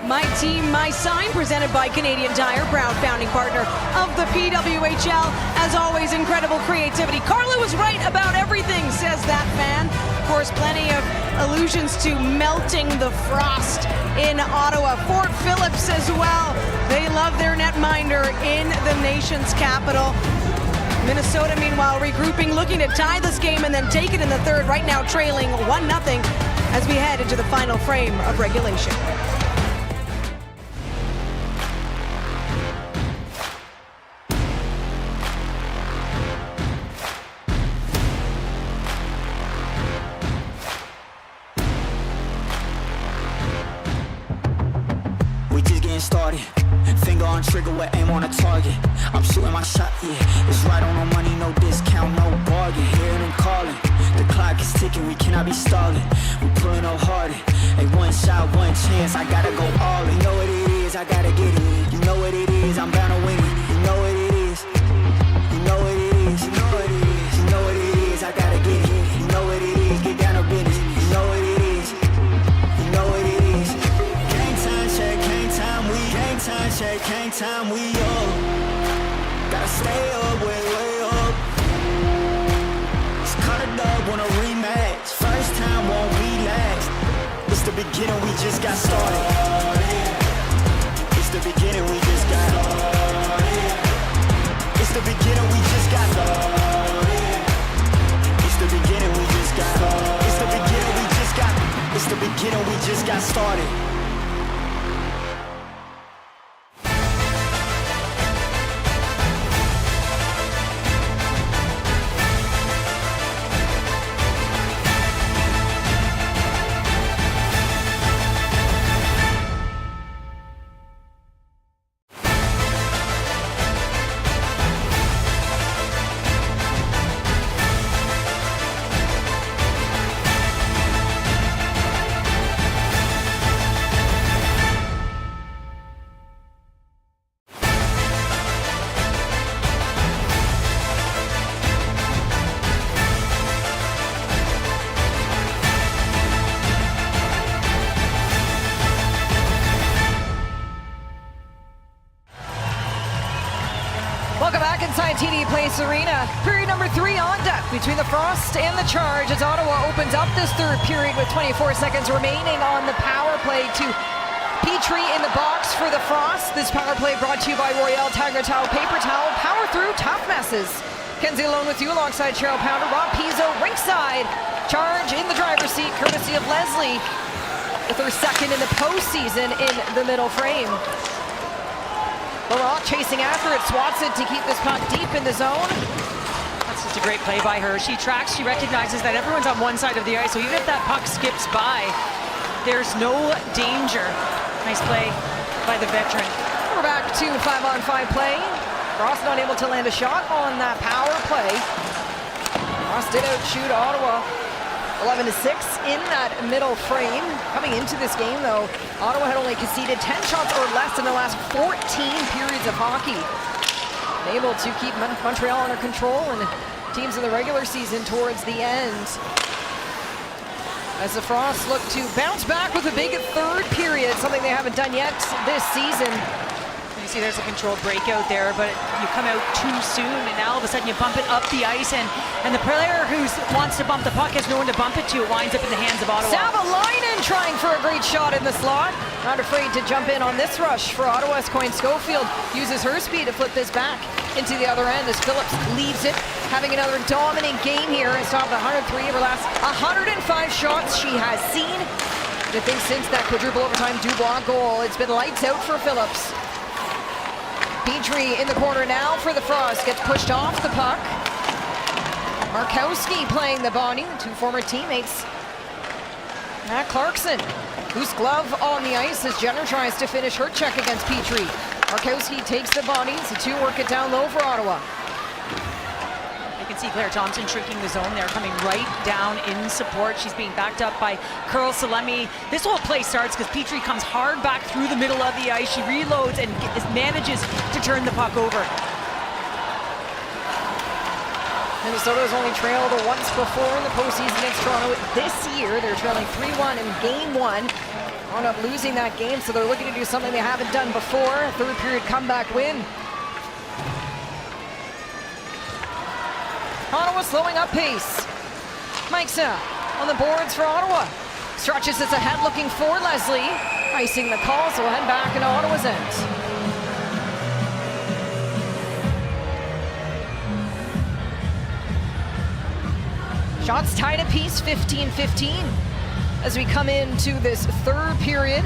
My Team, My Sign, presented by Canadian Tire, proud founding partner of the PWHL. As always, incredible creativity. Carla was right about everything, says that fan. Of course, plenty of allusions to melting the frost in Ottawa. Fort Phillips as well. They love their netminder in the nation's capital. Minnesota, meanwhile, regrouping, looking to tie this game and then take it in the third, right now trailing 1-0 as we head into the final frame of regulation.
Started, finger on trigger with aim on a target. I'm shooting my shot, yeah. It's right on the money, no discount, no bargain. Hearing them calling, the clock is ticking, we cannot be stalling. We pulling up harder. Hey, one shot, one chance, I gotta go all in. You know what it is, I gotta get it. You know what it is, I'm bound to win it. You know what it is. You know what it is. You know what it is. You know what it is, I gotta get it. You know what it is, get down to business. You know what it is. You know what it is. Game time, check, game time, game time, we up. Gotta stay up, way up. It's cut it up, want a rematch. First time won't be last. It's the beginning, we just got started. It's the beginning, we just got started. It's the beginning, we just got started. It's the beginning, we just got started. It's the beginning, we just got. It's the beginning, we just got started.
at TD Place Arena. Period number 3 on deck between the Frost and the Charge as Ottawa opens up this third period with 24 seconds remaining on the power play to Petrie in the box for the Frost. This power play brought to you by Royale Tiger Towel Paper Towel. Power through tough messes. Kenzie alone with you alongside Cheryl Pounder. Rob Pizzo ringside. Charge in the driver's seat courtesy of Leslie with her second in the postseason in the middle frame. Laurent chasing after it, swats it to keep this puck deep in the zone.
That's just a great play by her. She tracks, she recognizes that everyone's on one side of the ice, so even if that puck skips by, there's no danger. Nice play by the veteran.
We're back to 5-on-5 play. Frost not able to land a shot on that power play. Frost did outshoot Ottawa 11-6 in that middle frame. Coming into this game, though, Ottawa had only conceded 10 shots or less in the last 14 periods of hockey. Able to keep Montreal under control and teams in the regular season towards the end. As the Frost look to bounce back with a big third period, something they haven't done yet this season.
You see there's a controlled breakout there, but you come out too soon, and now all of a sudden you bump it up the ice, and the player who wants to bump the puck has no one to bump it to. It winds up in the hands of Ottawa.
Savalainen trying for a great shot in the slot. Not afraid to jump in on this rush for Ottawa's Coyne Schofield. Uses her speed to flip this back into the other end as Phillips leaves it. Having another dominant game here and stopped 103 of her last 105 shots she has seen. I think since that quadruple overtime Dubois goal, it's been lights out for Phillips. Petrie in the corner now for the Frost, gets pushed off the puck. Markowski playing the body, the two former teammates. Matt Clarkson, loose glove on the ice as Jenner tries to finish her check against Petrie. Markowski takes the bodies, the two work it down low for Ottawa.
You can see Claire Thompson shrinking the zone there, coming right down in support. She's being backed up by Curl Salemi. This whole play starts because Petrie comes hard back through the middle of the ice. She reloads and manages to turn the puck over.
Minnesota has only trailed once before in the postseason against Toronto. This year, they're trailing 3-1 in game 1. Wound up losing that game, so they're looking to do something they haven't done before. Third period comeback win. Ottawa slowing up pace. Mike's on the boards for Ottawa. Stretches this ahead looking for Leslie. Icing the call, so we'll head back into Ottawa's end. Shots tied apiece, 15-15. As we come into this third period.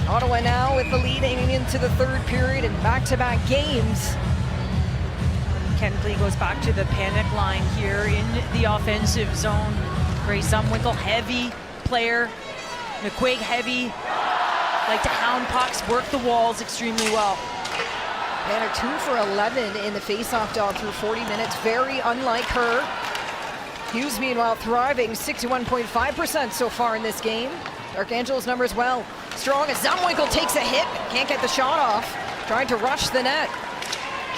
Ottawa now with the lead into the third period and back-to-back games.
Kentley goes back to the panic line here in the offensive zone. Grace Zumwinkle, heavy player. McQuaig, heavy. Like to hound pucks, work the walls extremely well.
Banner 2 for 11 in the faceoff dog through 40 minutes. Very unlike her. Hughes, meanwhile, thriving, 61.5% so far in this game. Archangel's numbers well. Strong as Zumwinkle takes a hit. Can't get the shot off. Trying to rush the net.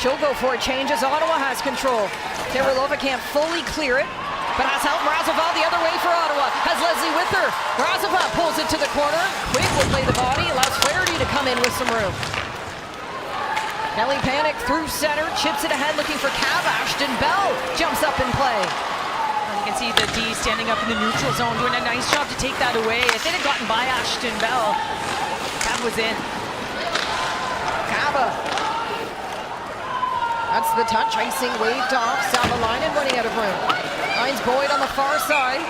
She'll go for a change as Ottawa has control. Terralova can't fully clear it, but has helped Razova the other way for Ottawa. Has Leslie with her. Razova pulls it to the corner. Quick will play the body, allows Flaherty to come in with some room. Kelly Panic through center, chips it ahead looking for Cav. Ashton Bell jumps up in play.
And you can see the D standing up in the neutral zone, doing a nice job to take that away. If it had gotten by Ashton Bell, Cav was in.
Cava. That's the touch, icing waved off. Savalainen running out of room. Finds Boyd on the far side.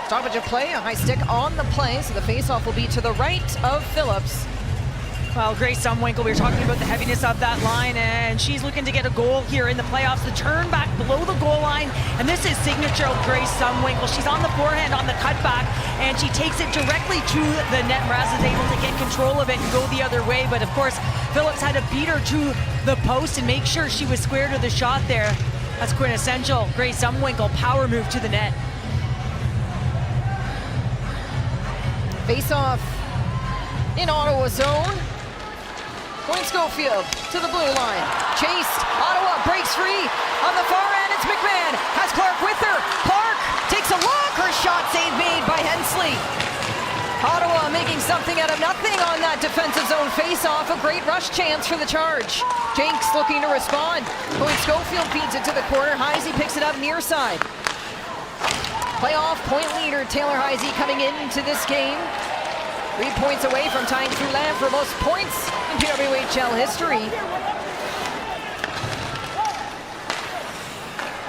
Stoppage of play, a high stick on the play, so the faceoff will be to the right of Phillips.
Well, Grace Zumwinkle, we were talking about the heaviness of that line, and she's looking to get a goal here in the playoffs. The turn back below the goal line, and this is signature of Grace Zumwinkle. She's on the forehand on the cutback, and she takes it directly to the net. Raz is able to get control of it and go the other way, but of course, Phillips had to beat her to the post and make sure she was square to the shot there. That's quintessential. Grace Zumwinkle, power move to the net.
Face off in Ottawa zone. Coyne Schofield to the blue line. Chased. Ottawa breaks free. On the far end, it's McMahon. Has Clark with her. Clark takes a look. Her shot save made by Hensley. Ottawa making something out of nothing on that defensive zone face-off. A great rush chance for the Charge. Jenks looking to respond. Point Schofield feeds it to the corner. Heisey picks it up near side. Playoff point leader Taylor Heisey coming into this game. 3 points away from tying Foulin for most points in PWHL history.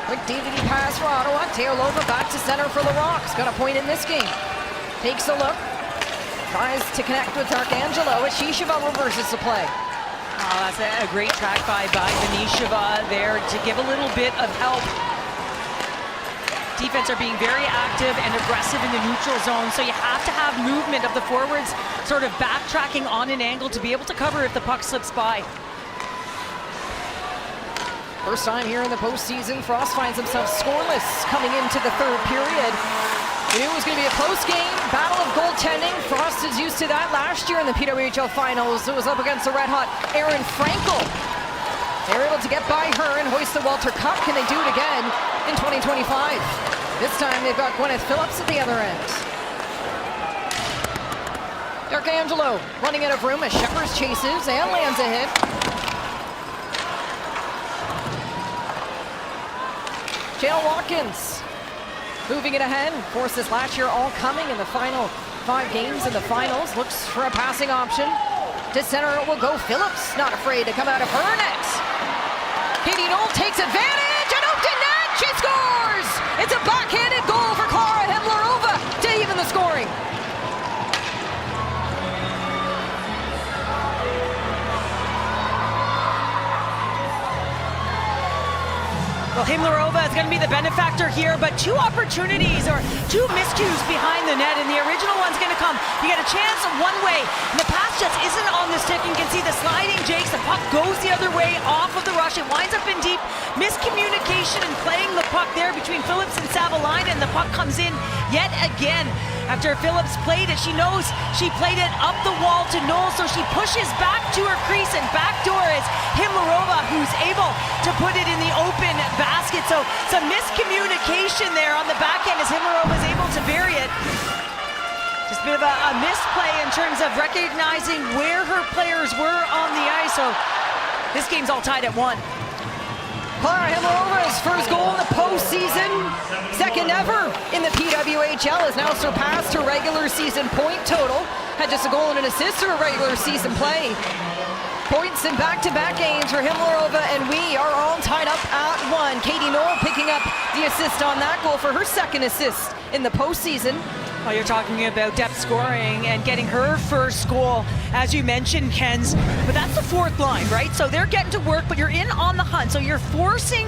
Quick DVD pass for Ottawa. Teolova back to center for the Rocks. Got a point in this game. Takes a look. Tries to connect with Darkangelo. Ashisheva reverses the play.
Oh, that's a great track by Vanisheva there to give a little bit of help. Defense are being very active and aggressive in the neutral zone, so you have to have movement of the forwards sort of backtracking on an angle to be able to cover if the puck slips by.
First time here in the postseason, Frost finds himself scoreless coming into the third period. We knew it was going to be a close game, battle of goaltending. Frost is used to that last year in the PWHL finals. It was up against the red-hot Erin Frankel. They were able to get by her and hoist the Walter Cup. Can they do it again in 2025? This time they've got Gwyneth Phillips at the other end. Darkangelo running out of room as Sheppers chases and lands a hit. Jael Watkins moving it ahead. Forces last year all coming in the final 5 games in the finals. Looks for a passing option. To center it will go Phillips. Not afraid to come out of her net. Katie Knoll takes advantage and open net. She scores! It's a backhanded goal for Klara Hemlerova to even the scoring.
Well, Himlerova is going to be the benefactor here, but 2 opportunities or 2 miscues behind the net, and the original one's going to come. You get a chance one way, and the pass just isn't on the stick. You can see the sliding jakes. The puck goes the other way off of the rush. It winds up in deep. Miscommunication and playing the puck there between Phillips and Savalainen, and the puck comes in yet again. After Phillips played it, she knows she played it up the wall to Knoll, so she pushes back to her crease, and backdoor is Himlerova, who's able to put it in the open basket. So some miscommunication there on the back end as Himlerova is able to bury it. Just a bit of a misplay in terms of recognizing where her players were on the ice. So this game's all tied at 1.
Klara Himlerova's first goal in the postseason, second ever in the PWHL, has now surpassed her regular season point total. Had just a goal and an assist to her regular season play. Points in back-to-back games for Himlerova, and we are all tied up at 1. Katie Knoll picking up the assist on that goal for her second assist in the postseason.
Well, you're talking about depth scoring and getting her first goal, as you mentioned, Ken's. But that's the 4th line, right? So they're getting to work, but you're in on the hunt. So you're forcing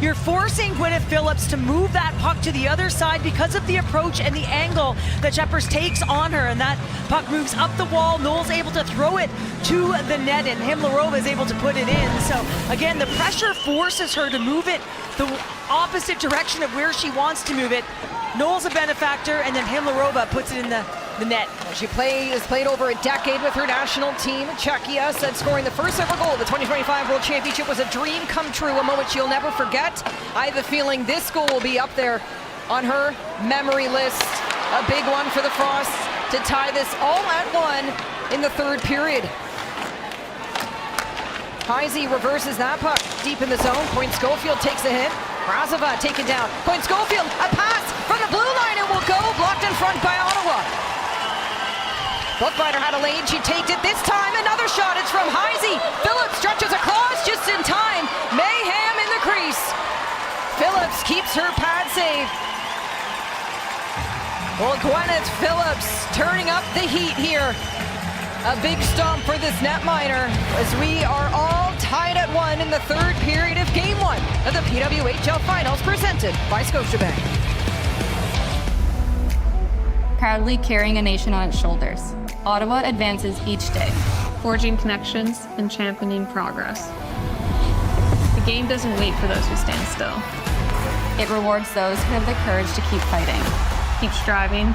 Gwyneth Phillips to move that puck to the other side because of the approach and the angle that Sheppers takes on her. And that puck moves up the wall. Knoll's able to throw it to the net, and Himlerova is able to put it in. So again, the pressure forces her to move it the opposite direction of where she wants to move it. Knoll's a benefactor, and then Himlerova puts it in the net.
She has played over a decade with her national team. Czechia said scoring the first ever goal of the 2025 World Championship was a dream come true, a moment she'll never forget. I have a feeling this goal will be up there on her memory list. A big one for the Frosts to tie this all at 1 in the third period. Heisey reverses that puck deep in the zone. Point Schofield takes a hit. Razova taken down. Point Schofield, a pass from the blue line, and will go, blocked in front by Ottawa. Bookbinder had a lane, she taked it this time, another shot, it's from Heisey. Phillips stretches across just in time. Mayhem in the crease. Phillips keeps her pad save. Well, Gwyneth Phillips turning up the heat here. A big stomp for this netminer as we are all tied at 1 in the third period of Game 1 of the PWHL Finals presented by Scotiabank.
Proudly carrying a nation on its shoulders, Ottawa advances each day,
forging connections and championing progress. The game doesn't wait for those who stand still.
It rewards those who have the courage to keep fighting.
Keep striving,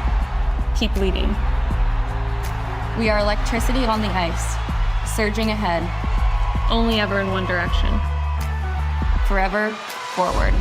keep leading.
We are electricity on the ice, surging ahead.
Only ever in one direction.
Forever forward.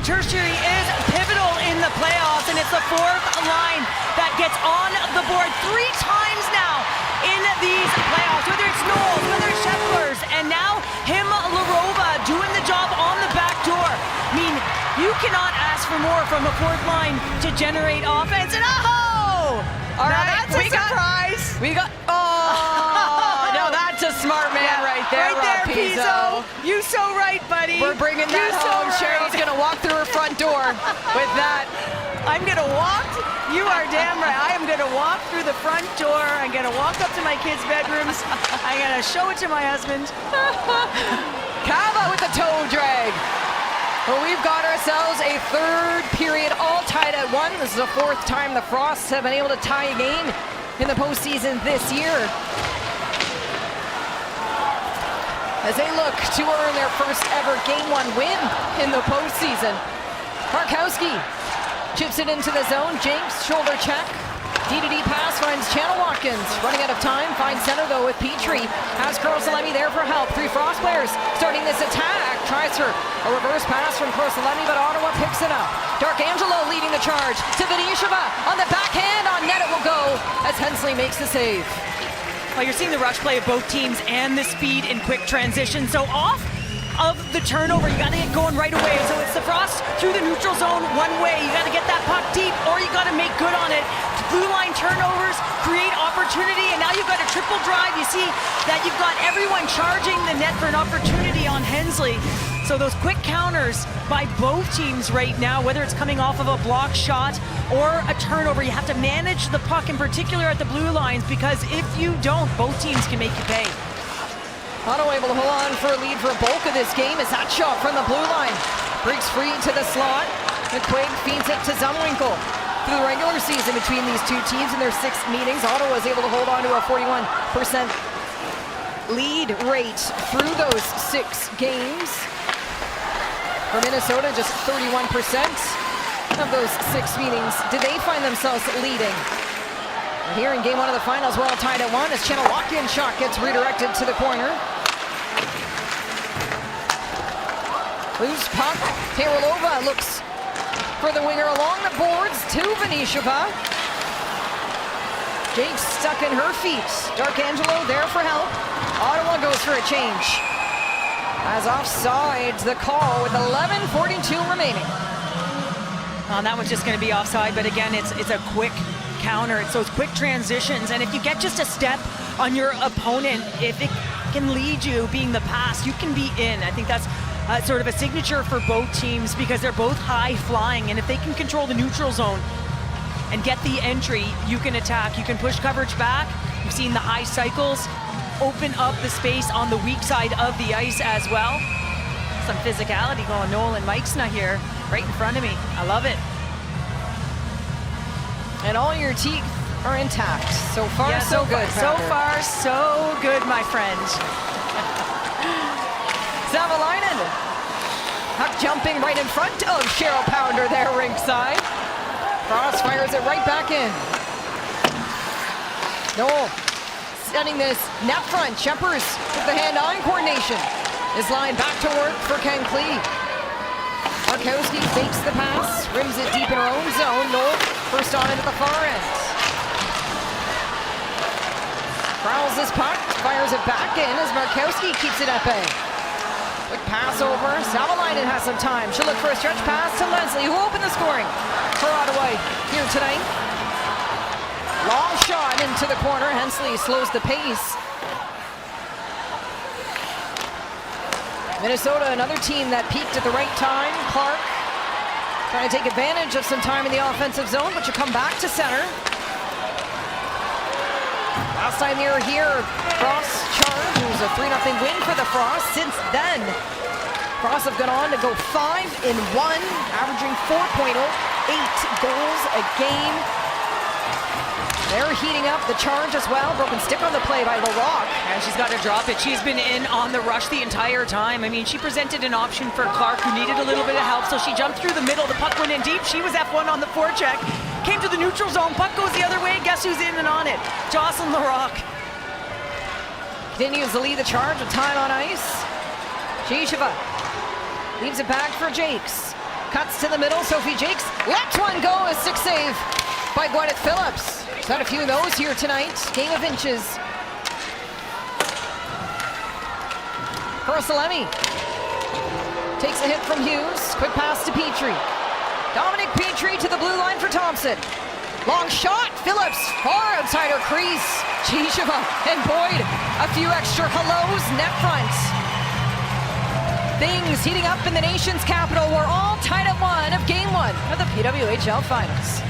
tertiary is pivotal in the playoffs, and it's the fourth line that gets on the board 3 times now in these playoffs, whether it's Knowles, whether it's Shepler's, and now him, Larova, doing the job on the back door. I mean, you cannot ask for more from a fourth line to generate offense, and all right, that's a surprise.
We got, no, that's a smart man right there,
Pizzo. You so right, buddy.
We're bringing that home. Cheryl's gonna walk through her front door with that.
I'm gonna walk. You are damn right. I am gonna walk through the front door. I'm gonna walk up to my kids' bedrooms. I'm gonna show it to my husband.
Kava with the toe drag. Well, we've got ourselves a third period all tied at 1. This is the 4th time the Frosts have been able to tie a game in the postseason this year, as they look to earn their first ever Game 1 win in the postseason. Markowski chips it into the zone. Jenks, shoulder check. DDD pass finds Channel Watkins. Running out of time, finds center though with Petrie. Has Corsalemi there for help. 3 Frost players starting this attack. Tries for a reverse pass from Corsalemi, but Ottawa picks it up. Darkangelo leading the charge to Venisheva. On the backhand, on net it will go as Hensley makes the save.
Well, you're seeing the rush play of both teams and the speed in quick transition. So off of the turnover, you got to get going right away. So it's the Frost through the neutral zone one way. You got to get that puck deep, or you got to make good on it. Blue line turnovers create opportunity, and now you've got a triple drive. You see that you've got everyone charging the net for an opportunity on Hensley. So those quick counters by both teams right now, whether it's coming off of a block shot or a turnover, you have to manage the puck in particular at the blue lines, because if you don't, both teams can make you pay.
Ottawa able to hold on for a lead for a bulk of this game as that shot from the blue line breaks free to the slot. McQuaig feeds it to Zumwinkle. Through the regular season between these two teams in their 6 meetings, Ottawa was able to hold on to a 41% lead rate through those 6 games. For Minnesota, just 31% of those 6 meetings did they find themselves leading. Here in Game 1 of the finals, we're all tied at 1 as Channel Watkins shot gets redirected to the corner. Loose puck. Taylorova looks for the winger along the boards to Venisheva. Jake stuck in her feet. Darkangelo there for help. Ottawa goes for a change. As offside, the call with 11:42 remaining.
That one's just going to be offside, but again, it's a quick counter. It's those quick transitions, and if you get just a step on your opponent, if it can lead you being the pass, you can be in. I think that's sort of a signature for both teams, because they're both high flying, and if they can control the neutral zone and get the entry, you can attack. You can push coverage back. You've seen the high cycles open up the space on the weak side of the ice as well. Some physicality going. Nolan Meixna here right in front of me. I love it.
And all your teeth are intact. So far,
yeah,
so good.
So far, so good, my friend.
Savalainen. Puck jumping right in front of Cheryl Pounder there ringside. Frost fires it right back in. Noel setting this net front. Shepers with the hand-eye coordination. Is lined back to work for Ken Klee. Markowski fakes the pass, rims it deep in her own zone. Noel first on into the far end. Prowls this puck, fires it back in as Markowski keeps it at bay. Quick pass over. Savalainen has some time. She'll look for a stretch pass to Leslie, who opened the scoring for Ottawa here tonight. Long shot into the corner. Hensley slows the pace. Minnesota, another team that peaked at the right time. Clark trying to take advantage of some time in the offensive zone, but you come back to center. Last time they were here, Frost charge. It was a 3-0 win for the Frost. Since then, Frost have gone on to go 5-1, averaging 4.08 goals a game. They're heating up the charge as well. Broken stick on the play by LaRock.
And she's got to drop it. She's been in on the rush the entire time. I mean, she presented an option for Clark, who needed a little bit of help, so she jumped through the middle. The puck went in deep. She was F1 on the forecheck. Came to the neutral zone. Puck goes the other way. Guess who's in and on it? Jocelyn LaRock.
Continues to lead the charge with time on ice. Shisheva leaves it back for Jakes. Cuts to the middle. Sophie Jakes lets one go. A stick save by Gwyneth Phillips. She's had a few of those here tonight. Game of inches. Corsalemi takes a hit from Hughes. Quick pass to Petrie. Dominic Petrie to the blue line for Thompson. Long shot. Phillips far outside her crease. Chisheva and Boyd. A few extra hellos. Net front. Things heating up in the nation's capital. We're all tied at 1 of Game 1 of the PWHL Finals.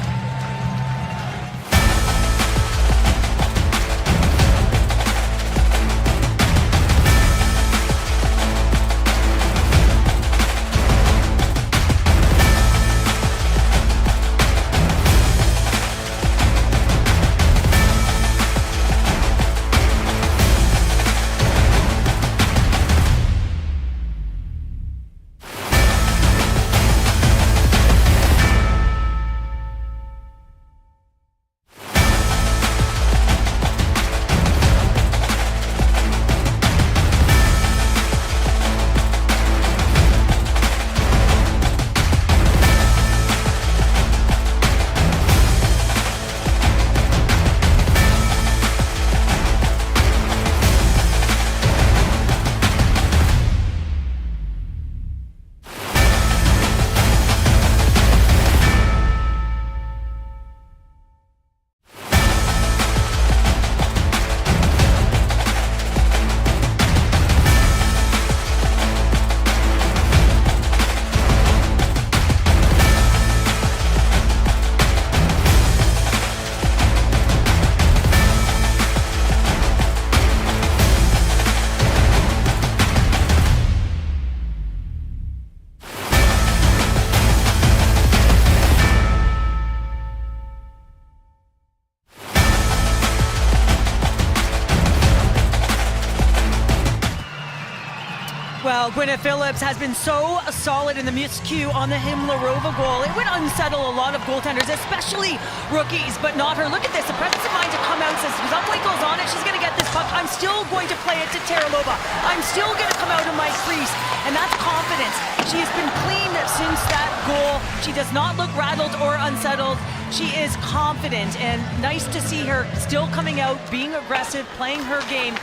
Well, Gwyneth Phillips has been so solid in the miscue on the Himlarova goal. It would unsettle a lot of goaltenders, especially rookies, but not her. Look at this, the presence of mind to come out and says, Zamwinkle's on it, she's going to get this puck. I'm still going to play it to Teralova. I'm still going to come out of my crease, and that's confidence. She has been clean since that goal. She does not look rattled or unsettled. She is confident, and nice to see her still coming out, being aggressive, playing her game,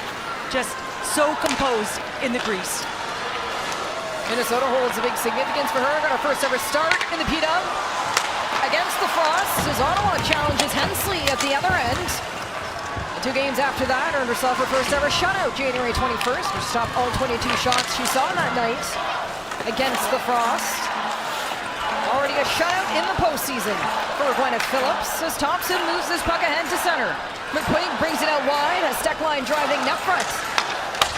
just so composed in the crease.
Minnesota holds a big significance for her. Got her first ever start in the PW against the Frost as Ottawa challenges Hensley at the other end. 2 games after that, earned herself her first ever shutout January 21st, which stopped all 22 shots she saw that night against the Frost. Already a shutout in the postseason for Gwyneth Phillips as Thompson moves this puck ahead to center. McQuaig brings it out wide as Steckline driving net front.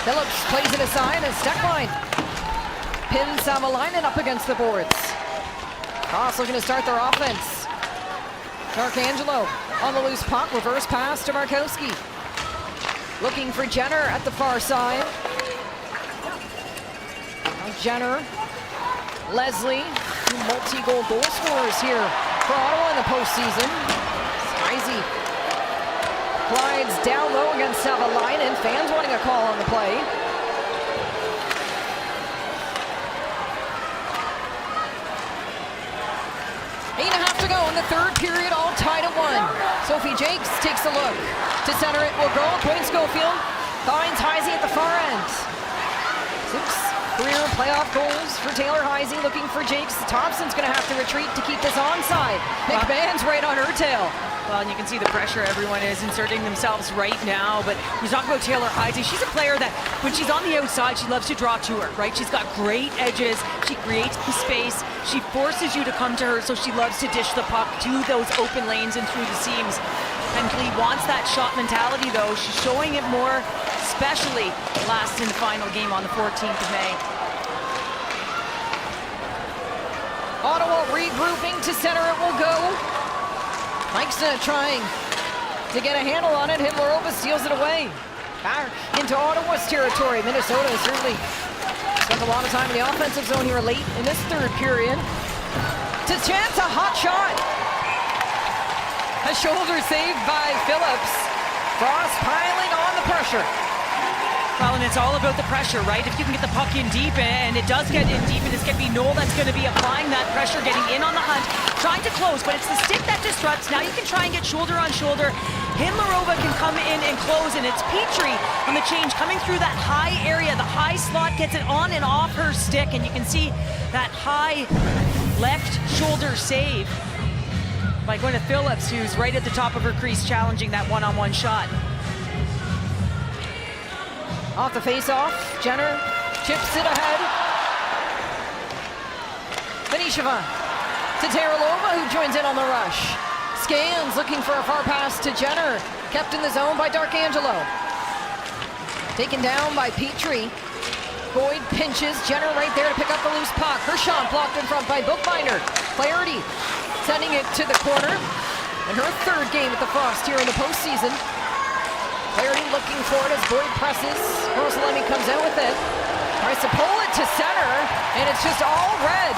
Phillips plays it aside as Steckline pins Savalainen up against the boards. Cross looking to start their offense. D'Arcangelo on the loose puck, reverse pass to Markowski. Looking for Jenner at the far side. Jenner, Leslie, 2 multi-goal goal scorers here for Ottawa in the postseason. Easy. Glides down low against Savalainen. Fans wanting a call on the play. 8.5 to go in the third period, all tied at 1. Sophie Jakes takes a look. To center it will go. Quinn Schofield finds Heisey at the far end. 6 career playoff goals for Taylor Heisey, looking for Jakes. Thompson's going to have to retreat to keep this onside. McMahon's right on her tail.
Well, and you can see the pressure everyone is inserting themselves right now. But you talk about Taylor Heisey. She's a player that when she's on the outside, she loves to draw to her, right? She's got great edges. She creates the space. She forces you to come to her, so she loves to dish the puck to those open lanes and through the seams. Hensley wants that shot mentality, though. She's showing it more, especially last in the final game on the 14th of May.
Ottawa regrouping to center it will go. Mike's trying to get a handle on it. Himlarova steals it away. Back into Ottawa's territory. Minnesota has certainly spent a lot of time in the offensive zone here late in this third period. To chance a hot shot. A shoulder saved by Phillips. Frost piling on the pressure.
Well, and it's all about the pressure, right? If you can get the puck in deep, and it does get in deep, and it's going to be Noel that's going to be applying that pressure, getting in on the hunt, trying to close, but it's the stick that disrupts. Now you can try and get shoulder on shoulder. Himlarova can come in and close, and it's Petrie on the change coming through that high area. The high slot gets it on and off her stick, and you can see that high left shoulder save by Gwyneth Phillips, who's right at the top of her crease challenging that one-on-one shot.
Off the face-off, Jenner chips it ahead. Benisheva to Teralova, who joins in on the rush. Scans looking for a far pass to Jenner. Kept in the zone by D'Arcangelo. Taken down by Petrie. Boyd pinches, Jenner right there to pick up the loose puck. Her shot blocked in front by Bookbinder. Flaherty sending it to the corner. And her third game at the Frost here in the postseason. Flaherty looking for it as Boyd presses. Rosalemi comes out with it. Tries to pull it to center, and it's just all red.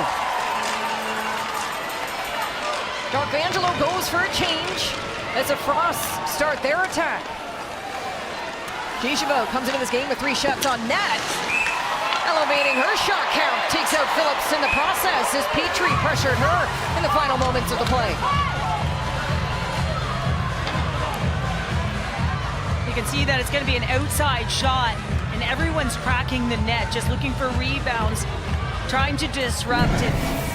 D'Arcangelo goes for a change as the Frost start their attack. Gichevo comes into this game with 3 shots on net. Elevating her shot count, takes out Phillips in the process as Petrie pressured her in the final moments of the play.
You can see that it's going to be an outside shot, and everyone's cracking the net, just looking for rebounds, trying to disrupt it.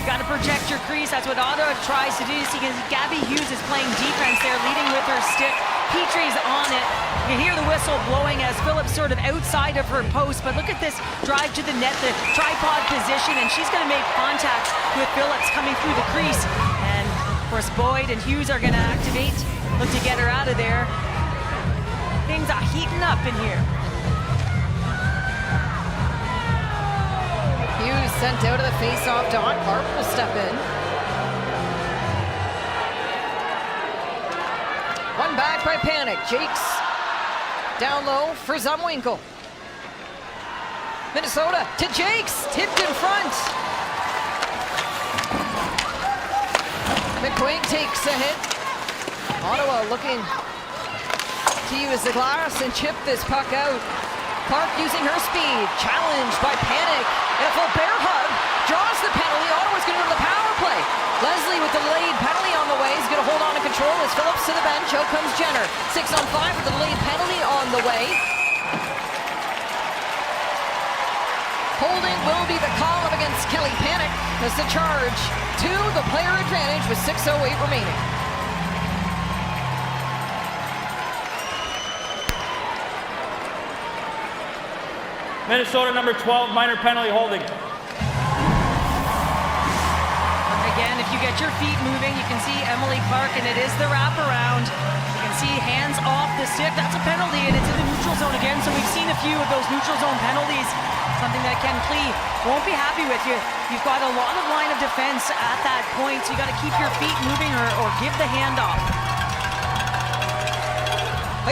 Got to protect your crease. That's what Ottawa tries to do. So you can see Gabby Hughes is playing defense there, leading with her stick. Petrie's on it. You hear the whistle blowing as Phillips sort of outside of her post, but look at this drive to the net, the tripod position, and she's going to make contact with Phillips coming through the crease. And of course, Boyd and Hughes are going to activate, look to get her out of there. Things are heating up in here.
Hughes sent out of the face-off. Dawn Clark will step in. One back by Panic. Jakes down low for Zumwinkle. Minnesota to Jakes. Tipped in front. McQuaig takes a hit. Ottawa looking to use the glass and chip this puck out. Clark using her speed, challenged by Panic, and a full bear hug, draws the penalty. Ottawa's going to go to the power play. Leslie with the delayed penalty on the way is going to hold on to control as Phillips to the bench. Out comes Jenner. 6 on 5 with the delayed penalty on the way. Holding will be the call up against Kelly Panic as the charge to the player advantage with 6:08 remaining.
Minnesota number 12, minor penalty holding.
Again, if you get your feet moving, you can see Emily Clark, and it is the wraparound. You can see hands off the stick. That's a penalty, and it's in the neutral zone again. So we've seen a few of those neutral zone penalties, something that Ken Klee won't be happy with. You've got a lot of line of defense at that point, so you got to keep your feet moving or give the handoff.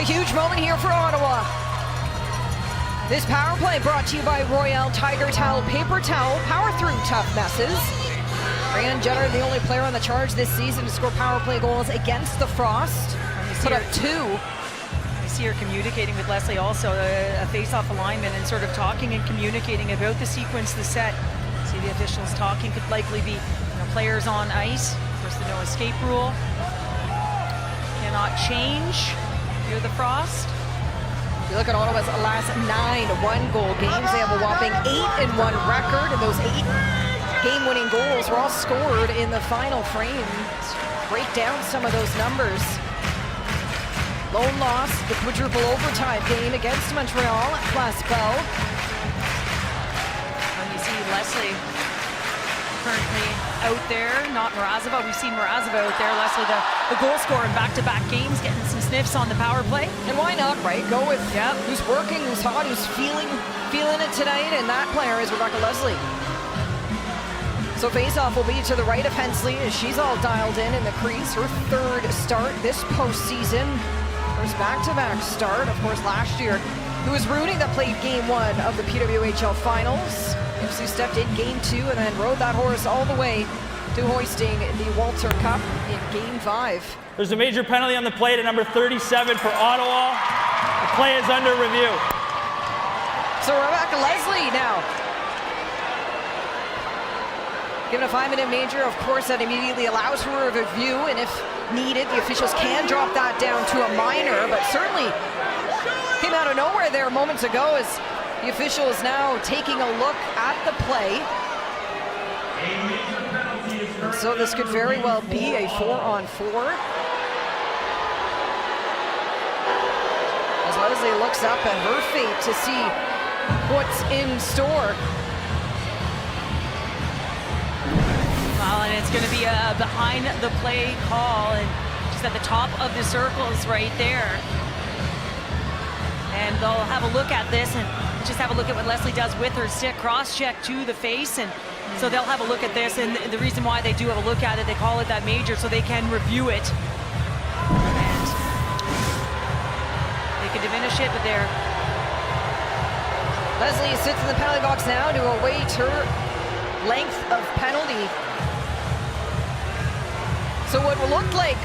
A huge moment here for Ottawa. This power play brought to you by Royale Tiger Towel Paper Towel. Power through tough messes. Brianne Jenner, the only player on the charge this season to score power play goals against the Frost. Put up 2.
I see her communicating with Leslie also, a face-off alignment, and sort of talking and communicating about the sequence, the set. See the officials talking, could likely be players on ice. Of course, the no escape rule cannot change. You're the Frost.
You look at Ottawa's last 9 one-goal games. They have a whopping 8-1 record, and those 8 game-winning goals were all scored in the final frame. Let's break down some of those numbers. Lone loss, the quadruple overtime game against Montreal at Place Bell.
And you see Leslie currently out there, not Mrazova. We've seen Mrazova out there. Leslie, the goal scorer in back-to-back games, getting some sniffs on the power play.
And why not, right? Go with who's working, who's hot, who's feeling it tonight, and that player is Rebecca Leslie. So face-off will be to the right of Hensley as she's all dialed in the crease. Her 3rd start this postseason. First back-to-back start, of course, last year. Who was rooting that played Game 1 of the PWHL Finals. FC stepped in Game 2 and then rode that horse all the way to hoisting the Walter Cup in Game 5.
There's a major penalty on the play to number 37 for Ottawa. The play is under review.
So Rebecca Leslie now given a 5-minute major. Of course, that immediately allows for a review, and if needed, the officials can drop that down to a minor, but certainly came out of nowhere there moments ago as the official is now taking a look at the play. So this could very well be a 4-on-4. As Leslie looks up at her fate to see what's in store.
Well, and it's going to be a behind-the-play call, and just at the top of the circles right there. And they'll have a look at this and just have a look at what Leslie does with her stick, cross-check to the face, and so they'll have a look at this, and the reason why they do have a look at it, they call it that major so they can review it. And they can diminish it, but they're...
Leslie sits in the penalty box now to await her length of penalty. So what looked like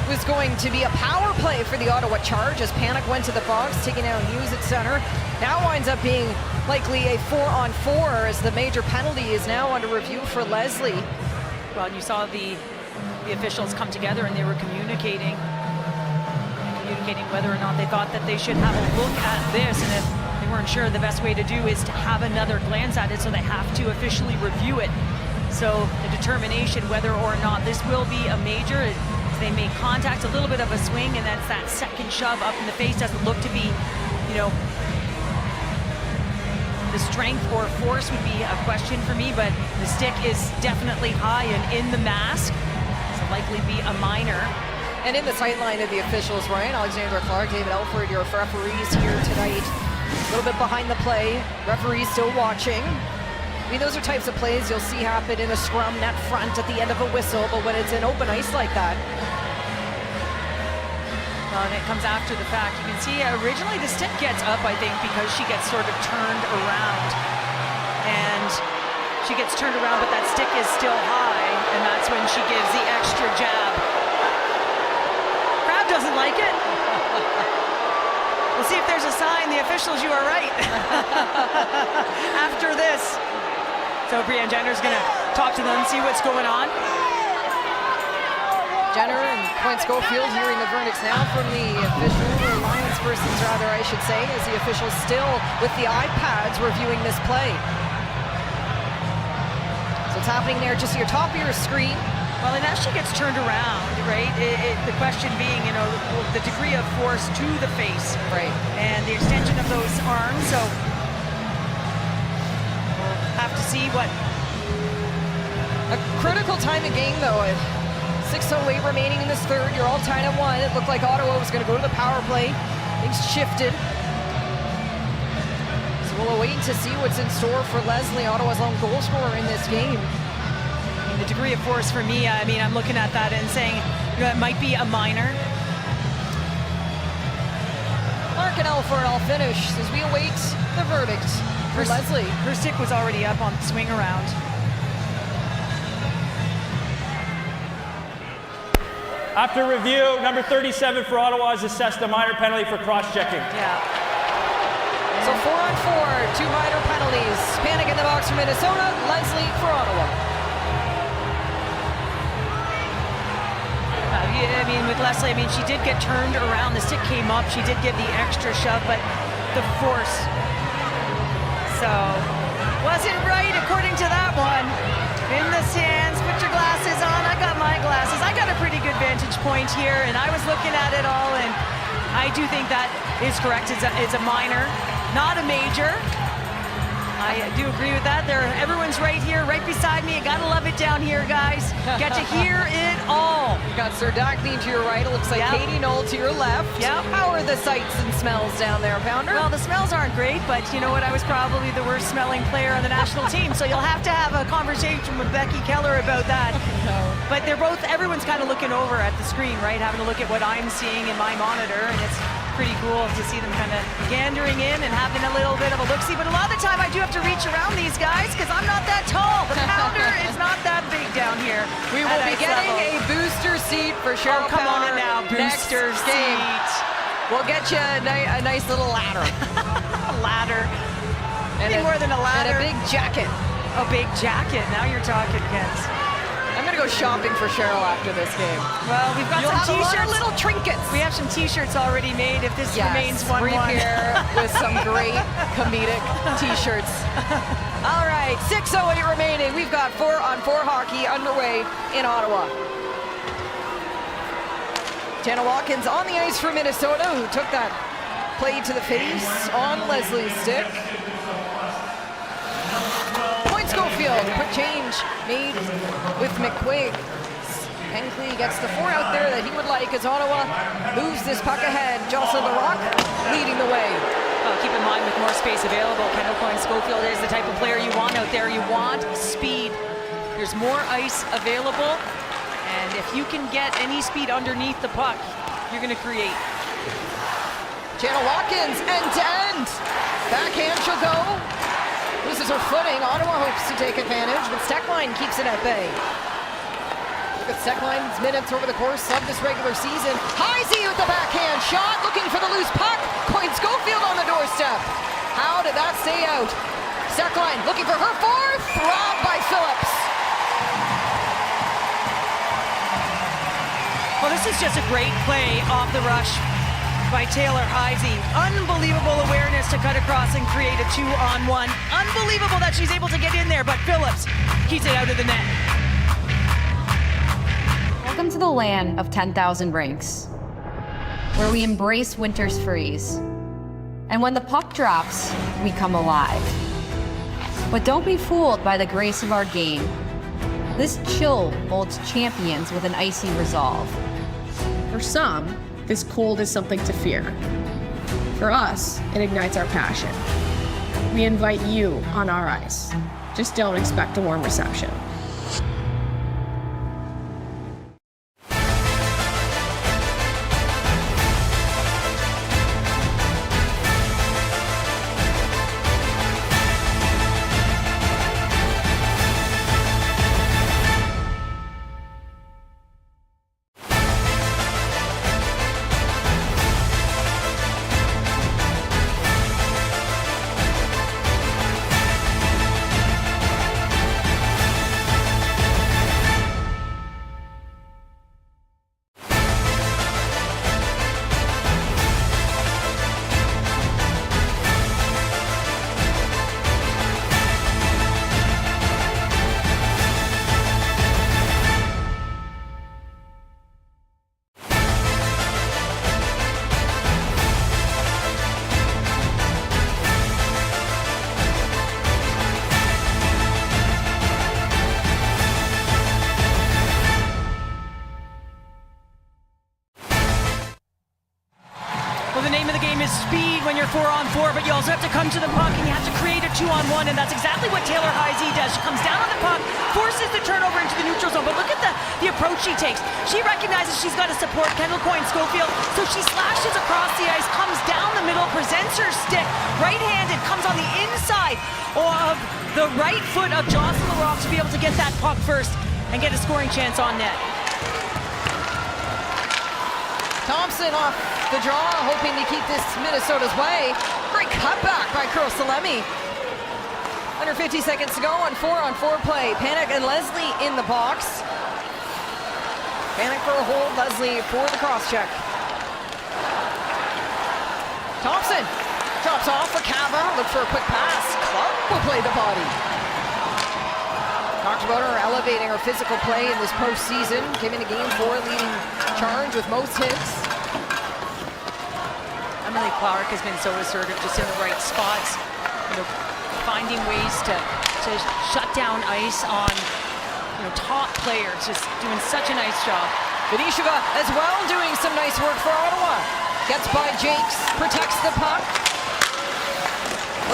was going to be a power play for the Ottawa Charge as Panic went to the box, taking out Hughes at center. Now winds up being likely a 4-on-4 as the major penalty is now under review for Leslie.
Well, and you saw the officials come together and they were communicating whether or not they thought that they should have a look at this, and if they weren't sure, the best way to do is to have another glance at it, so they have to officially review it. So the determination whether or not this will be a major, they make contact, a little bit of a swing, and that's that second shove up in the face. Doesn't look to be, you know, the strength or force would be a question for me, but the stick is definitely high and in the mask, so likely be a minor.
And in the sightline of the officials, Ryan Alexander Clark, David Elford, your referees here tonight. A little bit behind the play, referees still watching. I mean, those are types of plays you'll see happen in a scrum net front at the end of a whistle, but when it's in open ice like that.
Well, and it comes after the fact. You can see originally the stick gets up, I think, because she gets sort of turned around. And she gets turned around, but that stick is still high, and that's when she gives the extra jab. Crowd doesn't like it. We'll see if there's a sign. The officials, you are right. After this. So Brianne Jenner's going to talk to them, see what's going on.
Jenner and Quinn Schofield hearing the verdicts now from the official, or linespersons rather, I should say, as the officials still with the iPads reviewing this play. So it's happening there just at your top of your screen.
Well, and as she gets turned around, right, the question being, you know, the degree of force to the face.
Right.
And the extension of those arms, so we'll have to see what.
A critical time of game, though. 6:08 remaining in this third. You're all tied at 1. It looked like Ottawa was going to go to the power play. Things shifted. So we'll await to see what's in store for Leslie, Ottawa's lone goal scorer in this game.
The degree of force for me, I mean, I'm looking at that and saying, you know, it might be a minor.
Clark and Elford all finish as we await the verdict for Leslie.
Her stick was already up on the swing around.
After review, number 37 for Ottawa is assessed a minor penalty for cross-checking.
Yeah.
So 4-on-4, 2 minor penalties. Panic in the box for Minnesota, Leslie for Ottawa.
I mean, with Leslie, I mean, she did get turned around. The stick came up. She did give the extra shove, but the force. So, wasn't right according to that one. In the stands, put your glasses on. I got my glasses. I got a pretty good vantage point here, and I was looking at it all, and I do think that is correct. It's a minor, not a major. I do agree with that. Everyone's right here, right beside me. You gotta love it down here, guys. Get to hear it all.
You got Sir Dackney to your right. It looks like Katie Knoll to your left.
Yep.
How are the sights and smells down there, Pounder?
Well, the smells aren't great, but you know what? I was probably the worst smelling player on the national team, so you'll have to have a conversation with Becky Keller about that.
No.
But everyone's kind of looking over at the screen, right? Having a look at what I'm seeing in my monitor, and it's pretty cool to see them kind of gandering in and having a little bit of a look-see. But a lot of the time I do have to reach around these guys because I'm not that tall. The Pounder is not that big down here.
We will be getting a booster seat for Cheryl
Pounder.
Come
on now, booster seat.
We'll get you a nice little ladder.
Ladder. Nothing more than a ladder.
And a big jacket.
A big jacket. Now you're talking, Kens.
I'm going to go shopping for Cheryl after this game.
Well, we've got
You'll
some
have
t-shirts.
a lot of little trinkets.
We have some t-shirts already made if this remains 1-1.
Free pair with some great comedic t-shirts. All right, 6:08 remaining. We've got 4-on-4 hockey underway in Ottawa. Jenna Watkins on the ice for Minnesota, who took that play to the face on Leslie's stick. Point Schofield, quick change made with McQuigg. Henkley gets the 4 out there that he would like as Ottawa moves this puck ahead. Jocelyn Larocque leading the way.
Well, keep in mind with more space available, Kendall Coyne-Schofield is the type of player you want out there. You want speed. There's more ice available, and if you can get any speed underneath the puck, you're going to create.
Jenna Watkins end-to-end. Backhand she'll go. Loses her footing. Ottawa hopes to take advantage, but Stecklein keeps it at bay. Look at Stecklein's minutes over the course of this regular season. Heisey with the backhand shot, looking for the loose puck. Coyne-Schofield on the doorstep. How did that stay out? Stecklein looking for her fourth. Robbed by Phillips.
Well, this is just a great play off the rush by Taylor Heisey. Unbelievable awareness to cut across and create a 2-on-1. Unbelievable that she's able to get in there, but Phillips keeps it out of the net.
Welcome to the land of 10,000 rinks, where we embrace winter's freeze. And when the puck drops, we come alive. But don't be fooled by the grace of our game. This chill molds champions with an icy resolve.
For some, this cold is something to fear. For us, it ignites our passion. We invite you on our ice. Just don't expect a warm reception.
Speed when you're 4-on-4, but you also have to come to the puck and you have to create a 2-on-1, and that's exactly what Taylor Heisey does. She comes down on the puck, forces the turnover into the neutral zone, but look at the approach she takes. She recognizes she's got to support Kendall Coyne-Schofield, so she slashes across the ice, comes down the middle, presents her stick, right-handed, comes on the inside of the right foot of Jocelyn Larocque to be able to get that puck first and get a scoring chance on net.
Thompson off the draw, hoping to keep this Minnesota's way. Great cutback by Carol Salemi. Under 50 seconds to go on 4-on-4 play. Panik and Leslie in the box. Panik for a hold, Leslie for the cross-check. Thompson drops off for Cava, look for a quick pass. Clark will play the body. Talked about her elevating her physical play in this postseason, giving a Game 4 leading charge with most hits.
Emily Clark has been so assertive, just in the right spots, finding ways to shut down ice on top players, just doing such a nice job.
Venishova as well doing some nice work for Ottawa. Gets by Jakes, protects the puck.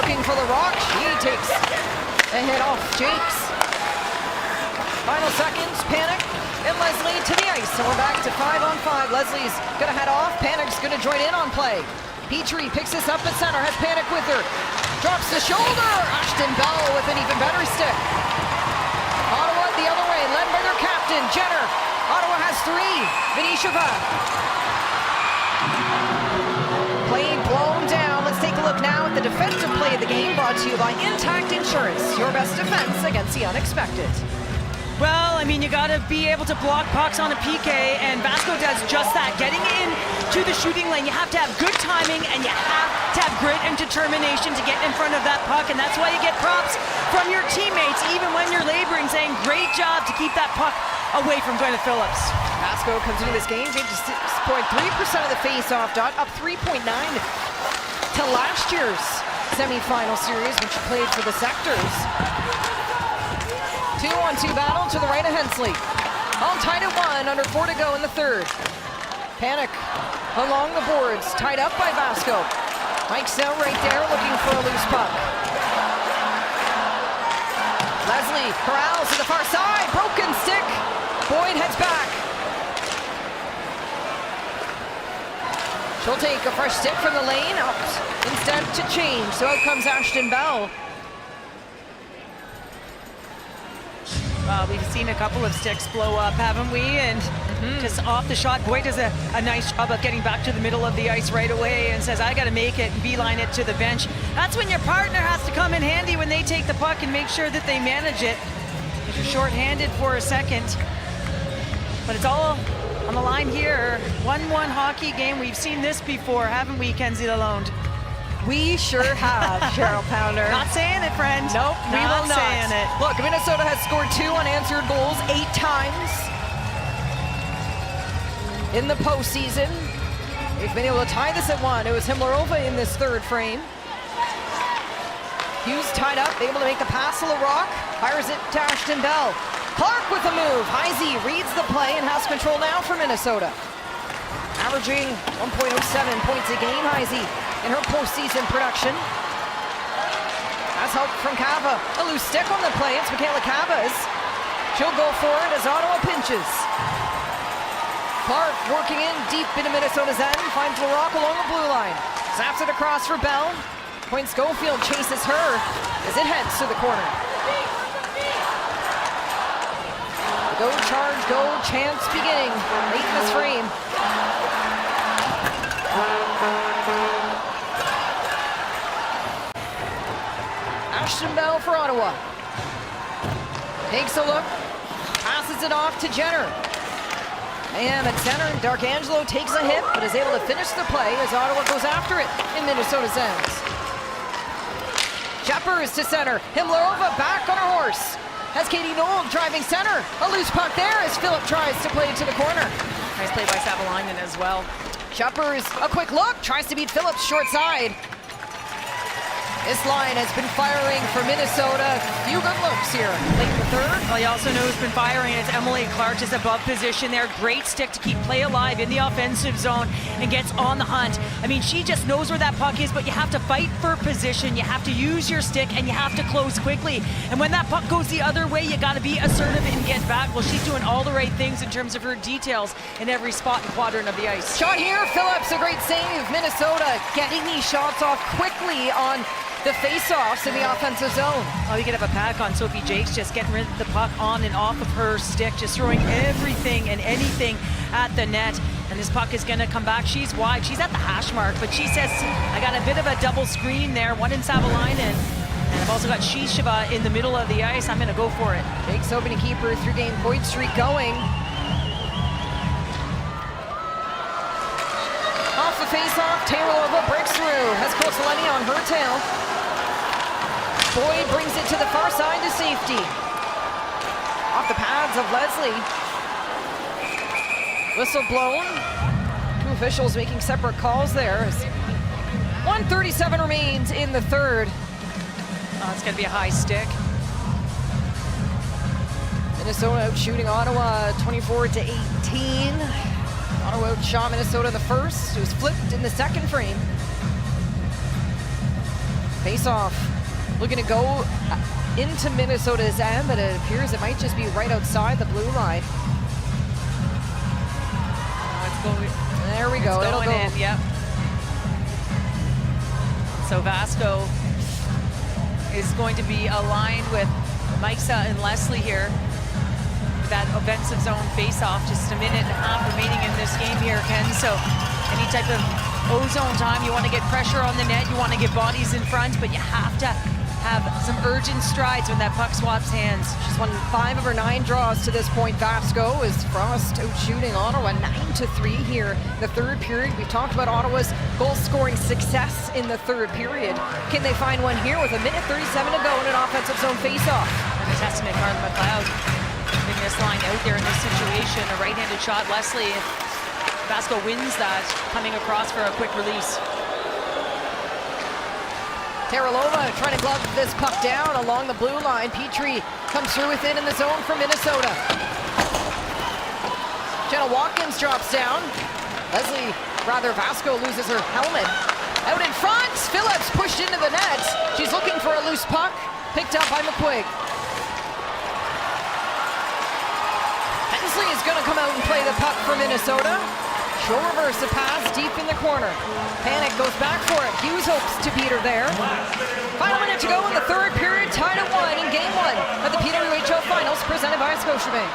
Looking for Larocque, she takes a hit off Jakes. Final seconds, Panik and Leslie to the ice. So we're back to 5-on-5. Leslie's gonna head off, Panik's gonna join in on play. Petrie picks this up at center, has Panik with her. Drops the shoulder, Ashton Bell with an even better stick. Ottawa the other way, led by their captain, Jenner. Ottawa has 3, Venishova. Plane blown down. Let's take a look now at the defensive play of the game brought to you by Intact Insurance, your best defense against the unexpected.
Well, I mean, you got to be able to block pucks on a PK, and Vasco does just that. Getting in to the shooting lane, you have to have good timing, and you have to have grit and determination to get in front of that puck, and that's why you get props from your teammates, even when you're laboring, saying, great job to keep that puck away from Gwyneth Phillips.
Vasco comes into this game, James 6.3% of the face-off dot, up 3.9 to last year's semifinal series when she played for the Sectors. 2-on-2 battle to the right of Hensley. All tied at 1, under 4 to go in the third. Panic along the boards, tied up by Vasco. Mike's out right there looking for a loose puck. Leslie corrals to the far side, broken stick. Boyd heads back. She'll take a fresh stick from the lane, out instead to change. So out comes Ashton Bell.
We've seen a couple of sticks blow up, haven't we? And just off the shot, Boyd does a nice job of getting back to the middle of the ice right away and says, I got to make it and beeline it to the bench. That's when your partner has to come in handy when they take the puck and make sure that they manage it. If you're shorthanded for a second. But it's all on the line here. 1-1 hockey game. We've seen this before, haven't we, Kenzie Lalonde?
We sure have, Cheryl Pounder.
Not saying it, friend.
Nope, we will not.
Saying it.
Look, Minnesota has scored 2 unanswered goals 8 times in the postseason. They've been able to tie this at 1. It was Himlarova in this third frame. Hughes tied up, able to make the pass to LaRock. Fires it to Ashton Bell. Clark with the move. Heisey reads the play and has control now for Minnesota. Averaging 1.07 points a game, Heisey, in her postseason production. That's help from Cava. A loose stick on the play. It's Michaela Cavas. She'll go for it as Ottawa pinches. Clark working in deep into Minnesota's end. Finds LaRock along the blue line. Zaps it across for Bell. Point Schofield chases her as it heads to the corner. Go charge, go chance beginning late in this frame. Ashton Bell for Ottawa. Takes a look, passes it off to Jenner. And at center, D'Arcangelo takes a hit, but is able to finish the play as Ottawa goes after it in Minnesota's ends. Jeffers to center. Himlarova back on her horse. Has Katie Knoll driving center. A loose puck there as Phillip tries to play it to the corner.
Nice play by Savalainen as well.
Jeffers, a quick look, tries to beat Phillips short side. This line has been firing for Minnesota. Few good looks here late in the third.
Well, you also know who's been firing. It's Emily Clark, just above position there. Great stick to keep play alive in the offensive zone and gets on the hunt. I mean, she just knows where that puck is, but you have to fight for position. You have to use your stick, and you have to close quickly. And when that puck goes the other way, you got to be assertive and get back. Well, she's doing all the right things in terms of her details in every spot and quadrant of the ice.
Shot here, Phillips, a great save. Minnesota getting these shots off quickly on the face-offs in the offensive zone.
Oh, you could have a pack on Sophie Jakes, just getting rid of the puck on and off of her stick, just throwing everything and anything at the net. And this puck is going to come back. She's wide. She's at the hash mark, but she says, I got a bit of a double screen there, one in Savalainen, and I've also got Shisheva in the middle of the ice. I'm going to go for it.
Jakes hoping to keep her three-game point streak going. Off the face-off, Taylorova breaks through. Has Koseleni on her tail. Boyd brings it to the far side to safety. Off the pads of Leslie. Whistle blown. Two officials making separate calls there. 1:37 remains in the third.
Oh, it's going to be a high stick.
Minnesota out shooting Ottawa 24-18. Ottawa outshot Minnesota in the first. It was flipped in the second frame. Face-off. Looking to go into Minnesota's end, but it appears it might just be right outside the blue line. There we go. It'll go
in. Yep. So Vasco is going to be aligned with Maisa and Leslie here. That offensive zone face-off, just a minute and a half remaining in this game here, Ken. So any type of O-zone time. You want to get pressure on the net. You want to get bodies in front, but you have to have some urgent strides when that puck swaps hands.
She's won 5 of her 9 draws to this point. Vasco is Frost out shooting Ottawa 9-3 here in the third period. We've talked about Ottawa's goal-scoring success in the third period. Can they find one here with 1:37 to go in an offensive zone face-off?
And a testament, Carla McLeod, putting this line out there in this situation. A right-handed shot, Leslie. If Vasco wins that, coming across for a quick release.
Teralova trying to glove this puck down along the blue line. Petrie comes through with it in the zone for Minnesota. Jenna Watkins drops down. Vasco loses her helmet. Out in front, Phillips pushed into the net. She's looking for a loose puck, picked up by McQuigg. Hensley is going to come out and play the puck for Minnesota. She'll reverse the pass deep in the corner. Panic goes back for it. Hughes hopes to beat her there. Final minute to go in the third period, tied at 1 in Game 1 of the PWHL Finals presented by Scotiabank.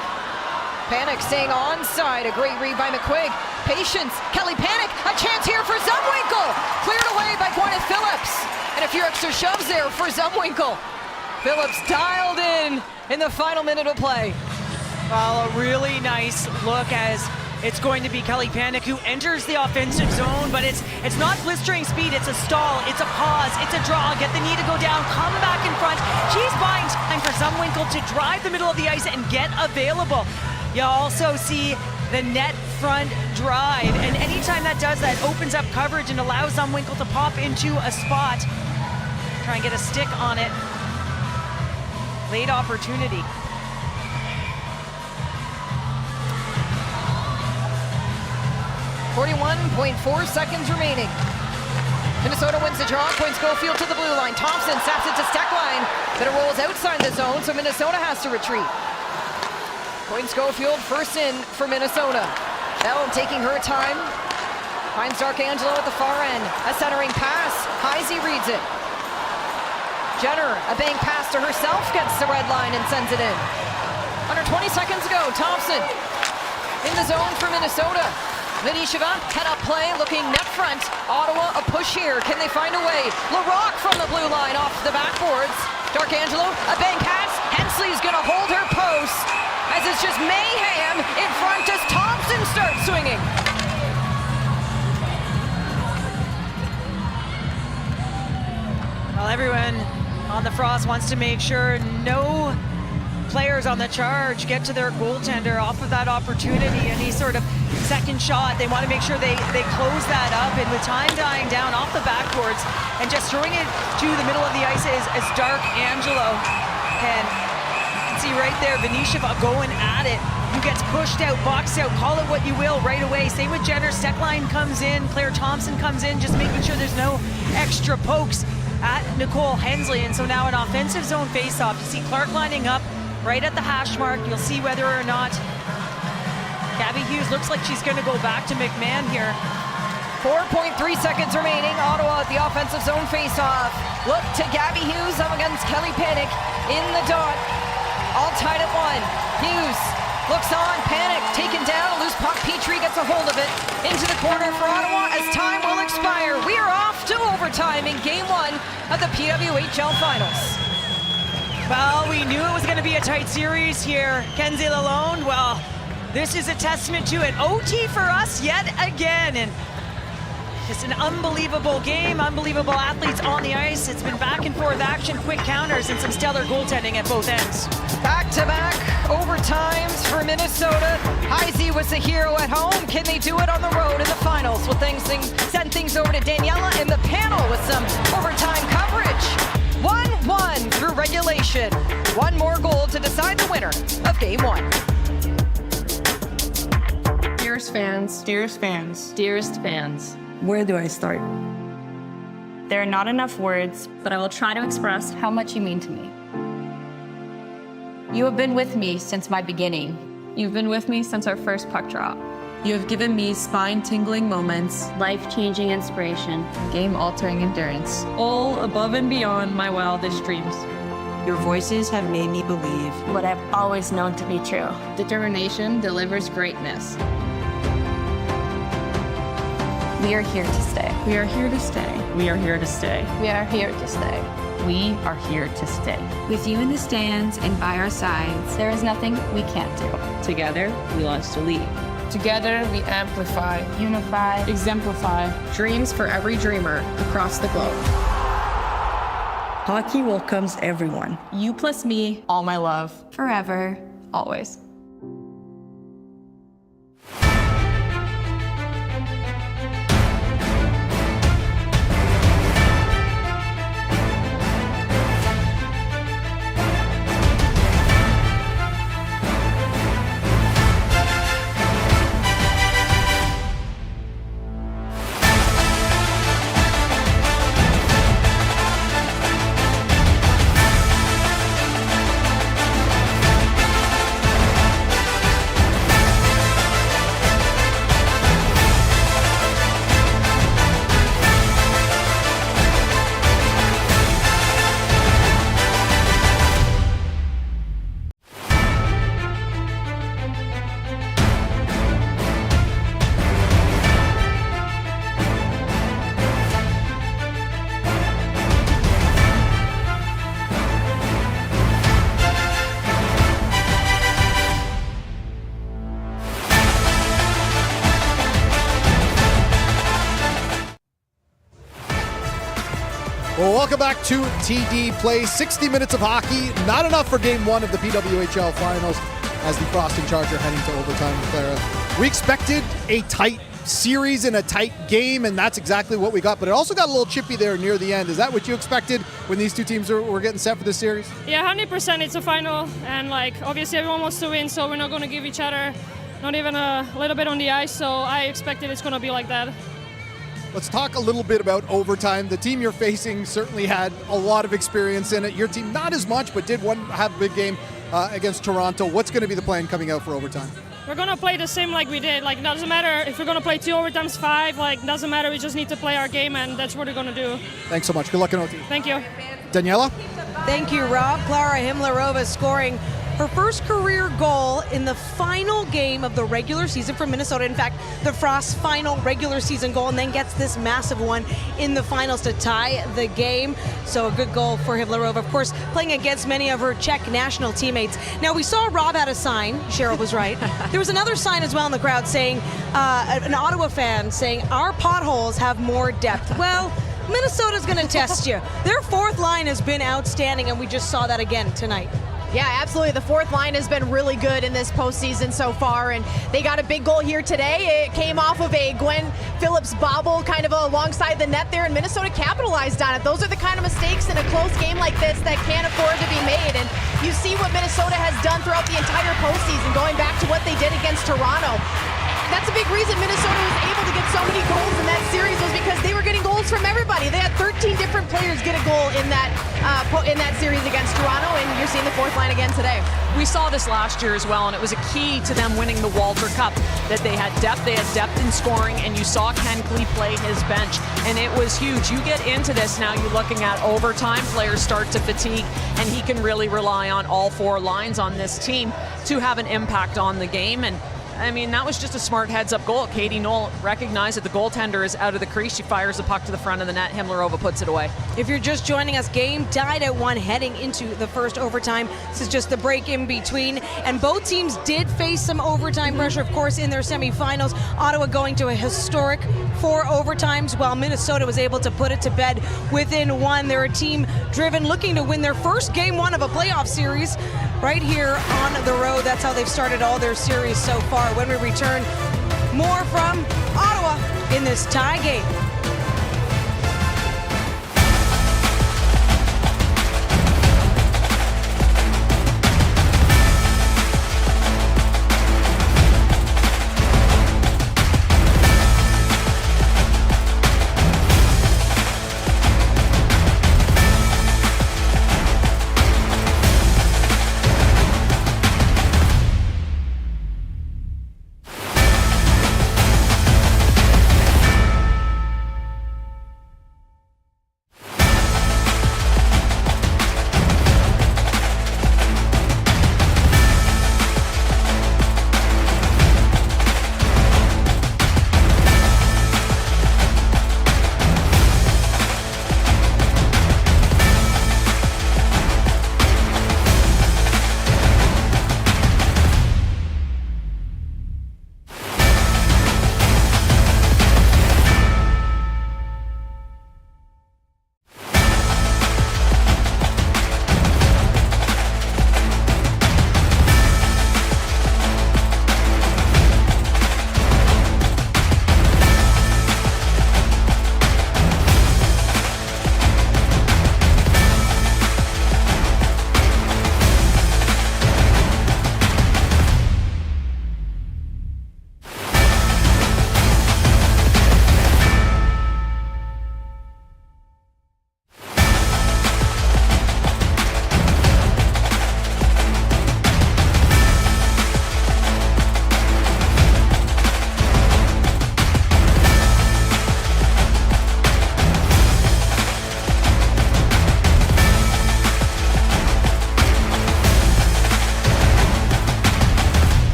Panic staying onside. A great read by McQuigg. Patience. Kelly Panic. A chance here for Zumwinkle. Cleared away by Gwyneth Phillips. And a few extra shoves there for Zumwinkle. Phillips dialed in the final minute of play.
Well, a really nice look as it's going to be Kelly Panic who enters the offensive zone, but it's not blistering speed, it's a stall, it's a pause, it's a draw, get the knee to go down, come back in front. She's buying time for Zumwinkle to drive the middle of the ice and get available. You also see the net front drive, and anytime that does that, opens up coverage and allows Zumwinkle to pop into a spot. Try and get a stick on it. Late opportunity.
41.4 seconds remaining. Minnesota wins the draw, points Schofield to the blue line. Thompson saps it to Steckline, but it rolls outside the zone, so Minnesota has to retreat. Point Schofield first in for Minnesota. Bell taking her time. Finds D'Arcangelo at the far end. A centering pass. Heisey reads it. Jenner, a bank pass to herself, gets the red line and sends it in. Under 20 seconds to go, Thompson in the zone for Minnesota. Venisheva, head-up play, looking net front. Ottawa, a push here. Can they find a way? LaRocque from the blue line off the backboards. D'Arcangelo, a bank pass. Hensley's going to hold her post as it's just mayhem in front as Thompson starts swinging.
Well, everyone on the Frost wants to make sure no players on the charge get to their goaltender off of that opportunity. Any sort of second shot, they want to make sure they close that up, and with time dying down off the backboards and just throwing it to the middle of the ice is D'Arcangelo. And you can see right there Venisheva going at it, who gets pushed out, boxed out, call it what you will, right away. Same with Jenner. Steckline comes in, Claire Thompson comes in, just making sure there's no extra pokes at Nicole Hensley. And so now an offensive zone face-off. You see Clark lining up right at the hash mark. You'll see whether or not Gabby Hughes looks like she's going to go back to McMahon here.
4.3 seconds remaining. Ottawa at the offensive zone face-off. Look to Gabby Hughes up against Kelly Panic in the dot. All tied at 1. Hughes looks on. Panic taken down. Loose puck. Petrie gets a hold of it. Into the corner for Ottawa as time will expire. We are off to overtime in Game 1 of the PWHL Finals.
Well, we knew it was going to be a tight series here. Kenzie Lalonde, well, this is a testament to it. OT for us yet again. And just an unbelievable game, unbelievable athletes on the ice. It's been back and forth action, quick counters, and some stellar goaltending at both ends.
Back-to-back overtimes for Minnesota. Heisey was the hero at home. Can they do it on the road in the finals? We'll send things over to Daniela in the panel with some overtime coverage. 1-1 through regulation. One more goal to decide the winner of Game 1.
Dearest fans.
Dearest fans.
Dearest fans.
Where do I start?
There are not enough words, but I will try to express how much you mean to me. You have been with me since my beginning.
You've been with me since our first puck drop. You have given me spine-tingling moments,
Life-changing inspiration.
game-altering endurance, all above and beyond my wildest dreams.
Your voices have made me believe
What I've always known to be true.
Determination delivers greatness.
We are here to stay.
We are here to stay.
We are here to stay.
We are here to stay.
We are here to stay.
With you in the stands and by our sides, there is nothing we can't do.
Together, we launch to lead.
Together, we amplify,
Unify,
exemplify.
Dreams for every dreamer across the globe.
Hockey welcomes everyone.
You plus me, all my love.
forever.
Always.
Well, welcome back to TD Play. 60 minutes of hockey, not enough for Game 1 of the PWHL Finals as the Frost and Charger heading to overtime, Clara. We expected a tight series and a tight game, and that's exactly what we got, but it also got a little chippy there near the end. Is that what you expected when these two teams were getting set for this series?
Yeah, 100%. It's a final, and obviously everyone wants to win, so we're not going to give each other not even a little bit on the ice, so I expected it's going to be like that.
Let's talk a little bit about overtime. The team you're facing certainly had a lot of experience in it. Your team not as much, but did have a big game against Toronto. What's going to be the plan coming out for overtime?
We're going to play the same like we did. Doesn't matter if we're going to play 2 overtimes, 5. Doesn't matter. We just need to play our game, and that's what we're going to do.
Thanks so much. Good luck in OT.
Thank you.
Daniela?
Thank you, Rob. Clara Himlerova scoring her first career goal in the final game of the regular season for Minnesota. In fact, the Frost's final regular season goal, and then gets this massive one in the finals to tie the game. So a good goal for Himlerova, of course, playing against many of her Czech national teammates. Now, we saw Rob had a sign. Cheryl was right. There was another sign as well in the crowd saying, an Ottawa fan saying, our potholes have more depth. Well, Minnesota's going to test you. Their fourth line has been outstanding, and we just saw that again tonight.
Yeah, absolutely. The fourth line has been really good in this postseason so far, and they got a big goal here today. It came off of a Gwen Phillips bobble kind of alongside the net there, and Minnesota capitalized on it. Those are the kind of mistakes in a close game like this that can't afford to be made, and you see what Minnesota has done throughout the entire postseason, going back to what they did against Toronto. That's a big reason Minnesota was able to get so many goals in that series, was because they were getting goals from everybody. They had 13 different players get a goal in that series against Toronto, and you're seeing the fourth line again today.
We saw this last year as well, and it was a key to them winning the Walter Cup, that they had depth in scoring, and you saw Ken Klee play his bench, and it was huge. You get into this now, you're looking at overtime, players start to fatigue, and he can really rely on all 4 lines on this team to have an impact on the game. And I mean, that was just a smart heads-up goal. Katie Knoll recognized that the goaltender is out of the crease. She fires the puck to the front of the net. Himlerova puts it away.
If you're just joining us, game tied at 1 heading into the first overtime. This is just the break in between. And both teams did face some overtime pressure, of course, in their semifinals. Ottawa going to a historic 4 overtimes, while Minnesota was able to put it to bed within 1. They're a team driven, looking to win their first game 1 of a playoff series right here on the road. That's how they've started all their series so far. When we return, more from Ottawa in this tie game.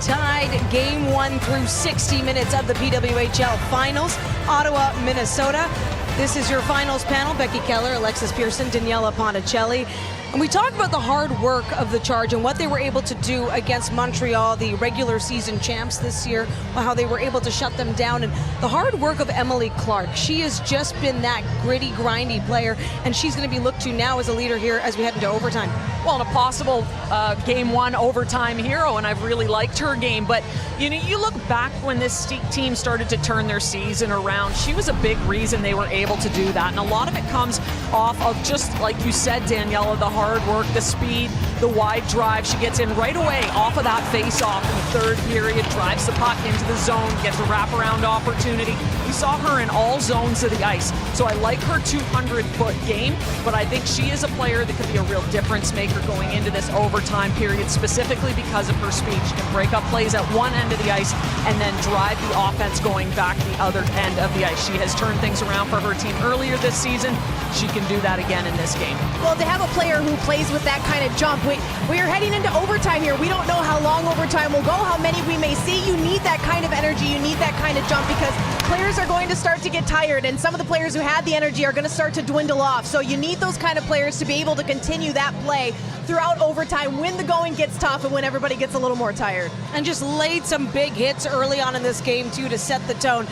tied game 1 through 60 minutes of the PWHL Finals. Ottawa, Minnesota. This is your finals panel. Becky Keller, Alexis Pearson, Daniela Ponticelli. And we talk about the hard work of the Charge and what they were able to do against Montreal, the regular season champs this year, how they were able to shut them down, and the hard work of Emily Clark. She has just been that gritty, grindy player, and she's going to be looked to now as a leader here as we head into overtime.
Well, and a possible game 1 overtime hero, and I've really liked her game. But you look back when this team started to turn their season around, she was a big reason they were able to do that. And a lot of it comes off of, just like you said, Daniela, the hard work, the speed, the wide drive. She gets in right away off of that face-off in the third period, drives the puck into the zone, gets a wraparound opportunity. We saw her in all zones of the ice. So I like her 200-foot game, but I think she is a player that could be a real difference maker going into this overtime period, specifically because of her speed. She can break up plays at one end of the ice and then drive the offense going back the other end of the ice. She has turned things around for her team earlier this season. She can do that again in this game.
Well, to have a player who plays with that kind of jump, we are heading into overtime here. We don't know how long overtime will go, how many we may see. You need that kind of energy, you need that kind of jump, because players are going to start to get tired, and some of the players who had the energy are going to start to dwindle off. So you need those kind of players to be able to continue that play throughout overtime when the going gets tough and when everybody gets a little more tired.
And just laid some big hits early on in this game, too, to set the tone.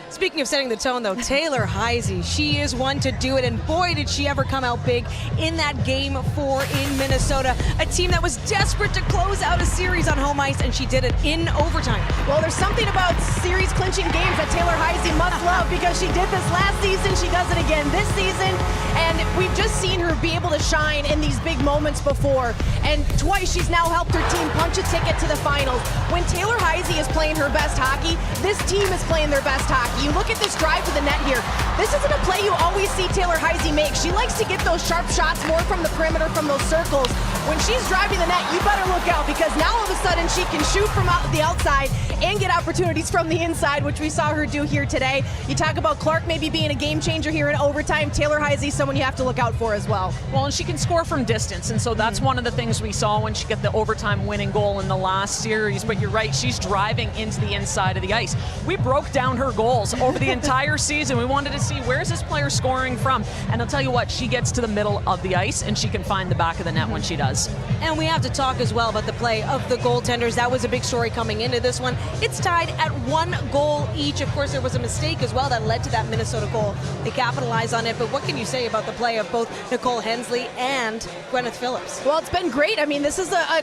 Speaking of setting the tone, though, Taylor Heisey, she is one to do it, and boy, did she ever come out big in that Game 4 in Minnesota, a team that was desperate to close out a series on home ice, and she did it in overtime.
Well, there's something about series-clinching games that Taylor Heisey must love, because she did this last season, she does it again this season, and we've just seen her be able to shine in these big moments before, and twice she's now helped her team punch a ticket to the finals. When Taylor Heisey is playing her best hockey, this team is playing their best hockey. You look at this drive to the net here. This isn't a play you always see Taylor Heisey make. She likes to get those sharp shots more from the perimeter, from those circles. When she's driving the net, you better look out, because now all of a sudden she can shoot from the outside and get opportunities from the inside, which we saw her do here today. You talk about Clark maybe being a game changer here in overtime. Taylor Heisey, someone you have to look out for as well.
Well, and she can score from distance, and so that's one of the things we saw when she got the overtime winning goal in the last series. But you're right, she's driving into the inside of the ice. We broke down her goals over the entire season. We wanted to see, where's this player scoring from? And I'll tell you what, she gets to the middle of the ice and she can find the back of the net when she does.
And we have to talk as well about the play of the goaltenders. That was a big story coming into this one. It's tied at 1 goal each. Of course, there was a mistake as well that led to that Minnesota goal. They capitalized on it, but what can you say about the play of both Nicole Hensley and Gwyneth Phillips?
Well, it's been great. I mean, this is a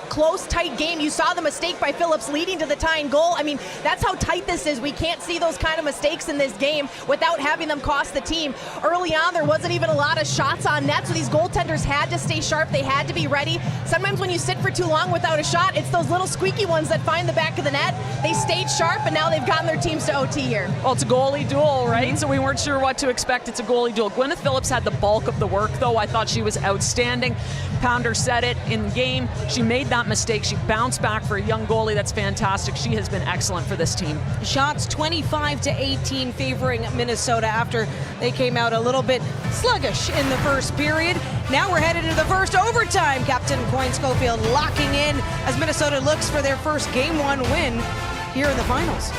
close, tight game. You saw the mistake by Phillips leading to the tying goal. I mean, that's how tight this is. We can't see those kind of mistakes in this game without having them cost the team. Early on, there wasn't even a lot of shots on net, so these goaltenders had to stay sharp. They had to be ready. Sometimes when you sit for too long without a shot, it's those little squeaky ones that find the back of the net. They stayed sharp, and now they've gotten their teams to OT here.
Well, it's a goalie duel, right? So we weren't sure what to expect. It's a goalie duel. Gwyneth Phillips had the bulk of the work, though. I thought she was outstanding. Pounder said it in game. She made that mistake. She bounced back for a young goalie. That's fantastic. She has been excellent for this team.
Shots 25-18 favoring Minnesota after they came out a little bit sluggish in the first period. Now we're headed into the first overtime. Captain Coyne Schofield locking in as Minnesota looks for their first Game 1 win here in the finals.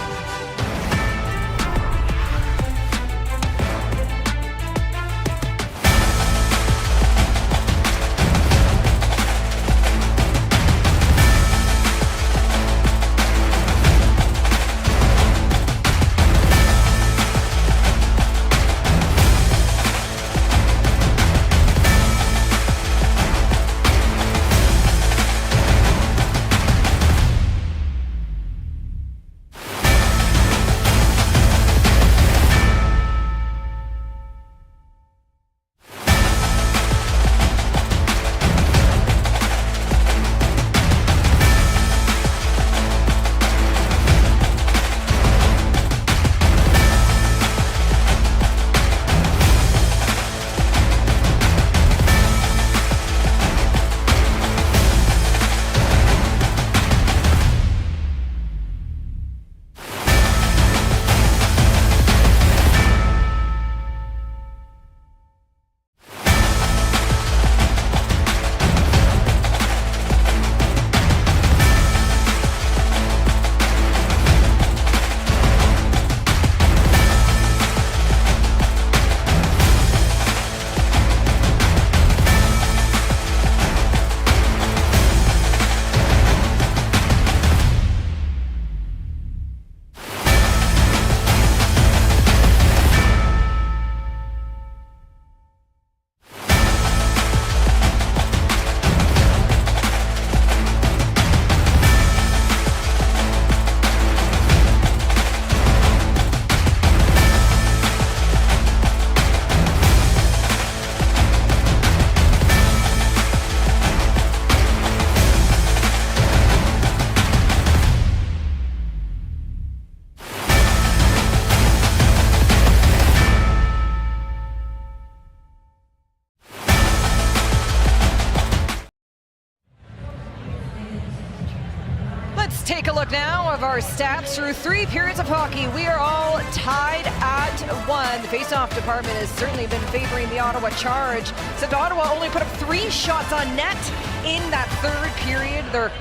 take a look now of our stats through 3 periods of hockey. We are all tied at 1. The face-off department has certainly been favoring the Ottawa Charge, except Ottawa only put up 3 shots on net in that 3rd period. They're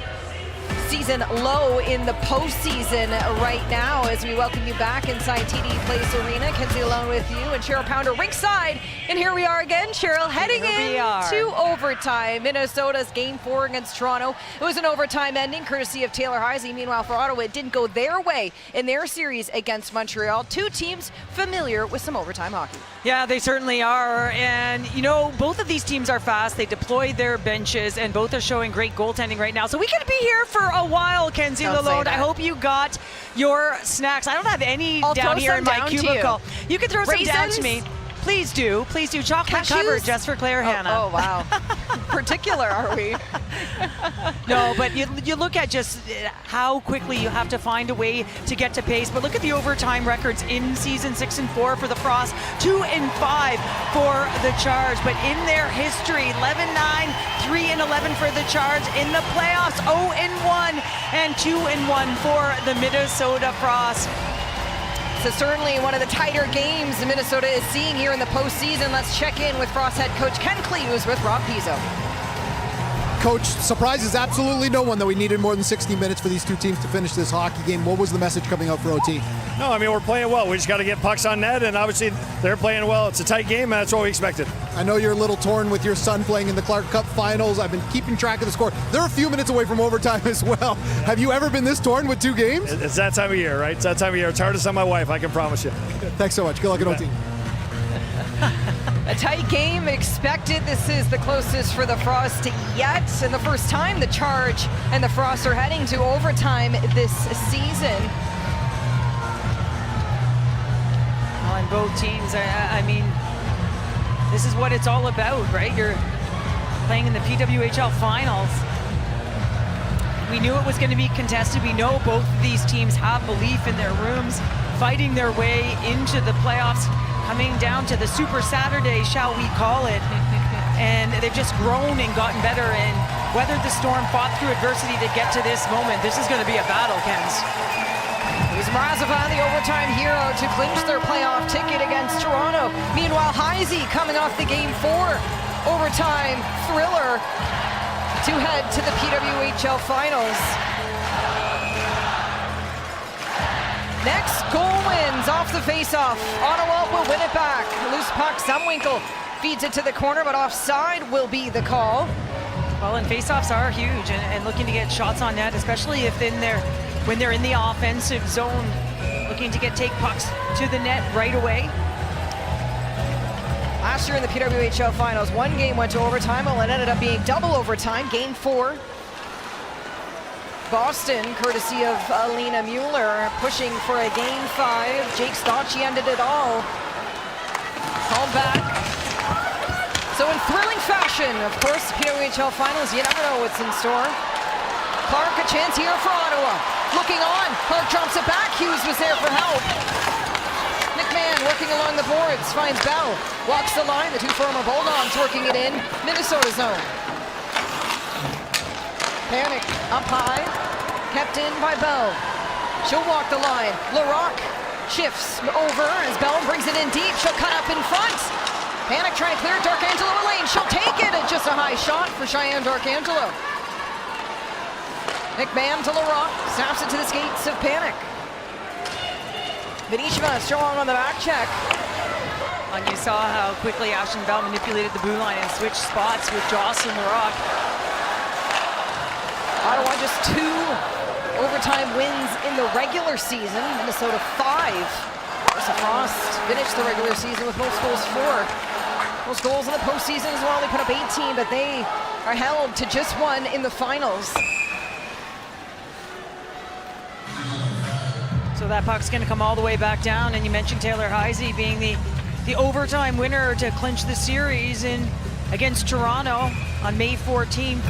season low in the postseason right now as we welcome you back inside TD Place Arena. Kenzie along with you and Cheryl Pounder ringside. And here we are again, Cheryl, heading into overtime. Minnesota's Game 4 against Toronto. It was an overtime ending courtesy of Taylor Heisey. Meanwhile, for Ottawa, it didn't go their way in their series against Montreal. 2 teams familiar with some overtime hockey.
Yeah, they certainly are. And, you know, both of these teams are fast. They deploy their benches, and both are showing great goaltending right now. So we could be here for a while, Kenzie Lalonde. I hope you got your snacks. I don't have any down here in my cubicle. You can throw some down to me. Please do. Please do. Chocolate covered just for Claire Hanna.
Oh, wow. Particular, are we?
No, but you look at just how quickly you have to find a way to get to pace. But look at the overtime records in season 6 and 4 for the Frost, 2 and 5 for the Charge. But in their history, 11-9, 3 and 11 for the Charge. In the playoffs, 0 and 1 and 2 and 1 for the Minnesota Frost.
So certainly one of the tighter games Minnesota is seeing here in the postseason. Let's check in with Frost head coach Ken Clews with Rob Pizzo.
Coach, surprises absolutely no one that we needed more than 60 minutes for these 2 teams to finish this hockey game. What was the message coming out for OT?
No, I mean, we're playing well. We just got to get pucks on net, and obviously they're playing well. It's a tight game, and that's what we expected.
I know you're a little torn with your son playing in the Clark Cup finals. I've been keeping track of the score. They're a few minutes away from overtime as well. Have you ever been this torn with 2 games?
It's that time of year, right? It's that time of year. It's hardest on my wife, I can promise you.
Thanks so much. Good luck at OT.
A tight game expected. This is the closest for the Frost yet, and the first time the Charge and the Frost are heading to overtime this season.
Well, and both teams, I mean, this is what it's all about, right? You're playing in the PWHL finals. We knew it was going to be contested. We know both of these teams have belief in their rooms, fighting their way into the playoffs, coming down to the Super Saturday, shall we call it. And they've just grown and gotten better and weathered the storm, fought through adversity to get to this moment. This is going to be a battle, Kens.
It was Mrazova, the overtime hero, to clinch their playoff ticket against Toronto. Meanwhile, Heisey coming off the Game 4 overtime thriller to head to the PWHL finals. Next goal wins off the faceoff. Ottawa will win it back. Loose puck, Zumwinkle feeds it to the corner, but offside will be the call.
Well, and faceoffs are huge, and looking to get shots on net, especially if when they're in the offensive zone, looking to take pucks to the net right away.
Last year in the PWHL finals, 1 game went to overtime. Well, it ended up being double overtime. Game 4. Boston, courtesy of Alina Mueller, pushing for a Game 5. Jake Stocci ended it all. Called back. So in thrilling fashion, of course, PWHL finals, you never know what's in store. Clark, a chance here for Ottawa. Looking on, Clark drops it back. Hughes was there for help. McMahon working along the boards, finds Bell. Walks the line, the 2 former Bulldogs working it in. Minnesota zone. Panic up high, kept in by Bell. She'll walk the line. LaRock shifts over as Bell brings it in deep. She'll cut up in front. Panic trying to clear Darkangelo lane. She'll take it. It's just a high shot for Cheyenne Darkangelo. McMahon to LaRock, snaps it to the skates of Panic. Venishva strong on the back check.
And you saw how quickly Ashton Bell manipulated the blue line and switched spots with Jocelyn LaRock.
Ottawa just 2 overtime wins in the regular season. Minnesota 5. Of course, the Frost finished the regular season with most goals 4. Most goals in the postseason as well. They put up 18, but they are held to just 1 in the finals.
So that puck's going to come all the way back down, and you mentioned Taylor Heisey being the overtime winner to clinch the series against Toronto on May 14th.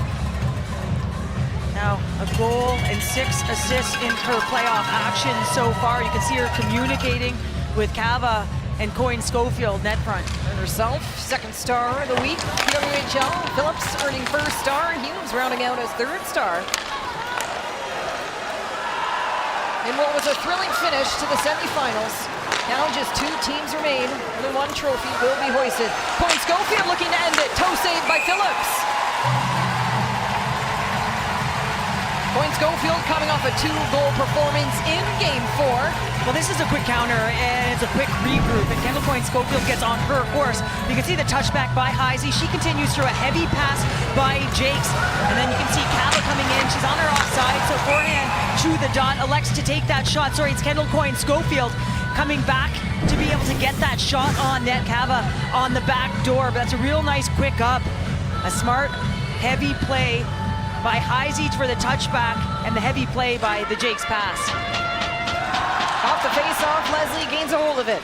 Now a goal and 6 assists in her playoff action so far. You can see her communicating with Cava and Coyne Schofield net front.
And herself, 2nd star of the week, PWHL. Phillips earning 1st star, and Hughes rounding out as 3rd star. in what was a thrilling finish to the semifinals. Now just 2 teams remain, and one trophy will be hoisted. Point Schofield looking to end it. Toe save by Phillips. Point Schofield coming off a 2-goal performance in Game 4.
Well, this is a quick counter, and it's a quick regroup, and Kendall Point Schofield gets on her course. You can see the touchback by Heisey. She continues through a heavy pass by Jakes, and then you can see Cava coming in. She's on her offside, so forehand to the dot, elects to take that shot. Sorry, it's Kendall Point Schofield coming back to be able to get that shot on net. Cava on the back door, but that's a real nice quick up. A smart, heavy play by Heisey for the touchback, and the heavy play by the Jakes pass.
Off the face-off, Leslie gains a hold of it.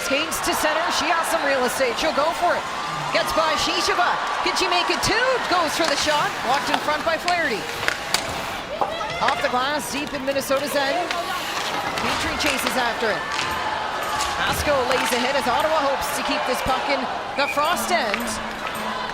Skates to center, she has some real estate, she'll go for it. Gets by Shisheva, can she make it 2? Goes for the shot, blocked in front by Flaherty. Off the glass, deep in Minnesota's end. Petrie chases after it. Vasco lays ahead as Ottawa hopes to keep this puck in the frost end.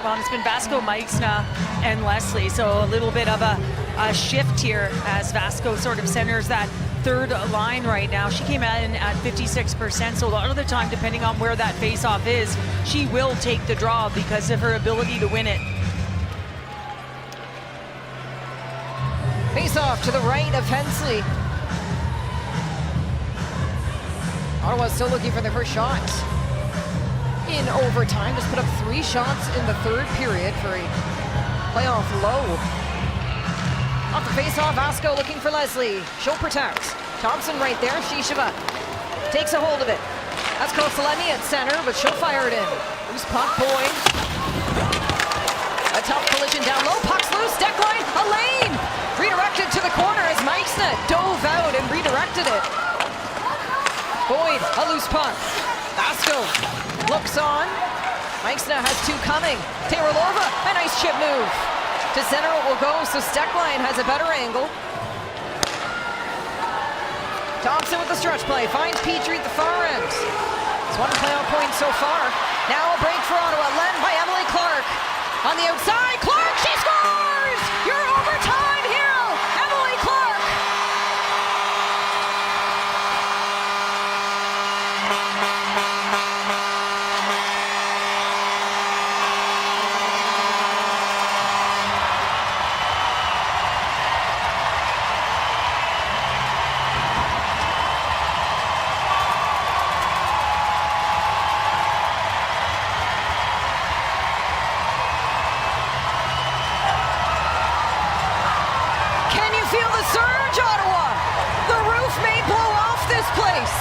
Well, it's been Vasco, Meixna, and Leslie, so a little bit of a shift here as Vasco sort of centers that third line right now. She came in at 56%, so a lot of the time, depending on where that face-off is, she will take the draw because of her ability to win it.
Face-off to the right of Hensley. Ottawa still looking for their first shot in overtime. Just put up 3 shots in the third period for a playoff low. Off the face-off, Vasco looking for Leslie. She'll protect. Thompson right there. Shisheva takes a hold of it. That's Kosalemi at center, but she'll fire it in. Loose puck, Boyd. A tough collision down low. Puck's loose. Deck line. A lane. Redirected to the corner as Meixna dove out and redirected it. Boyd, a loose puck. Vasco looks on. Meixna has 2 coming. Taylorova, a nice chip move. To center it will go, so Steckline has a better angle. Thompson with the stretch play, finds Petrie at the far end. It's 1 playoff point so far. Now a break for Ottawa, led by Emily Clark. On the outside, Clark, she scores! Your overtime hero, Emily Clark! Surge, Ottawa! The roof may blow off this place.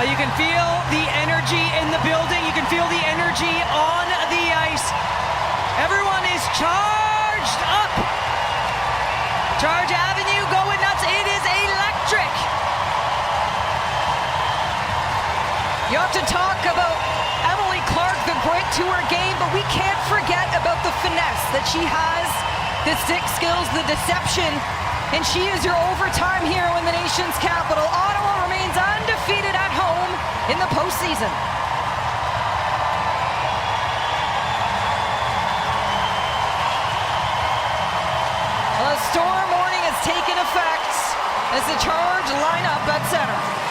You can feel the energy in the building. You can feel the energy on the ice. Everyone is charged up. Charge Avenue going nuts. It is electric.
You have to talk about Emily Clark, the grit to her game, but we can't forget about the finesse that she has, the stick skills, the deception, and she is your overtime hero in the nation's capital. Ottawa remains undefeated at home in the postseason. A storm warning has taken effect as the Charge line up at center.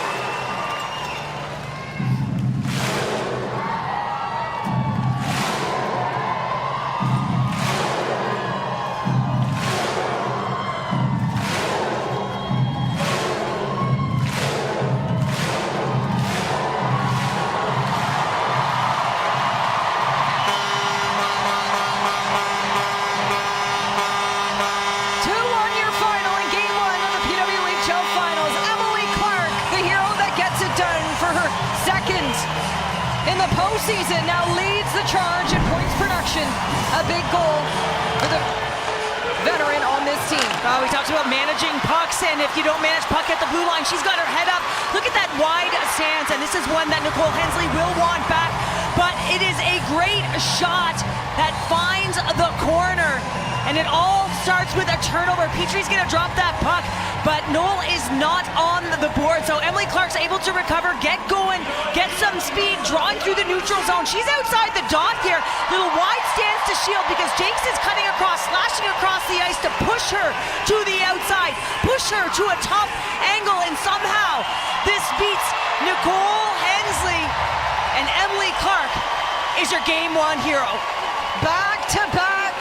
Postseason now leads the Charge in points production. A big goal for the veteran on this team.
We talked about managing pucks, and if you don't manage puck at the blue line, she's got her head up. Look at that wide stance, and this is one that Nicole Hensley will want back. But it is a great shot that finds the corner, and and it all starts with a turnover. Petrie's going to drop that puck, but Noel is not on the board, so Emily Clark's able to recover, get going, get some speed, drawing through the neutral zone. She's outside the dot here. Little wide stance to shield because Jakes is cutting across, slashing across the ice to push her to the outside, push her to a top angle, and somehow this beats Nicole Hensley, and Emily Clark is your game one hero.
Back-to-back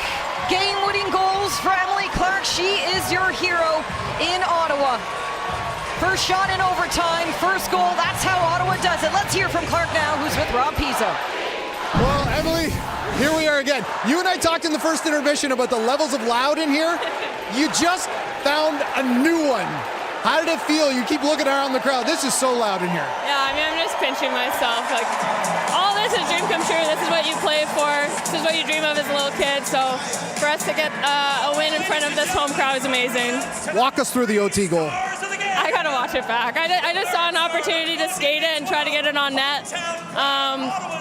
game-winning goals for Emily Clark. She is your hero in Ottawa. First shot in overtime, first goal. That's how Ottawa does it. Let's hear from Clark now, who's with Rob Pizzo.
Well, Emily, here we are again. You and I talked in the first intermission about the levels of loud in here. You just found a new one. How did it feel? You keep looking around the crowd. This is so loud in here.
Yeah, I mean, I'm just pinching myself. Like, all this is a dream come true. This is what you play for. This is what you dream of as a little kid. So for us to get a win in front of this home crowd is amazing.
Walk us through the OT goal.
I gotta watch it back. I just saw an opportunity to skate it and try to get it on net.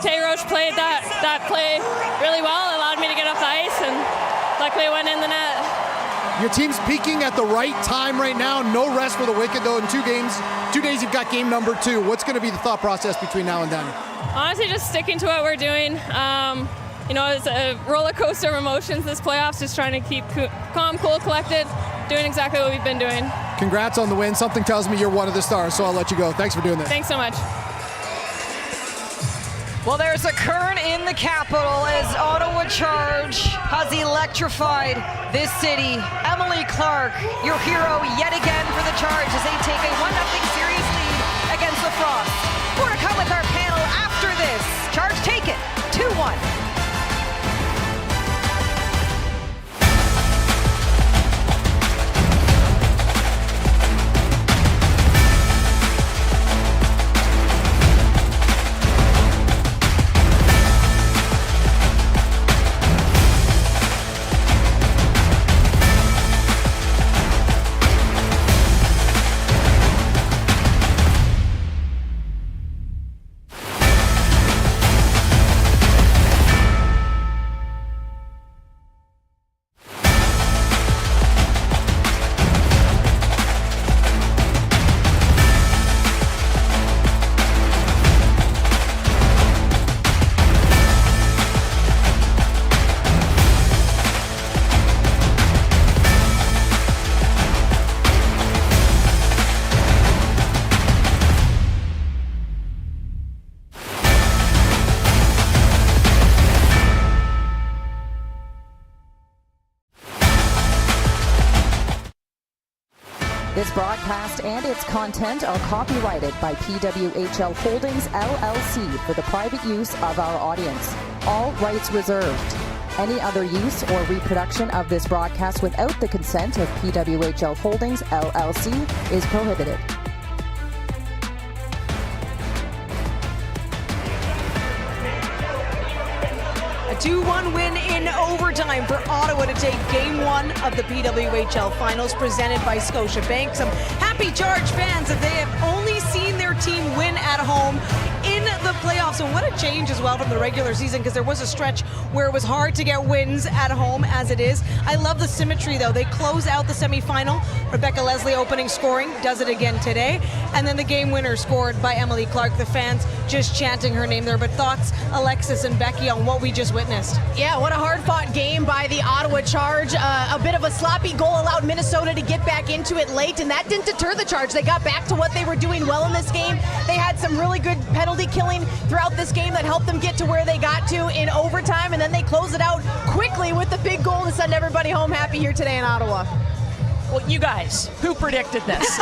Tay Roche played that play really well. It allowed me to get off the ice, and luckily it went in the net.
Your team's peaking at the right time right now. No rest for the Wicked, though. In 2 days, you've got game number 2. What's going to be the thought process between now and then?
Honestly, just sticking to what we're doing. It's a roller coaster of emotions this playoffs, just trying to keep calm, cool, collected, doing exactly what we've been doing.
Congrats on the win. Something tells me you're one of the stars, so I'll let you go. Thanks for doing this.
Thanks so much.
Well, there's a current in the capital as Ottawa Charge has electrified this city. Emily Clark, your hero yet again for the Charge as they take a 1-0 series lead against the Frost. More to come with our panel after this. Charge take it 2-1.
This broadcast and its content are copyrighted by PWHL Holdings, LLC for the private use of our audience. All rights reserved. Any other use or reproduction of this broadcast without the consent of PWHL Holdings, LLC is prohibited.
A 2-1 win in overtime for Ottawa to take game 1 of the PWHL Finals presented by Scotiabank. Some happy Charge fans that they have only seen their team win at home in the playoffs. And what a change as well from the regular season, because there was a stretch where it was hard to get wins at home as it is. I love the symmetry though. They close out the semifinal. Rebecca Leslie opening scoring, does it again today. And then the game winner scored by Emily Clark. The fans just chanting her name there. But thoughts, Alexis and Becky, on what we just witnessed?
Yeah, what a hard-fought game by the Ottawa Charge. A bit of a sloppy goal allowed Minnesota to get back into it late, and that didn't deter the Charge. They got back to what they were doing well in this game. They had some really good penalty killing throughout this game that helped them get to where they got to in overtime, and then they close it out quickly with the big goal to send everybody home happy here today in Ottawa.
Well, you guys, who predicted this?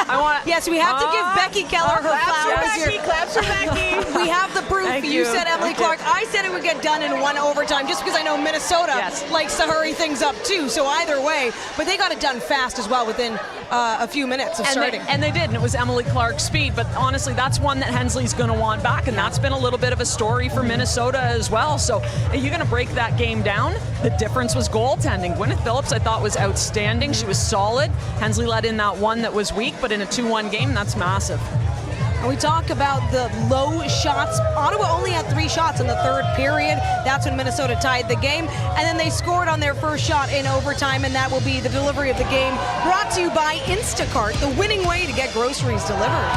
Yes, we have to give Becky Keller her flowers here.
Claps for Becky.
We have the proof.
Thank
You
you.
said Emily Clark. I said it would get done in 1 overtime just because I know Minnesota likes to hurry things up too. So either way, but they got it done fast as well within a few minutes of starting.
And they did, and it was Emily Clark's speed. But honestly, that's one that Hensley's going to want back, and that's been a little bit of a story for Minnesota as well. So are you going to break that game down? The difference was goaltending. Gwyneth Phillips, I thought, was outstanding. She was solid. Hensley let in that one that was weak, but in a 2-1 game, that's massive.
And we talk about the low shots. Ottawa only had 3 shots in the third period. That's when Minnesota tied the game. And then they scored on their first shot in overtime, and that will be the delivery of the game. Brought to you by Instacart, the winning way to get groceries delivered.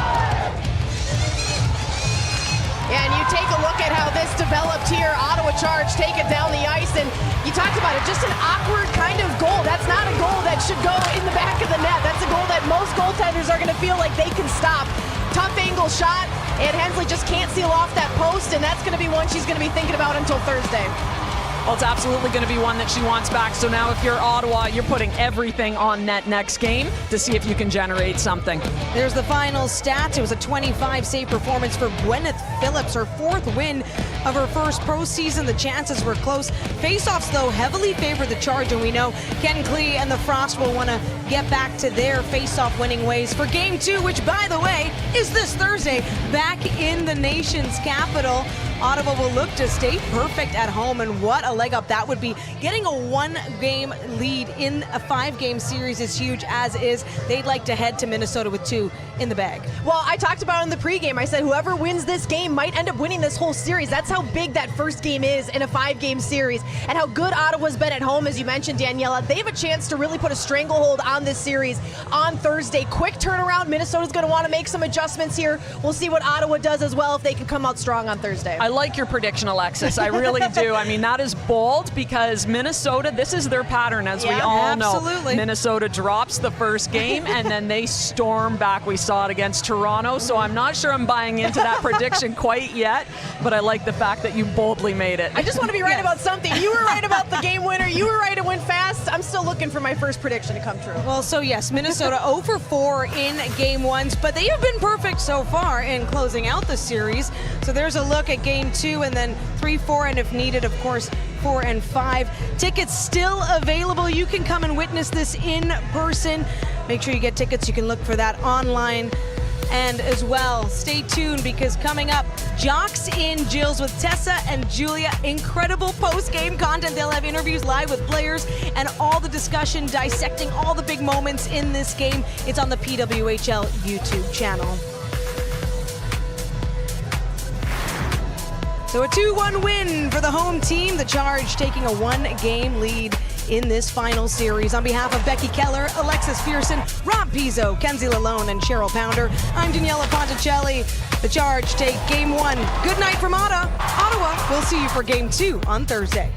And you take a look at how this developed here. Ottawa Charge take it down the ice, and you talked about it, just an awkward kind of goal. That's not a goal that should go in the back of the net. That's a goal that most goaltenders are going to feel like they can stop. Tough angle shot, and Hensley just can't seal off that post, and that's going to be one she's going to be thinking about until Thursday.
Well, it's absolutely going to be one that she wants back. So now if you're Ottawa, you're putting everything on net next game to see if you can generate something.
There's the final stats. It was a 25-save performance for Gwyneth Phillips, her 4th win of her first pro season. The chances were close. Faceoffs, though, heavily favor the Charge, and we know Ken Klee and the Frost will want to get back to their faceoff winning ways for Game 2, which, by the way, is this Thursday back in the nation's capital. Ottawa will look to stay perfect at home, and what a leg up that would be. Getting a 1-game lead in a 5-game series is huge, as is. They'd like to head to Minnesota with 2 in the bag.
Well, I talked about it in the pregame. I said whoever wins this game might end up winning this whole series. That's how big that first game is in a 5-game series, and how good Ottawa's been at home, as you mentioned, Daniela. They have a chance to really put a stranglehold on this series on Thursday. Quick turnaround. Minnesota's going to want to make some adjustments here. We'll see what Ottawa does as well if they can come out strong on Thursday.
I like your prediction, Alexis. I really do. I mean, that is bold because Minnesota, this is their pattern, as we all know. Minnesota drops the first game and then they storm back. We saw it against Toronto, so I'm not sure I'm buying into that prediction quite yet, but I like the fact that you boldly made it.
I just want to be right about something. You were right about the game winner. You were right to win fast. I'm still looking for my first prediction to come true.
Well, so yes, Minnesota 0 for 4 in Game 1s, but they have been perfect so far in closing out the series. So there's a look at Game 2, and then 3, 4, and if needed, of course, 4 and 5. Tickets still available. You can come and witness this in person. Make sure you get tickets. You can look for that online. And as well, stay tuned because coming up, Jocks in Jills with Tessa and Julia. Incredible post-game content. They'll have interviews live with players and all the discussion dissecting all the big moments in this game. It's on the PWHL YouTube channel. So a 2-1 win for the home team. The Charge taking a 1-game lead in this final series. On behalf of Becky Keller, Alexis Pearson, Rob Pizzo, Kenzie Lalone, and Cheryl Pounder, I'm Daniela Ponticelli. The Charge take Game 1. Good night from Ottawa. We'll see you for Game 2 on Thursday.